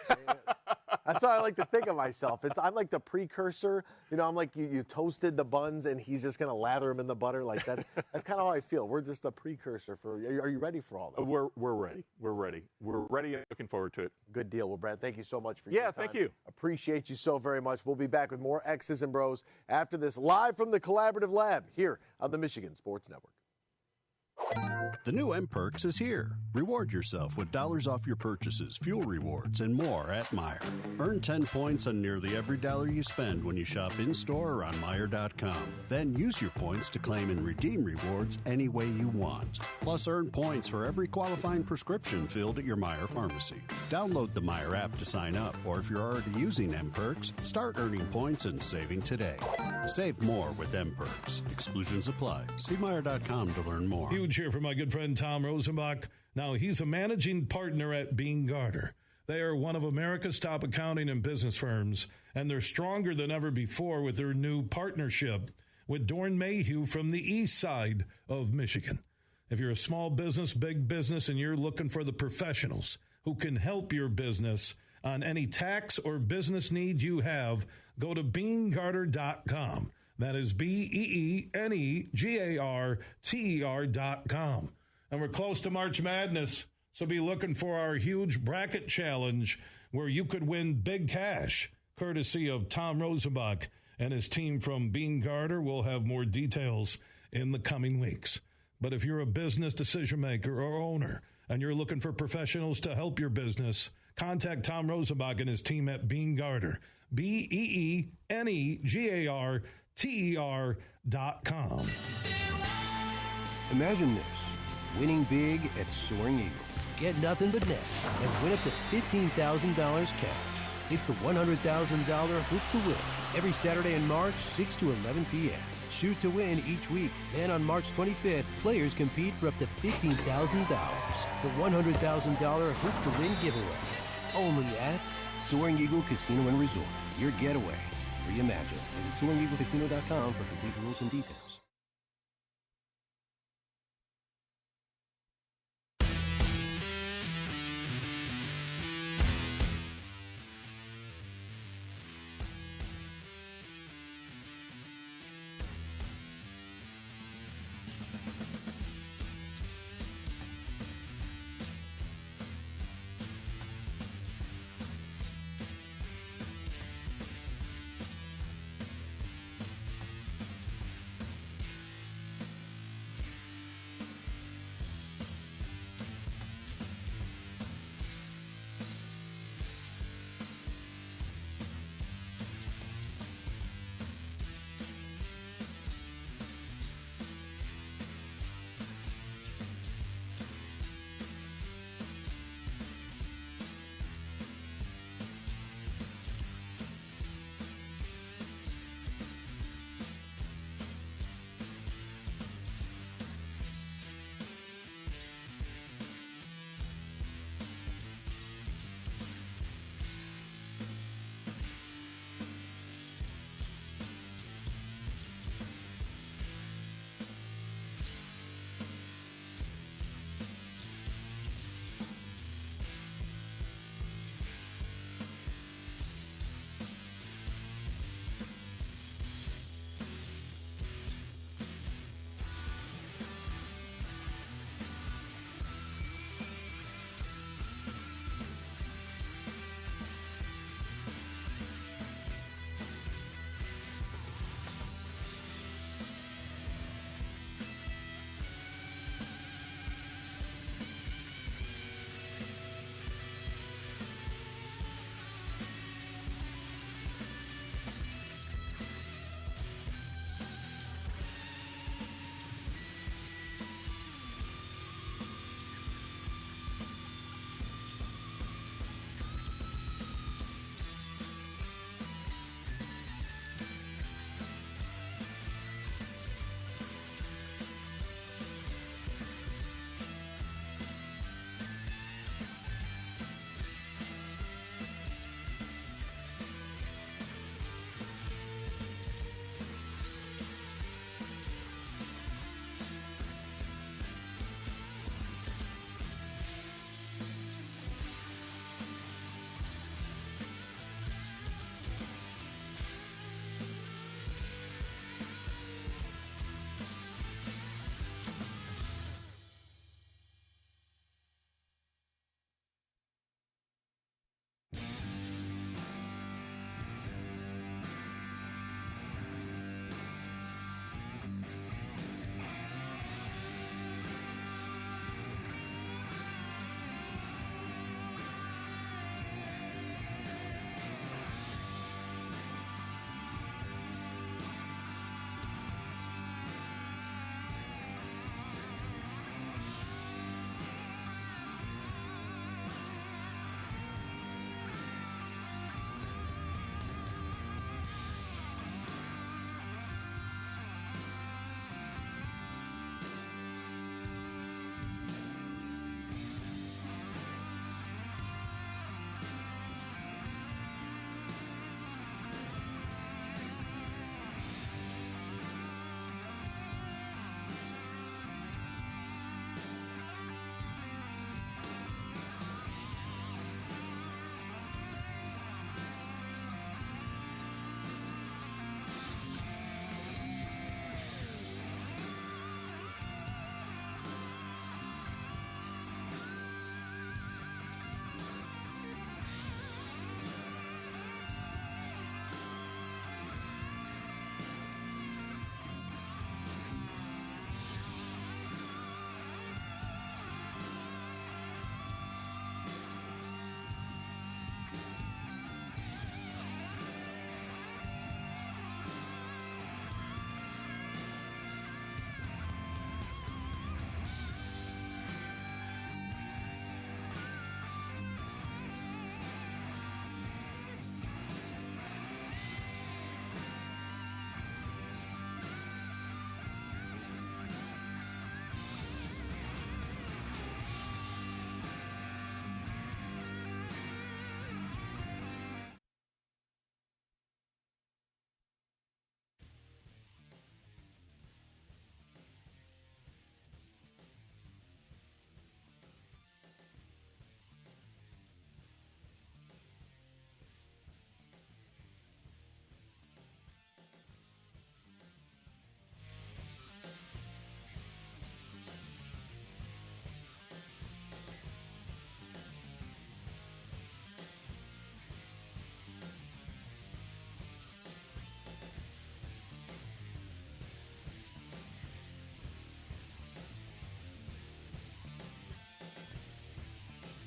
That's how I like to think of myself. I'm like the precursor. I'm like you toasted the buns, and he's just going to lather them in the butter. Like that's kind of how I feel. We're just the precursor for. Are you ready for all that? We're ready. We're ready. We're ready and looking forward to it. Good deal. Well, Brad, thank you so much for your time. Thank you. Appreciate you so very much. We'll be back with more X's and Bros after this, live from the Collaborative Lab here on the Michigan Sports Network. The new M-Perks is here. Reward yourself with dollars off your purchases, fuel rewards, and more at Meijer. Earn 10 points on nearly every dollar you spend when you shop in-store or on Meijer.com. Then use your points to claim and redeem rewards any way you want. Plus, earn points for every qualifying prescription filled at your Meijer pharmacy. Download the Meijer app to sign up, or if you're already using M-Perks, start earning points and saving today. Save more with M-Perks. Exclusions apply. See Meijer.com to learn more. Huge here from my good friend Tom Rosenbach. Now, he's a managing partner at Garter. They are one of America's top accounting and business firms, and they're stronger than ever before with their new partnership with Dorn Mayhew from the east side of Michigan. If you're a small business, big business, and you're looking for the professionals who can help your business on any tax or business need you have, go to BeanGarter.com. That is BeanGarter.com. And we're close to March Madness, so be looking for our huge bracket challenge where you could win big cash, courtesy of Tom Rosenbach and his team from Bean Garter. We'll have more details in the coming weeks. But if you're a business decision maker or owner and you're looking for professionals to help your business, contact Tom Rosenbach and his team at Bean Garter. BeanGarter.com. Imagine this, winning big at Soaring Eagle. Get nothing but nets and win up to $15,000 cash. It's the $100,000 Hoop to Win every Saturday in March, 6 to 11 p.m. Shoot to win each week. Then on March 25th, players compete for up to $15,000. The $100,000 Hoop to Win giveaway. Only at Soaring Eagle Casino and Resort. Your getaway. Reimagine. Visit SoaringEagleCasino.com for complete rules and details.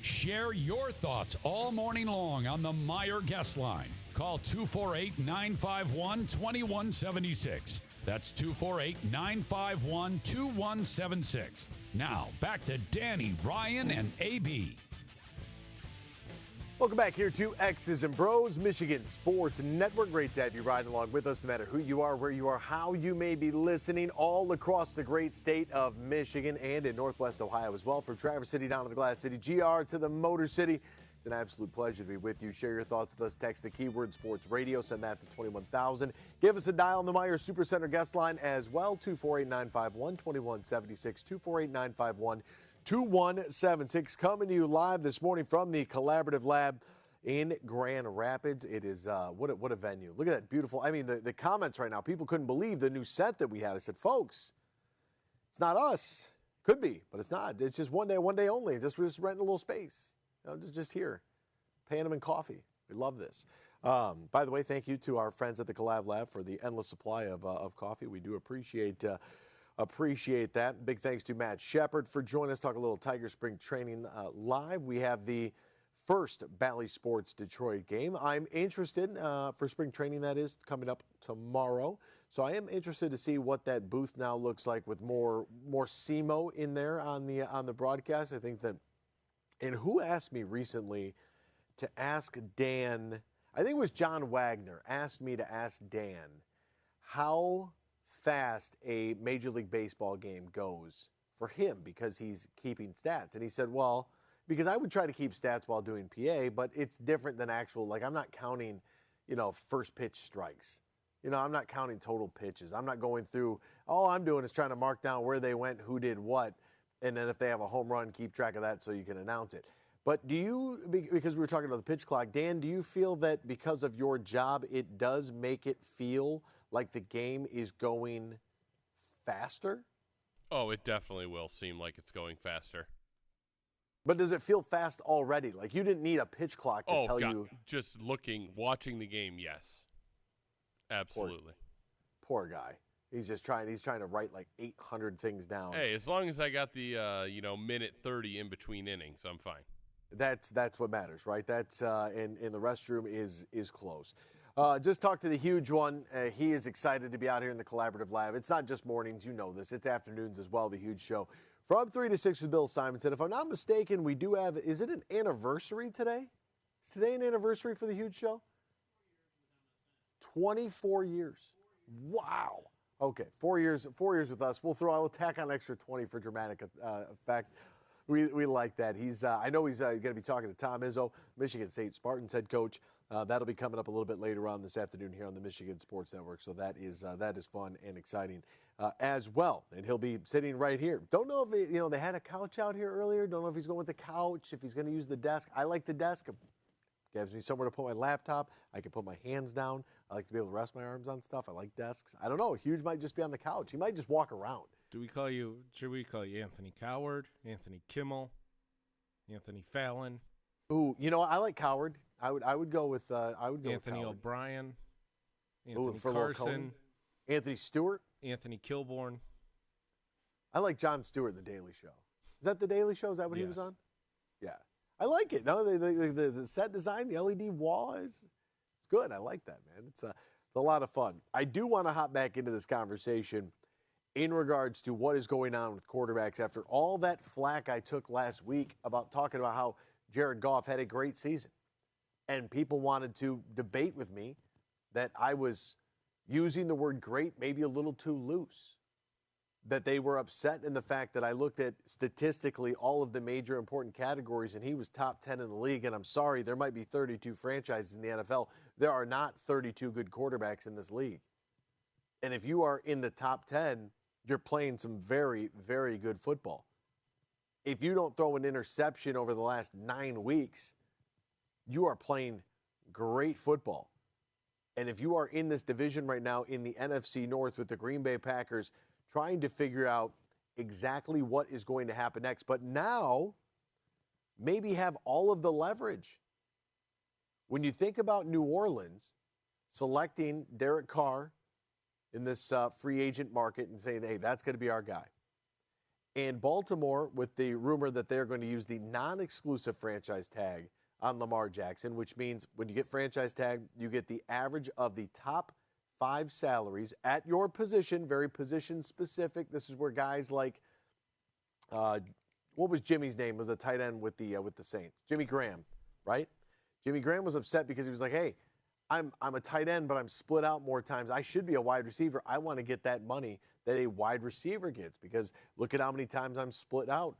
Share your thoughts all morning long on the Meyer Guest Line. Call 248-951-2176. That's 248-951-2176. Now, back to Danny, Ryan, and AB. Welcome back here to X's and Bros, Michigan Sports Network. Great to have you riding along with us, no matter who you are, where you are, how you may be listening, all across the great state of Michigan and in Northwest Ohio as well. From Traverse City down to the Glass City, GR to the Motor City. It's an absolute pleasure to be with you. Share your thoughts with us. Text the keyword sports radio. Send that to 21,000. Give us a dial on the Meyer Supercenter guest line as well. 248-951-2176. 248-951-2176. Coming to you live this morning from the Collaborative Lab in Grand Rapids. It is, what a venue. Look at that beautiful, the comments right now. People couldn't believe the new set that we had. I said, folks, it's not us. Could be, but it's not. It's just one day only. We're just renting a little space. Just here, paying them in coffee. We love this. By the way, thank you to our friends at the Collab Lab for the endless supply of coffee. We do appreciate that. Big thanks to Matt Shepard for joining us. Talk a little Tiger Spring Training live. We have the first Bally Sports Detroit game. I'm interested for spring training, that is, coming up tomorrow. So I am interested to see what that booth now looks like with more SEMO in there on the broadcast. I think that. And who asked me recently to ask Dan, I think it was John Wagner, asked me to ask Dan how fast a Major League Baseball game goes for him because he's keeping stats. And he said, well, because I would try to keep stats while doing PA, but it's different than actual, like I'm not counting, first pitch strikes. I'm not counting total pitches. I'm not going through, all I'm doing is trying to mark down where they went, who did what. And then if they have a home run, keep track of that so you can announce it. But do you, because we were talking about the pitch clock, Dan, do you feel that because of your job, it does make it feel like the game is going faster? Oh, it definitely will seem like it's going faster. But does it feel fast already? Like you didn't need a pitch clock to tell you. Just watching the game, yes. Absolutely. Poor guy. He's trying to write like 800 things down. Hey, as long as I got the minute 30 in between innings, I'm fine. That's what matters, right? That's in the restroom is close. Just talked to the huge one. He is excited to be out here in the Collaborative Lab. It's not just mornings, you know this. It's afternoons as well, the huge show. From 3 to 6 with Bill Simonson. If I'm not mistaken, we do have, is it an anniversary today? Is today an anniversary for the huge show? 24 years. Wow. Okay, 4 years with us. We'll tack on extra 20 for dramatic effect. We like that. I know he's going to be talking to Tom Izzo, Michigan State Spartans head coach. That'll be coming up a little bit later on this afternoon here on the Michigan Sports Network. So that is fun and exciting as well. And he'll be sitting right here. Don't know if they had a couch out here earlier. Don't know if he's going with the couch. If he's going to use the desk. I like the desk. It gives me somewhere to put my laptop. I can put my hands down. I like to be able to rest my arms on stuff. I like desks. I don't know. Huge might just be on the couch. He might just walk around. Should we call you Anthony Coward, Anthony Kimmel, Anthony Fallon? Ooh, I like Coward. I would go with Anthony with O'Brien, Anthony Carson, Anthony Stewart, Anthony Kilborn. I like Jon Stewart in The Daily Show. Is that The Daily Show? Is that what he was on? Yeah. I like it. No, the set design, the LED wall it's good. I like that, man. It's a lot of fun. I do want to hop back into this conversation in regards to what is going on with quarterbacks after all that flack I took last week about talking about how Jared Goff had a great season. And people wanted to debate with me that I was using the word great maybe a little too loose. That they were upset in the fact that I looked at statistically all of the major important categories and he was top 10 in the league. And I'm sorry, there might be 32 franchises in the NFL. There are not 32 good quarterbacks in this league. And if you are in the top 10, you're playing some very, very good football. If you don't throw an interception over the last 9 weeks, you are playing great football. And if you are in this division right now in the NFC North with the Green Bay Packers trying to figure out exactly what is going to happen next, but now maybe have all of the leverage. When you think about New Orleans selecting Derek Carr in this free agent market and saying, hey, that's going to be our guy. And Baltimore, with the rumor that they're going to use the non-exclusive franchise tag on Lamar Jackson, which means when you get franchise tag, you get the average of the top 5 salaries at your position, very position specific. This is where guys like, what was Jimmy's name? Was the tight end with the Saints? Jimmy Graham, right? Jimmy Graham was upset because he was like, hey, I'm a tight end, but I'm split out more times. I should be a wide receiver. I want to get that money that a wide receiver gets because look at how many times I'm split out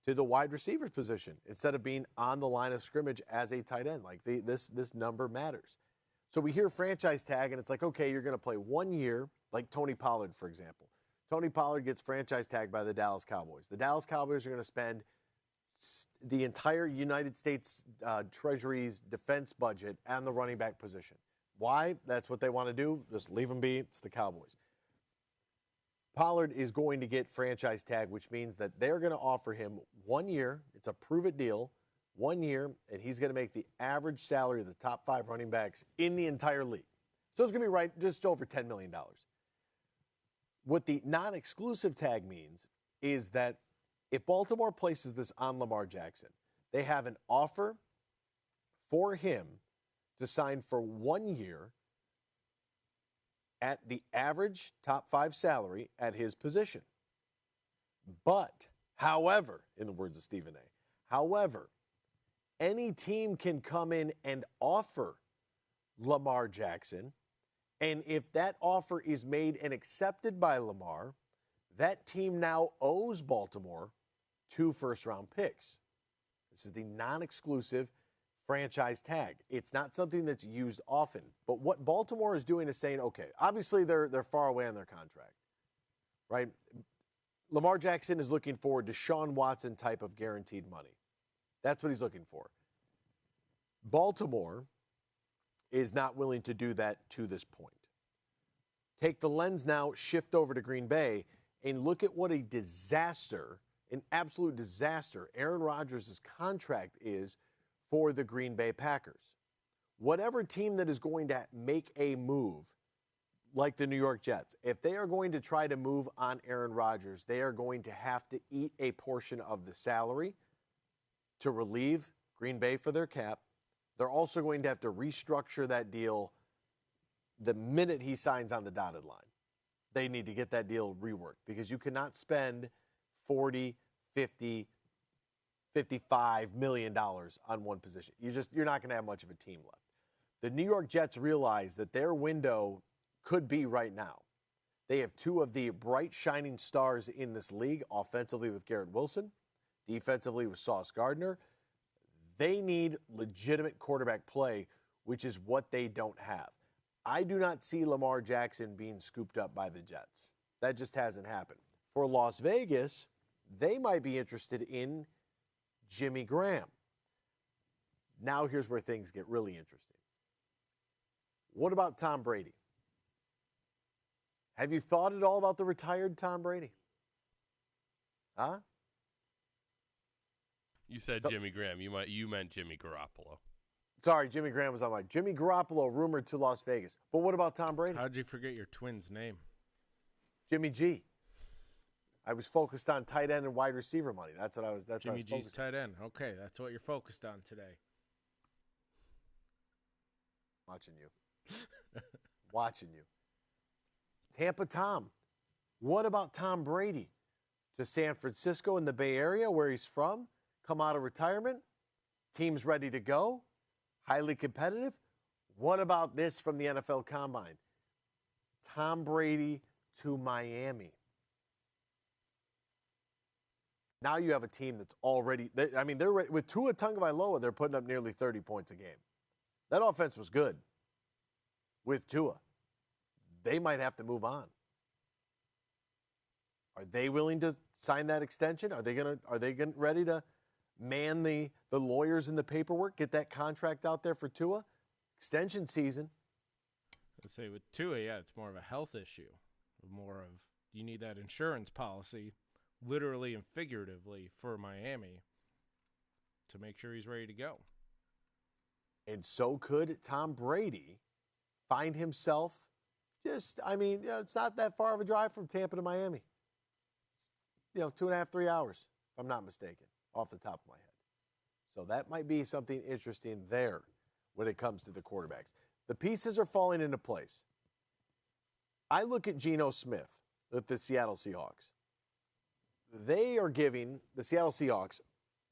to the wide receiver's position instead of being on the line of scrimmage as a tight end. Like this number matters. So we hear franchise tag, and it's like, okay, you're going to play 1 year, like Tony Pollard, for example. Tony Pollard gets franchise tagged by the Dallas Cowboys. The Dallas Cowboys are going to spend the entire United States Treasury's defense budget on the running back position. Why? That's what they want to do. Just leave them be. It's the Cowboys. Pollard is going to get franchise tag, which means that they're going to offer him 1 year. It's a prove-it deal, 1 year, and he's going to make the average salary of the top 5 running backs in the entire league. So it's going to be just over $10 million. What the non-exclusive tag means is that if Baltimore places this on Lamar Jackson, they have an offer for him to sign for 1 year at the average top 5 salary at his position. But, however, in the words of Stephen A., however, any team can come in and offer Lamar Jackson, and if that offer is made and accepted by Lamar, that team now owes Baltimore 2 first-round picks. This is the non-exclusive franchise tag. It's not something that's used often. But what Baltimore is doing is saying, okay, obviously they're far away on their contract, right? Lamar Jackson is looking for Deshaun Watson type of guaranteed money. That's what he's looking for. Baltimore is not willing to do that to this point. Take the lens now, shift over to Green Bay, and look at what a disaster, an absolute disaster, Aaron Rodgers' contract is for the Green Bay Packers. Whatever team that is going to make a move, like the New York Jets, if they are going to try to move on Aaron Rodgers, they are going to have to eat a portion of the salary to relieve Green Bay for their cap. They're also going to have to restructure that deal the minute he signs on the dotted line. They need to get that deal reworked because you cannot spend $40, $50, $55 million on one position. You're not going to have much of a team left. The New York Jets realize that their window could be right now. They have 2 of the bright shining stars in this league, offensively with Garrett Wilson, defensively with Sauce Gardner. They need legitimate quarterback play, which is what they don't have. I do not see Lamar Jackson being scooped up by the Jets. That just hasn't happened. For Las Vegas, they might be interested in Jimmy Graham. Now here's where things get really interesting. What about Tom Brady? Have you thought at all about the retired Tom Brady? Huh? You said Jimmy Graham. You meant Jimmy Garoppolo. Sorry, Jimmy Graham was on my. Jimmy Garoppolo rumored to Las Vegas. But what about Tom Brady? How'd you forget your twin's name? Jimmy G. I was focused on tight end and wide receiver money. That's what I was. That's Jimmy what I was G's tight end. Okay, that's what you're focused on today. Watching you. Watching you. Tampa Tom. What about Tom Brady? To San Francisco in the Bay Area, where he's from, come out of retirement, team's ready to go, highly competitive. What about this from the NFL Combine? Tom Brady to Miami. Now you have a team that's already, they're ready. With Tua Tagovailoa, they're putting up nearly 30 points a game. That offense was good with Tua. They might have to move on. Are they willing to sign that extension? Are they ready to man the lawyers and the paperwork, get that contract out there for Tua? Extension season. I'd say with Tua, yeah, it's more of a health issue. More of you need that insurance policy, literally and figuratively, for Miami to make sure he's ready to go. And so could Tom Brady find himself it's not that far of a drive from Tampa to Miami. 2.5, 3 hours, if I'm not mistaken, off the top of my head. So that might be something interesting there when it comes to the quarterbacks. The pieces are falling into place. I look at Geno Smith with the Seattle Seahawks. They are giving the Seattle Seahawks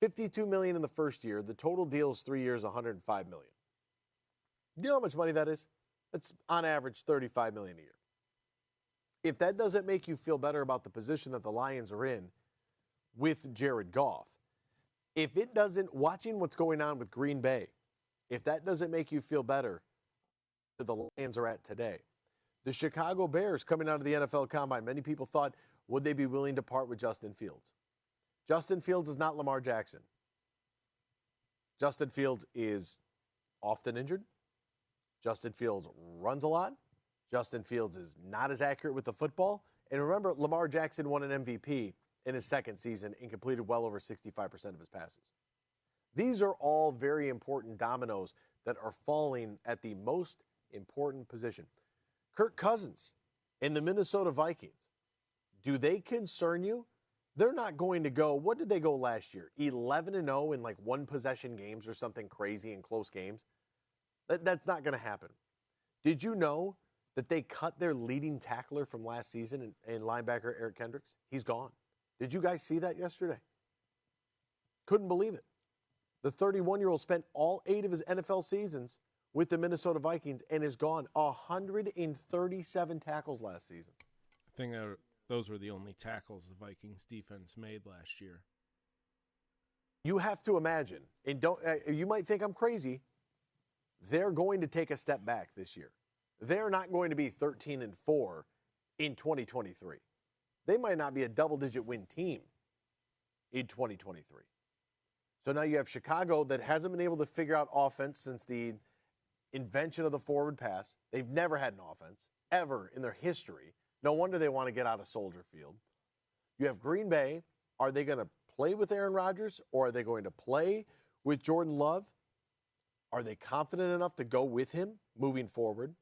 $52 million in the first year. The total deal is 3 years, $105 million. Do you know how much money that is? That's on average $35 million a year. If that doesn't make you feel better about the position that the Lions are in with Jared Goff, if it doesn't, watching what's going on with Green Bay, if that doesn't make you feel better where the Lions are at today, the Chicago Bears coming out of the NFL Combine, many people thought, would they be willing to part with Justin Fields? Justin Fields is not Lamar Jackson. Justin Fields is often injured. Justin Fields runs a lot. Justin Fields is not as accurate with the football. And remember, Lamar Jackson won an MVP in his second season and completed well over 65% of his passes. These are all very important dominoes that are falling at the most important position. Kirk Cousins and the Minnesota Vikings, do they concern you? They're not going to go, what did they go last year? 11-0 in like one possession games or something crazy in close games? That's not going to happen. Did you know that they cut their leading tackler from last season in linebacker Eric Kendricks? He's gone. Did you guys see that yesterday? Couldn't believe it. The 31-year-old spent all 8 of his NFL seasons with the Minnesota Vikings and is gone. 137 tackles last season. I think those were the only tackles the Vikings defense made last year. You have to imagine, and you might think I'm crazy, they're going to take a step back this year. They're not going to be 13-4 in 2023. They might not be a double-digit win team in 2023. So now you have Chicago that hasn't been able to figure out offense since the invention of the forward pass. They've never had an offense, ever in their history. No wonder they want to get out of Soldier Field. You have Green Bay. Are they going to play with Aaron Rodgers, or are they going to play with Jordan Love? Are they confident enough to go with him moving forward?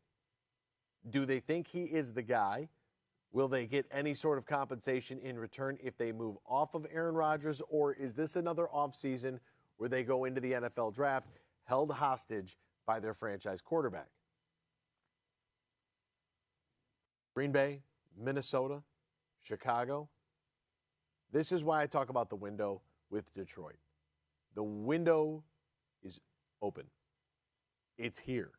Do they think he is the guy? Will they get any sort of compensation in return if they move off of Aaron Rodgers, or is this another offseason where they go into the NFL draft held hostage by their franchise quarterback? Green Bay, Minnesota, Chicago. This is why I talk about the window with Detroit. The window is open. It's here.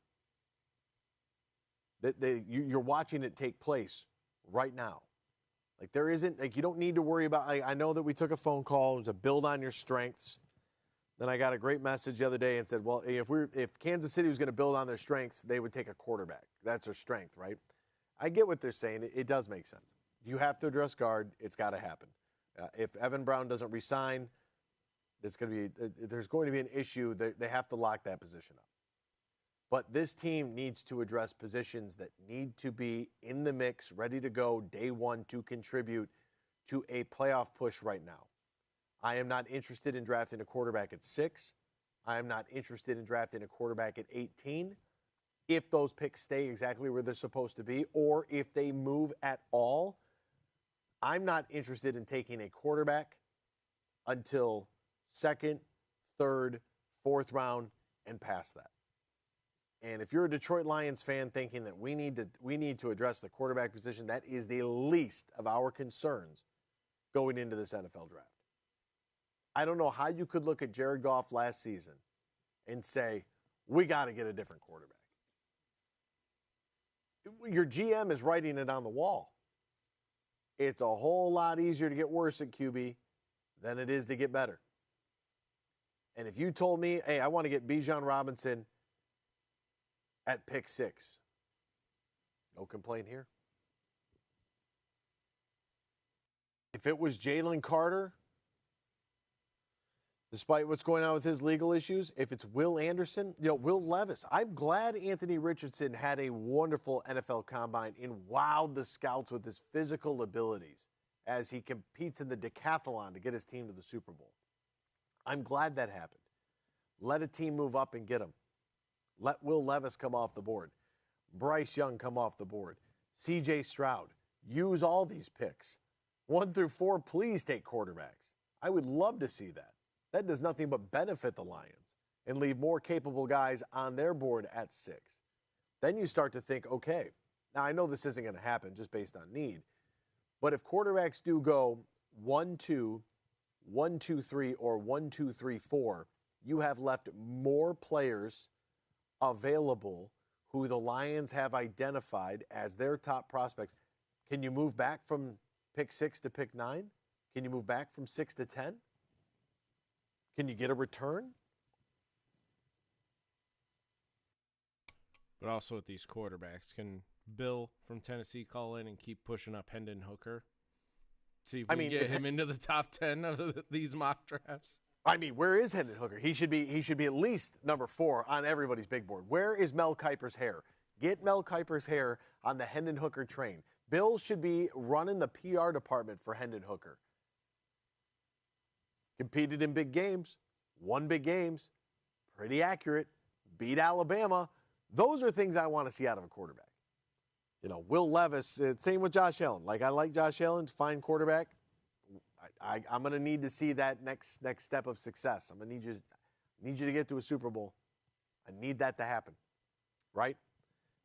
You're watching it take place right now. Like there isn't, like you don't need to worry about, I know that we took a phone call to build on your strengths. Then I got a great message the other day and said, well, if Kansas City was going to build on their strengths, they would take a quarterback. That's their strength, right? I get what they're saying. It does make sense. You have to address guard. It's got to happen. If Evan Brown doesn't resign, there's going to be an issue. They have to lock that position up. But this team needs to address positions that need to be in the mix, ready to go day one to contribute to a playoff push right now. I am not interested in drafting a quarterback at 6. I am not interested in drafting a quarterback at 18. If those picks stay exactly where they're supposed to be, or if they move at all, I'm not interested in taking a quarterback until 2nd, 3rd, 4th round and past that. And if you're a Detroit Lions fan thinking that we need to address the quarterback position, that is the least of our concerns going into this NFL draft. I don't know how you could look at Jared Goff last season and say, we got to get a different quarterback. Your GM is writing it on the wall. It's a whole lot easier to get worse at QB than it is to get better. And if you told me, hey, I want to get Bijan Robinson at pick 6, no complaint here. If it was Jalen Carter, despite what's going on with his legal issues, if it's Will Anderson, Will Levis. I'm glad Anthony Richardson had a wonderful NFL combine and wowed the scouts with his physical abilities as he competes in the decathlon to get his team to the Super Bowl. I'm glad that happened. Let a team move up and get him. Let Will Levis come off the board. Bryce Young come off the board. C.J. Stroud. Use all these picks 1 through 4, please take quarterbacks. I would love to see that. That does nothing but benefit the Lions and leave more capable guys on their board at 6. Then you start to think, okay, now I know this isn't going to happen just based on need, but if quarterbacks do go 1-2, 1-2-3, or 1-2-3-4, you have left more players available who the Lions have identified as their top prospects. Can you move back from pick 6 to pick 9? Can you move back from 6 to 10? Can you get a return? But also with these quarterbacks, can Bill from Tennessee call in and keep pushing up Hendon Hooker? See if we can get him into the top 10 of these mock drafts. I mean, where is Hendon Hooker? He should be at least number 4 on everybody's big board. Where is Mel Kiper's hair? Get Mel Kiper's hair on the Hendon Hooker train. Bill should be running the PR department for Hendon Hooker. Competed in big games, won big games, pretty accurate, beat Alabama. Those are things I want to see out of a quarterback. You know, Will Levis, same with Josh Allen. Like, I like Josh Allen, fine quarterback. I'm going to need to see that next step of success. I'm going to need you to get to a Super Bowl. I need that to happen, right?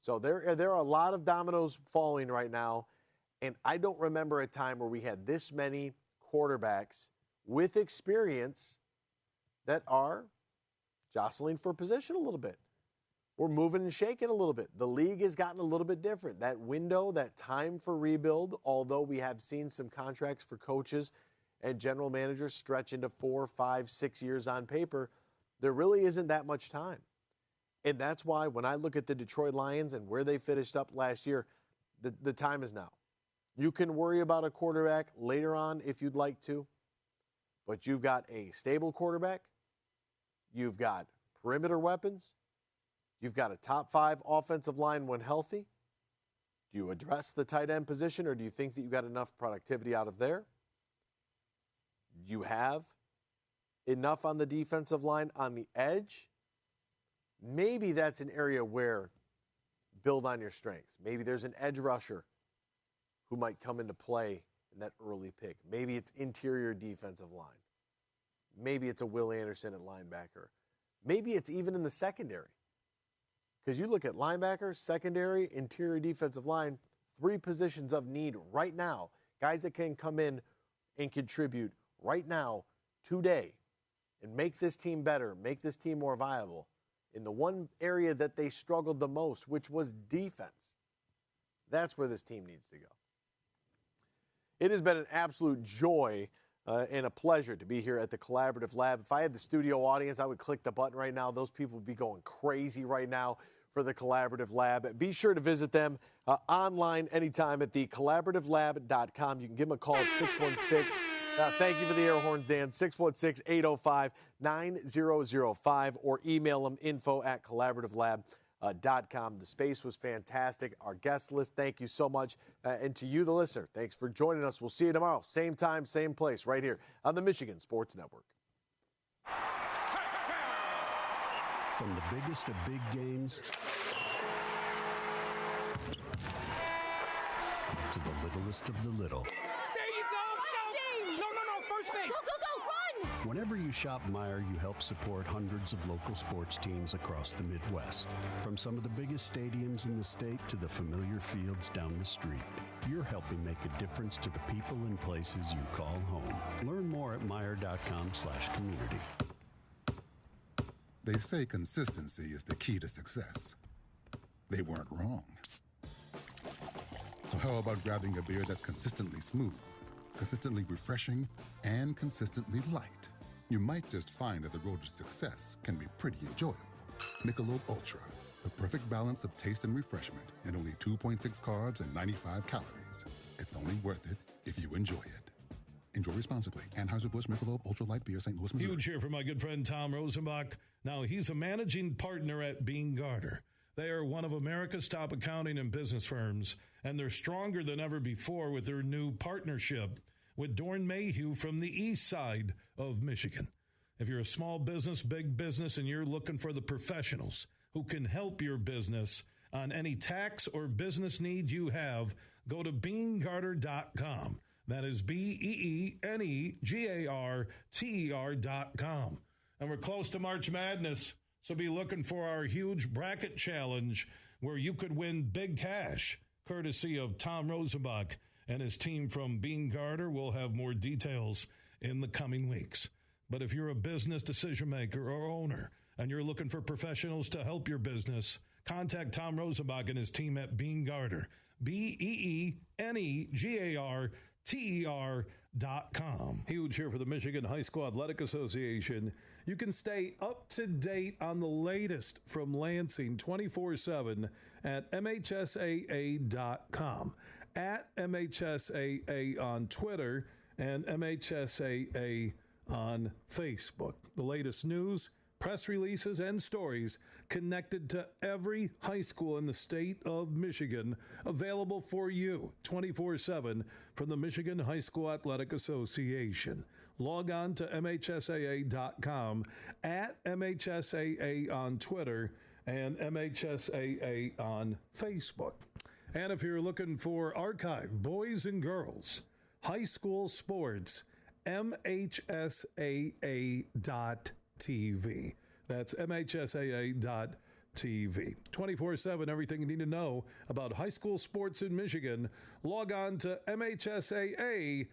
So there are a lot of dominoes falling right now, and I don't remember a time where we had this many quarterbacks with experience that are jostling for position a little bit. We're moving and shaking a little bit. The league has gotten a little bit different. That window, that time for rebuild, although we have seen some contracts for coaches and general managers stretch into 4, 5, 6 years on paper, there really isn't that much time. And that's why when I look at the Detroit Lions and where they finished up last year, the time is now. You can worry about a quarterback later on if you'd like to, but you've got a stable quarterback. You've got perimeter weapons. You've got a top 5 offensive line when healthy. Do you address the tight end position, or do you think that you got enough productivity out of there? You have enough on the defensive line on the edge. Maybe that's an area where build on your strengths. Maybe there's an edge rusher who might come into play in that early pick. Maybe it's interior defensive line. Maybe it's a Will Anderson at linebacker. Maybe it's even in the secondary. Because you look at linebacker, secondary, interior defensive line, 3 positions of need right now. Guys that can come in and contribute right now, today, and make this team better, make this team more viable in the one area that they struggled the most, which was defense. That's where this team needs to go. It has been an absolute joy and a pleasure to be here at the Collaborative Lab. If I had the studio audience, I would click the button right now. Those people would be going crazy right now for the Collaborative Lab. Be sure to visit them online anytime at thecollaborativelab.com. You can give them a call at 616. Thank you for the air horns, Dan. 616-805-9005 or email them info@collaborativelab.com. The space was fantastic. Our guest list, thank you so much. And to you, the listener, thanks for joining us. We'll see you tomorrow. Same time, same place, right here on the Michigan Sports Network. From the biggest of big games to the littlest of the little. There you go! No, first base! Go, run! Whenever you shop Meijer, you help support hundreds of local sports teams across the Midwest. From some of the biggest stadiums in the state to the familiar fields down the street. You're helping make a difference to the people and places you call home. Learn more at Meijer.com/community. They say consistency is the key to success. They weren't wrong. So how about grabbing a beer that's consistently smooth, consistently refreshing, and consistently light? You might just find that the road to success can be pretty enjoyable. Michelob Ultra, the perfect balance of taste and refreshment, and only 2.6 carbs and 95 calories. It's only worth it if you enjoy it. Enjoy responsibly. Anheuser-Busch Michelob Ultra Light Beer, St. Louis, Missouri. Huge here for my good friend Tom Rosenbach. Now, he's a managing partner at Garter. They are one of America's top accounting and business firms, and they're stronger than ever before with their new partnership with Dorn Mayhew from the east side of Michigan. If you're a small business, big business, and you're looking for the professionals who can help your business on any tax or business need you have, go to BeanGarter.com. That is BEENEGARTER.com. And we're close to March Madness, so be looking for our huge bracket challenge where you could win big cash, courtesy of Tom Rosenbach and his team from Bean Garter. We'll have more details in the coming weeks. But if you're a business decision maker or owner and you're looking for professionals to help your business, contact Tom Rosenbach and his team at Bean Garter. BEENEGARTER.com. Huge here for the Michigan High School Athletic Association. You can stay up to date on the latest from Lansing 24/7 at MHSAA.com, at MHSAA on Twitter, and MHSAA on Facebook. The latest news, press releases, and stories connected to every high school in the state of Michigan, available for you 24/7 from the Michigan High School Athletic Association. Log on to MHSAA.com, at MHSAA on Twitter, and MHSAA on Facebook. And if you're looking for archive boys and girls high school sports, MHSAA.TV. That's MHSAA.TV. 24/7, everything you need to know about high school sports in Michigan. Log on to MHSAA.com.